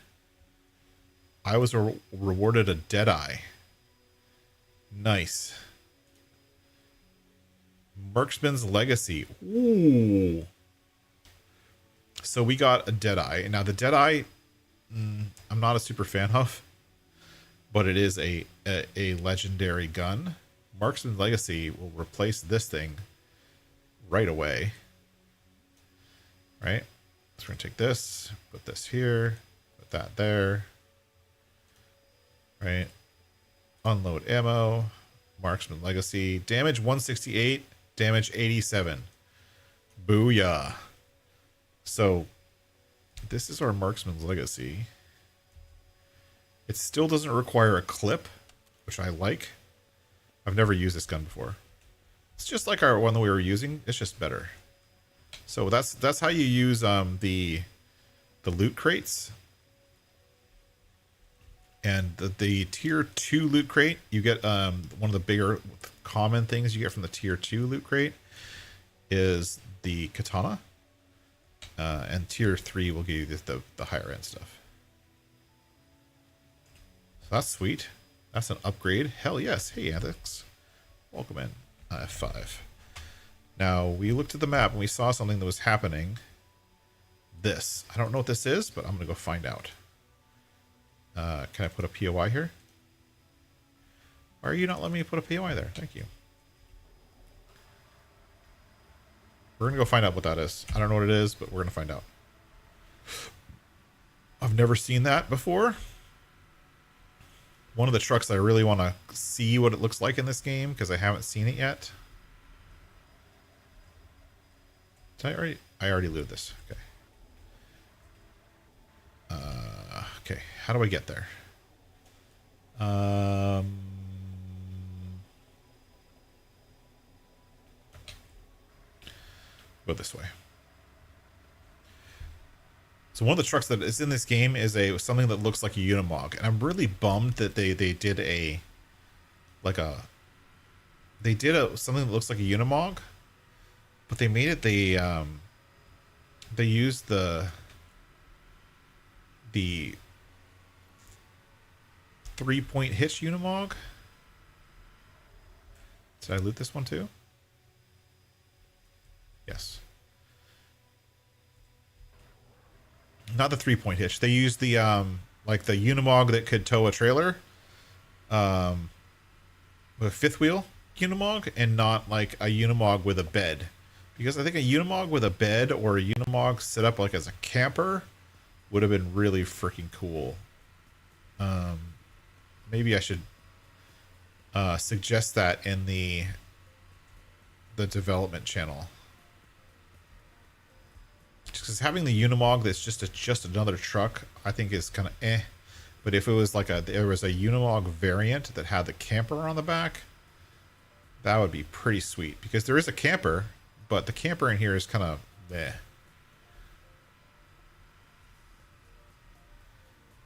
I was rewarded a Deadeye. Nice. Marksman's Legacy. Ooh. So we got a Deadeye. Now the Deadeye, I'm not a super fan of, but it is a legendary gun. Marksman's Legacy will replace this thing right away. right? So we're gonna take this, put this here, put that there, right? Unload ammo, marksman legacy, damage 168, damage 87. Booyah. So this is our marksman's legacy. It still doesn't require a clip, which I like. I've never used this gun before. It's just like our one that we were using. It's just better. So that's how you use the loot crates. And the tier 2 loot crate, you get one of the bigger common things you get from the tier 2 loot crate is the katana. And tier 3 will give you the higher end stuff. So that's sweet. That's an upgrade. Hell yes. Hey, Alex. Welcome in. F5. Now, we looked at the map and we saw something that was happening. This. I don't know what this is, but I'm going to go find out. Can I put a POI here? Why are you not letting me put a POI there? Thank you. We're going to go find out what that is. I don't know what it is, but we're going to find out. I've never seen that before. One of the trucks I really want to see what it looks like in this game because I haven't seen it yet. Did I already looted this. Okay. Okay. How do I get there? Go this way. So one of the trucks that is in this game is something that looks like a Unimog, and I'm really bummed that they did something that looks like a Unimog, but they made it they used the 3-point hitch Unimog. Did I loot this one too? Yes. Not the 3-point hitch. They used the like the Unimog that could tow a trailer. With a fifth wheel Unimog, and not like a Unimog with a bed. Because I think a Unimog with a bed or a Unimog set up like as a camper would have been really freaking cool. Maybe I should suggest that in the development channel. Because having the Unimog that's just another truck, I think is kind of eh. But if it was like there was a Unimog variant that had the camper on the back, that would be pretty sweet. Because there is a camper, but the camper in here is kind of eh.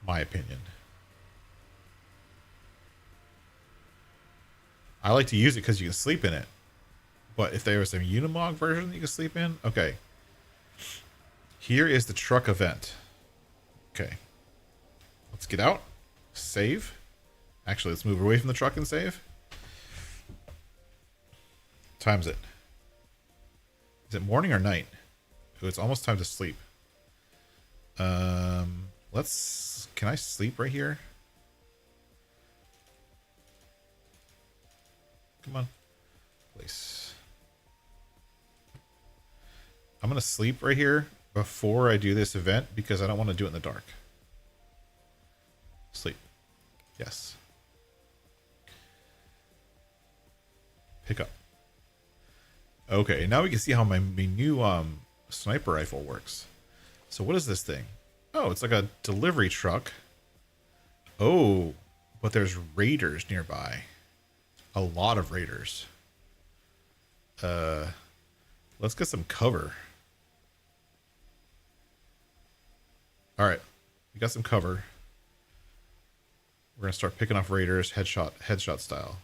My opinion. I like to use it because you can sleep in it. But if there was a Unimog version that you can sleep in, okay. Here is the truck event. Okay. Let's get out. Save. Actually, let's move away from the truck and save. What time is it? Is it morning or night? Oh, it's almost time to sleep. Can I sleep right here? Come on. Place. I'm going to sleep right here before I do this event because I don't want to do it in the dark. Sleep. Yes. Pick up. Okay, now we can see how my new sniper rifle works. So what is this thing? Oh, it's like a delivery truck. Oh, but there's raiders nearby. A lot of raiders. Let's get some cover. All right, we got some cover. We're gonna start picking off raiders, headshot style.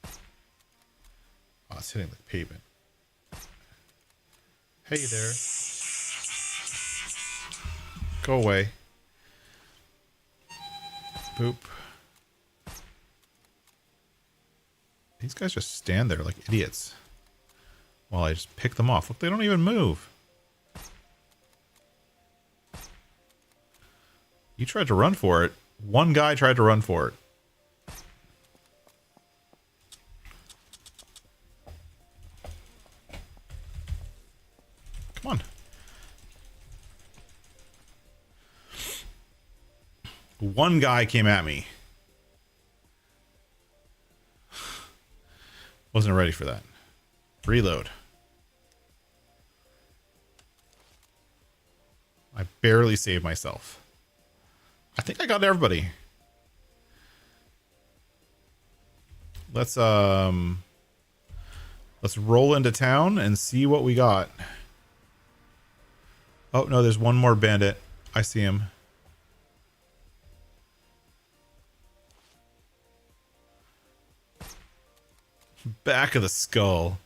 Oh, it's hitting the pavement. Hey there. Go away. Boop. These guys just stand there like idiots while I just pick them off. Look, they don't even move. You tried to run for it. One guy tried to run for it. Come on. One guy came at me. Wasn't ready for that. Reload. I barely saved myself. I think I got everybody. Let's roll into town and see what we got. Oh no, there's one more bandit. I see him. Back of the skull.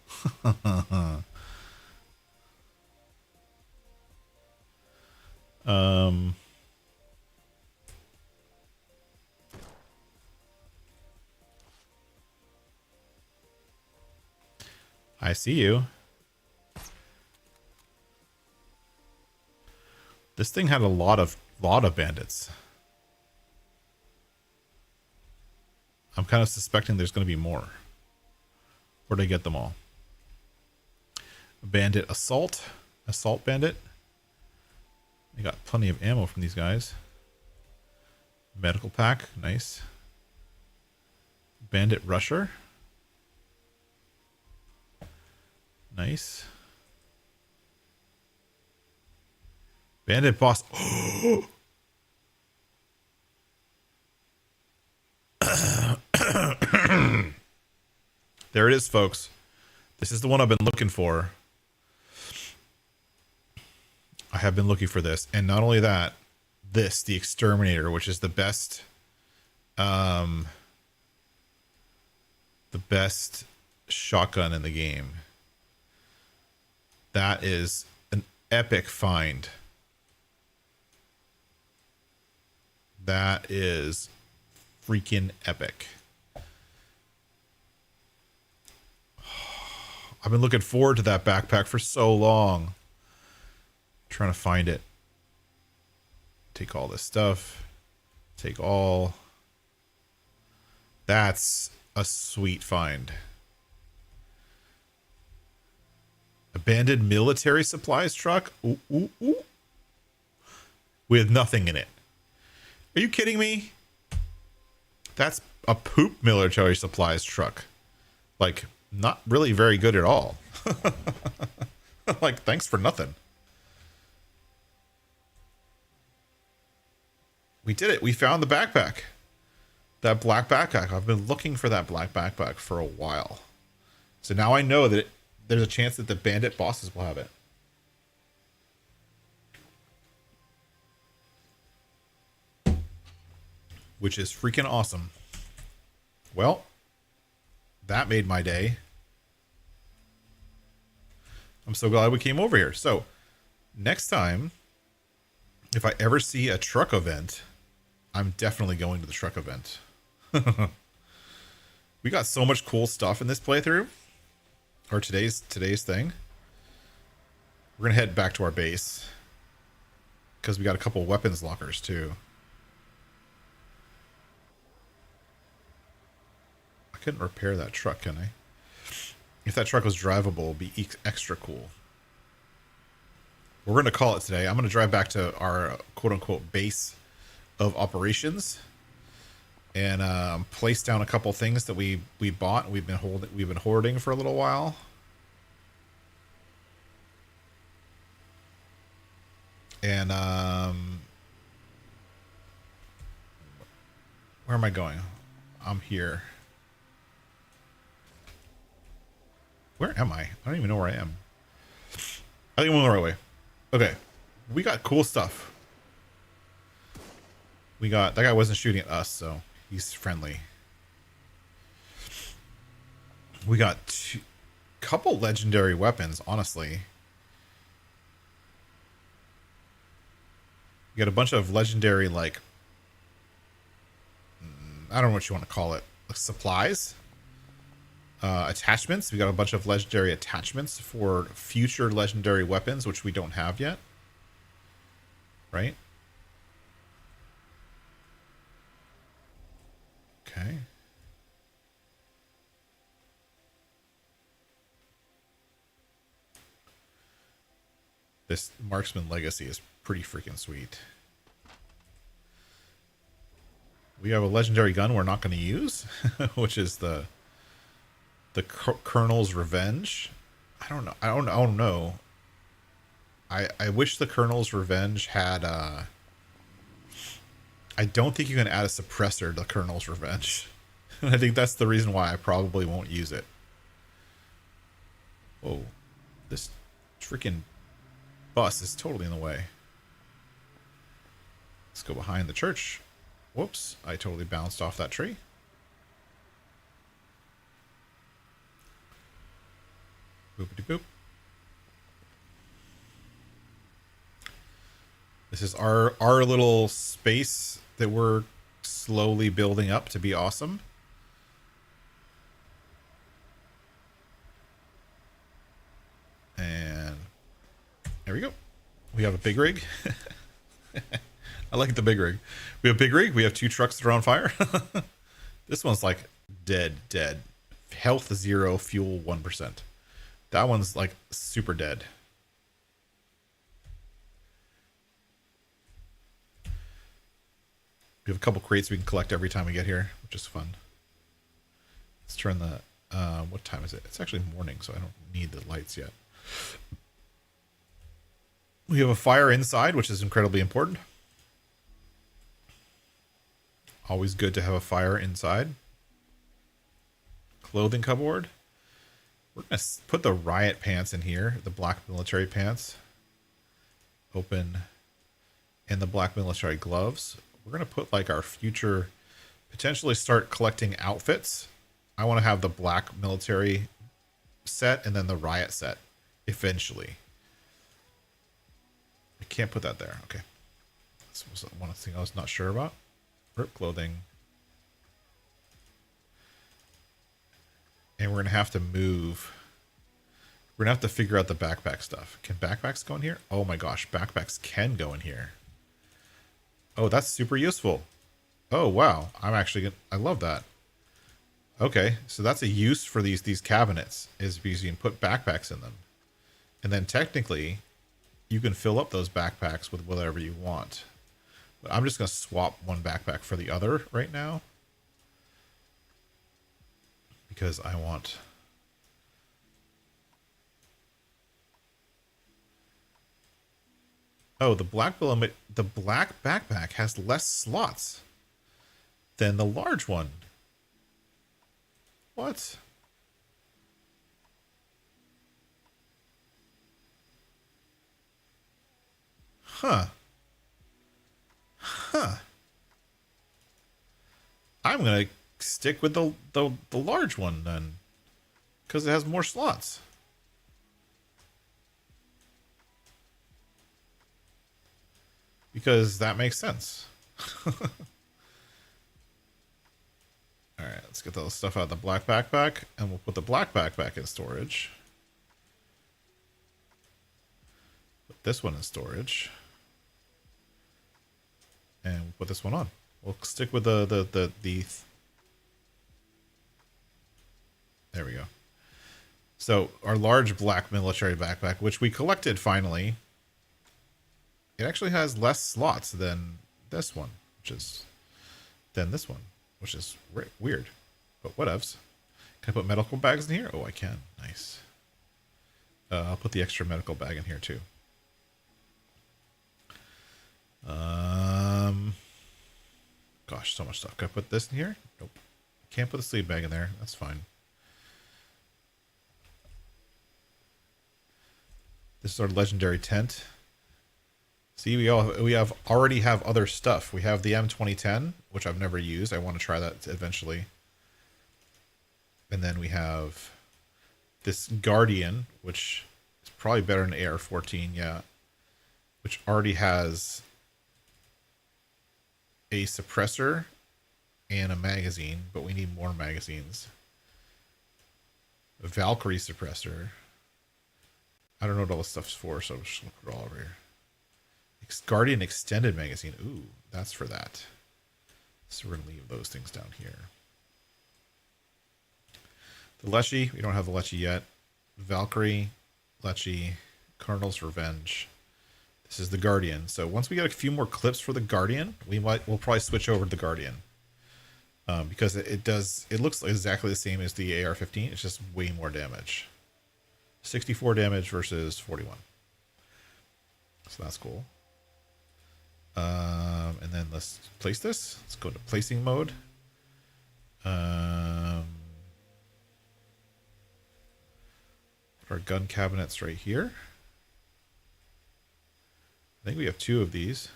I see you. This thing had a lot of bandits. I'm kind of suspecting there's going to be more. Where'd I get them all? Bandit assault. Assault bandit. I got plenty of ammo from these guys. Medical pack. Nice. Bandit rusher. Nice. Bandit boss. There it is, folks. This is the one I've been looking for. I have been looking for this. And not only that, this, the Exterminator, which is the best shotgun in the game. That is an epic find. That is freaking epic. I've been looking forward to that backpack for so long. Trying to find it. Take all this stuff. Take all. That's a sweet find. Abandoned military supplies truck. Ooh, ooh, ooh. With nothing in it. Are you kidding me? That's a poop military supplies truck. Like, not really very good at all. Like, thanks for nothing. We did it. We found the backpack. That black backpack. I've been looking for that black backpack for a while. So now I know that there's a chance that the bandit bosses will have it. Which is freaking awesome. Well, that made my day. I'm so glad we came over here. So, next time, if I ever see a truck event, I'm definitely going to the truck event. We got so much cool stuff in this playthrough. Or today's thing. We're going to head back to our base. Because we got a couple weapons lockers, too. I couldn't repair that truck, can I? If that truck was drivable, it'd be extra cool. We're going to call it today. I'm going to drive back to our quote-unquote base of operations and place down a couple things that we bought. We've been hoarding for a little while. And where am I going? I'm here. Where am I? I don't even know where I am. I think I'm going the right way. Okay. We got cool stuff. We got... That guy wasn't shooting at us, so he's friendly. We got a couple legendary weapons, honestly. We got a bunch of legendary, like... I don't know what you want to call it. Like supplies? Attachments. We got a bunch of legendary attachments for future legendary weapons, which we don't have yet. Right? Okay. This Marksman Legacy is pretty freaking sweet. We have a legendary gun we're not going to use, which is the Colonel's Revenge. I don't know. I don't know. I wish the Colonel's Revenge had I don't think you can add a suppressor to Colonel's Revenge. I think that's the reason why I probably won't use it. Whoa. This freaking bus is totally in the way. Let's go behind the church. Whoops. I totally bounced off that tree. Boopity boop. This is our little space that we're slowly building up to be awesome. And there we go. We have a big rig. I like the big rig. We have a big rig. We have 2 trucks that are on fire. This one's like dead. Health 0, fuel 1%. That one's like super dead. We have a couple crates we can collect every time we get here, which is fun. Let's turn the... what time is it? It's actually morning, so I don't need the lights yet. We have a fire inside, which is incredibly important. Always good to have a fire inside. Clothing cupboard. We're going to put the riot pants in here, the black military pants. Open. And the black military gloves. We're going to put like our future, potentially start collecting outfits. I want to have the black military set and then the riot set eventually. I can't put that there. Okay. This was one thing I was not sure about. Rip clothing. And we're going to have to move. We're going to have to figure out the backpack stuff. Can backpacks go in here? Oh my gosh, backpacks can go in here. Oh, that's super useful. Oh, wow. I love that. Okay, so that's a use for these cabinets, is because you can put backpacks in them. And then technically, you can fill up those backpacks with whatever you want. But I'm just going to swap one backpack for the other right now. Because I want... Oh, the black backpack has less slots than the large one. What? Huh. I'm gonna stick with the large one then, because it has more slots. Because that makes sense. Alright, let's get the stuff out of the black backpack, and we'll put the black backpack in storage. Put this one in storage. And we'll put this one on. We'll stick with the there we go. So our large black military backpack, which we collected finally, it actually has less slots than this one, which is weird, but whatevs. Can I put medical bags in here? Oh, I can. Nice. I'll put the extra medical bag in here too. Gosh, so much stuff. Can I put this in here? Nope. Can't put the sleeve bag in there. That's fine. This is our legendary tent. See, we already have other stuff. We have the M2010, which I've never used. I want to try that eventually. And then we have this Guardian, which is probably better than AR-14, yeah. Which already has a suppressor and a magazine, but we need more magazines. A Valkyrie suppressor. I don't know what all this stuff's for, so I'm just going to put it all over here. Guardian extended magazine. Ooh, that's for that. So we're going to leave those things down here. The Leshy, we don't have the Leshy yet. Valkyrie, Leshy, Colonel's Revenge. This is the Guardian. So once we get a few more clips for the Guardian, we'll probably switch over to the Guardian. because it looks exactly the same as the AR-15. It's just way more damage. 64 damage versus 41. So that's cool. And then let's place this. Let's go to placing mode. Put our gun cabinets right here. I think we have 2 of these.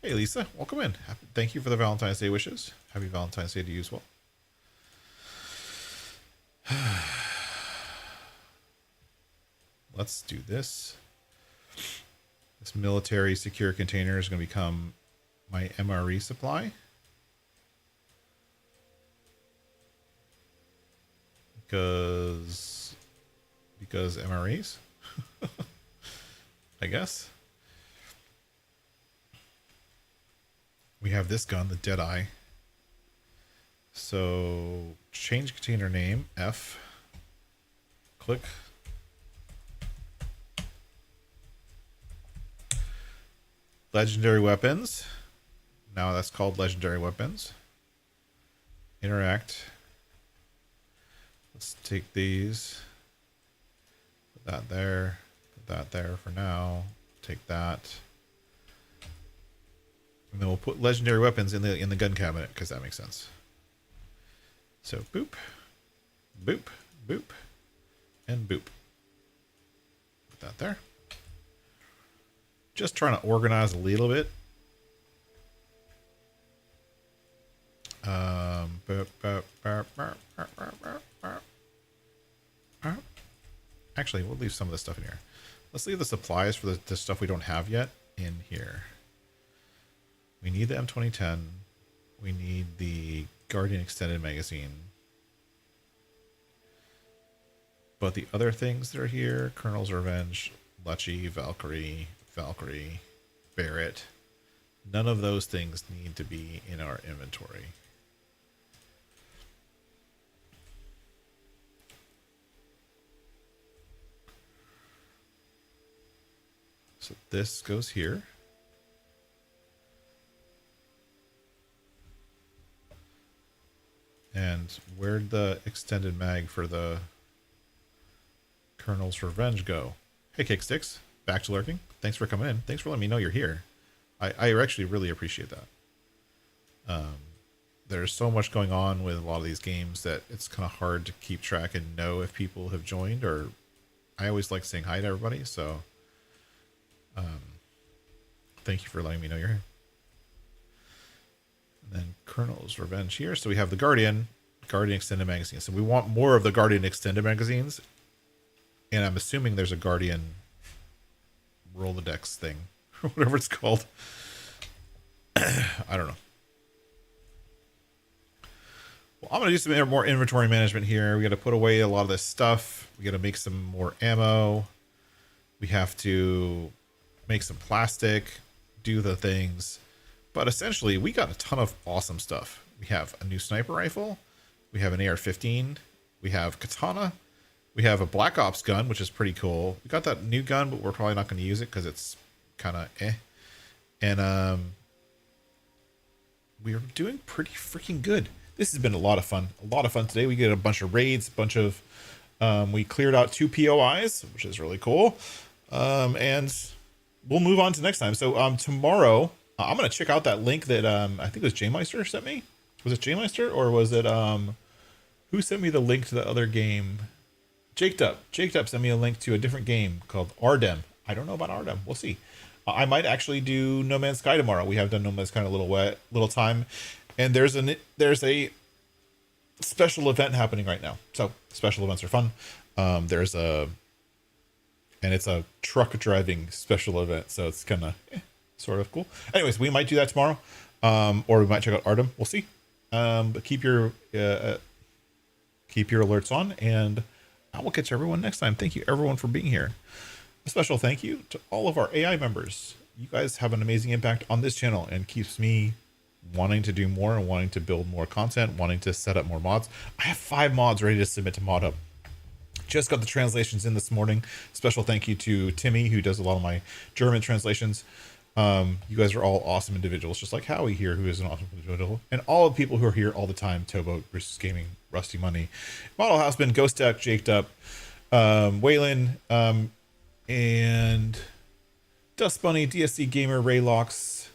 Hey Lisa, welcome in. Thank you for the Valentine's Day wishes. Happy Valentine's Day to you as well. Let's do this. This military secure container is going to become my MRE supply. Because MREs, I guess. We have this gun, the Deadeye. So change container name, F, click. Legendary weapons. Now that's called legendary weapons. Interact. Let's take these. Put that there. Put that there for now. Take that. And then we'll put legendary weapons in the gun cabinet because that makes sense. So boop, boop, boop, and boop. Put that there. Just trying to organize a little bit. Actually, we'll leave some of this stuff in here. Let's leave the supplies for the stuff we don't have yet in here. We need the M2010. We need the Guardian Extended Magazine. But the other things that are here, Colonel's Revenge, Lecce, Valkyrie, Barrett, none of those things need to be in our inventory. So this goes here. And where'd the extended mag for the Colonel's Revenge go? Hey, Kicksticks, back to lurking. Thanks for coming in. Thanks for letting me know you're here. I actually really appreciate that. There's so much going on with a lot of these games that it's kind of hard to keep track and know if people have joined, or I always like saying hi to everybody. So thank you for letting me know you're here. And then Colonel's Revenge here. So we have the Guardian Extended Magazine. So we want more of the Guardian Extended Magazines. And I'm assuming there's a Guardian Rolodex thing, or whatever it's called. I don't know. Well, I'm going to do some more inventory management here. We got to put away a lot of this stuff. We got to make some more ammo. We have to make some plastic, do the things. But essentially, we got a ton of awesome stuff. We have a new sniper rifle. We have an AR-15. We have katana. We have a Black Ops gun, which is pretty cool. We got that new gun, but we're probably not going to use it because it's kind of eh. And we're doing pretty freaking good. This has been a lot of fun. A lot of fun today. We did a bunch of raids, we cleared out 2 POIs, which is really cool. And we'll move on to next time. So tomorrow, I'm going to check out that link that I think it was J-Meister sent me. Was it J-Meister, or was it who sent me the link to the other game? Jaked Up sent me a link to a different game called Ardem. I don't know about Ardem. We'll see. I might actually do No Man's Sky tomorrow. We have done No Man's Sky in a little time, and there's a special event happening right now. So special events are fun. It's a truck driving special event, so it's kind of sort of cool. Anyways, we might do that tomorrow, or we might check out Ardem. We'll see. But keep your alerts on, and I will catch everyone next time. Thank you everyone for being here. A special thank you to all of our AI members. You guys have an amazing impact on this channel and keeps me wanting to do more and wanting to build more content, wanting to set up more mods. I have 5 mods ready to submit to ModHub. Just got the translations in this morning. Special thank you to Timmy, who does a lot of my German translations. You guys are all awesome individuals, just like Howie here, who is an awesome individual, and all the people who are here all the time. Tobo, Bruce's Gaming, Rusty Money, Model Houseman, Ghost Duck, Jaked Up, Waylon, and Dust Bunny, DSC Gamer, Raylocks,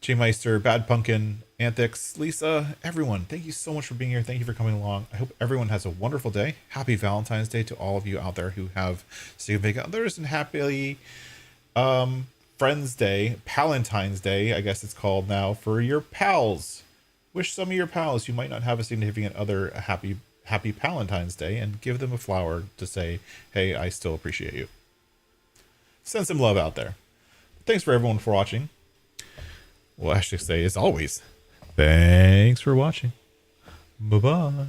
J Meister, Bad Pumpkin, Anthix, Lisa, everyone. Thank you so much for being here. Thank you for coming along. I hope everyone has a wonderful day. Happy Valentine's Day to all of you out there who have significant others, and happy Friends Day, Palentine's Day, I guess it's called now, for your pals. Wish some of your pals who might not have a significant other a happy Palentine's Day, and give them a flower to say, hey, I still appreciate you. Send some love out there. Thanks for everyone for watching. Well, I should say, as always, thanks for watching. Bye-bye.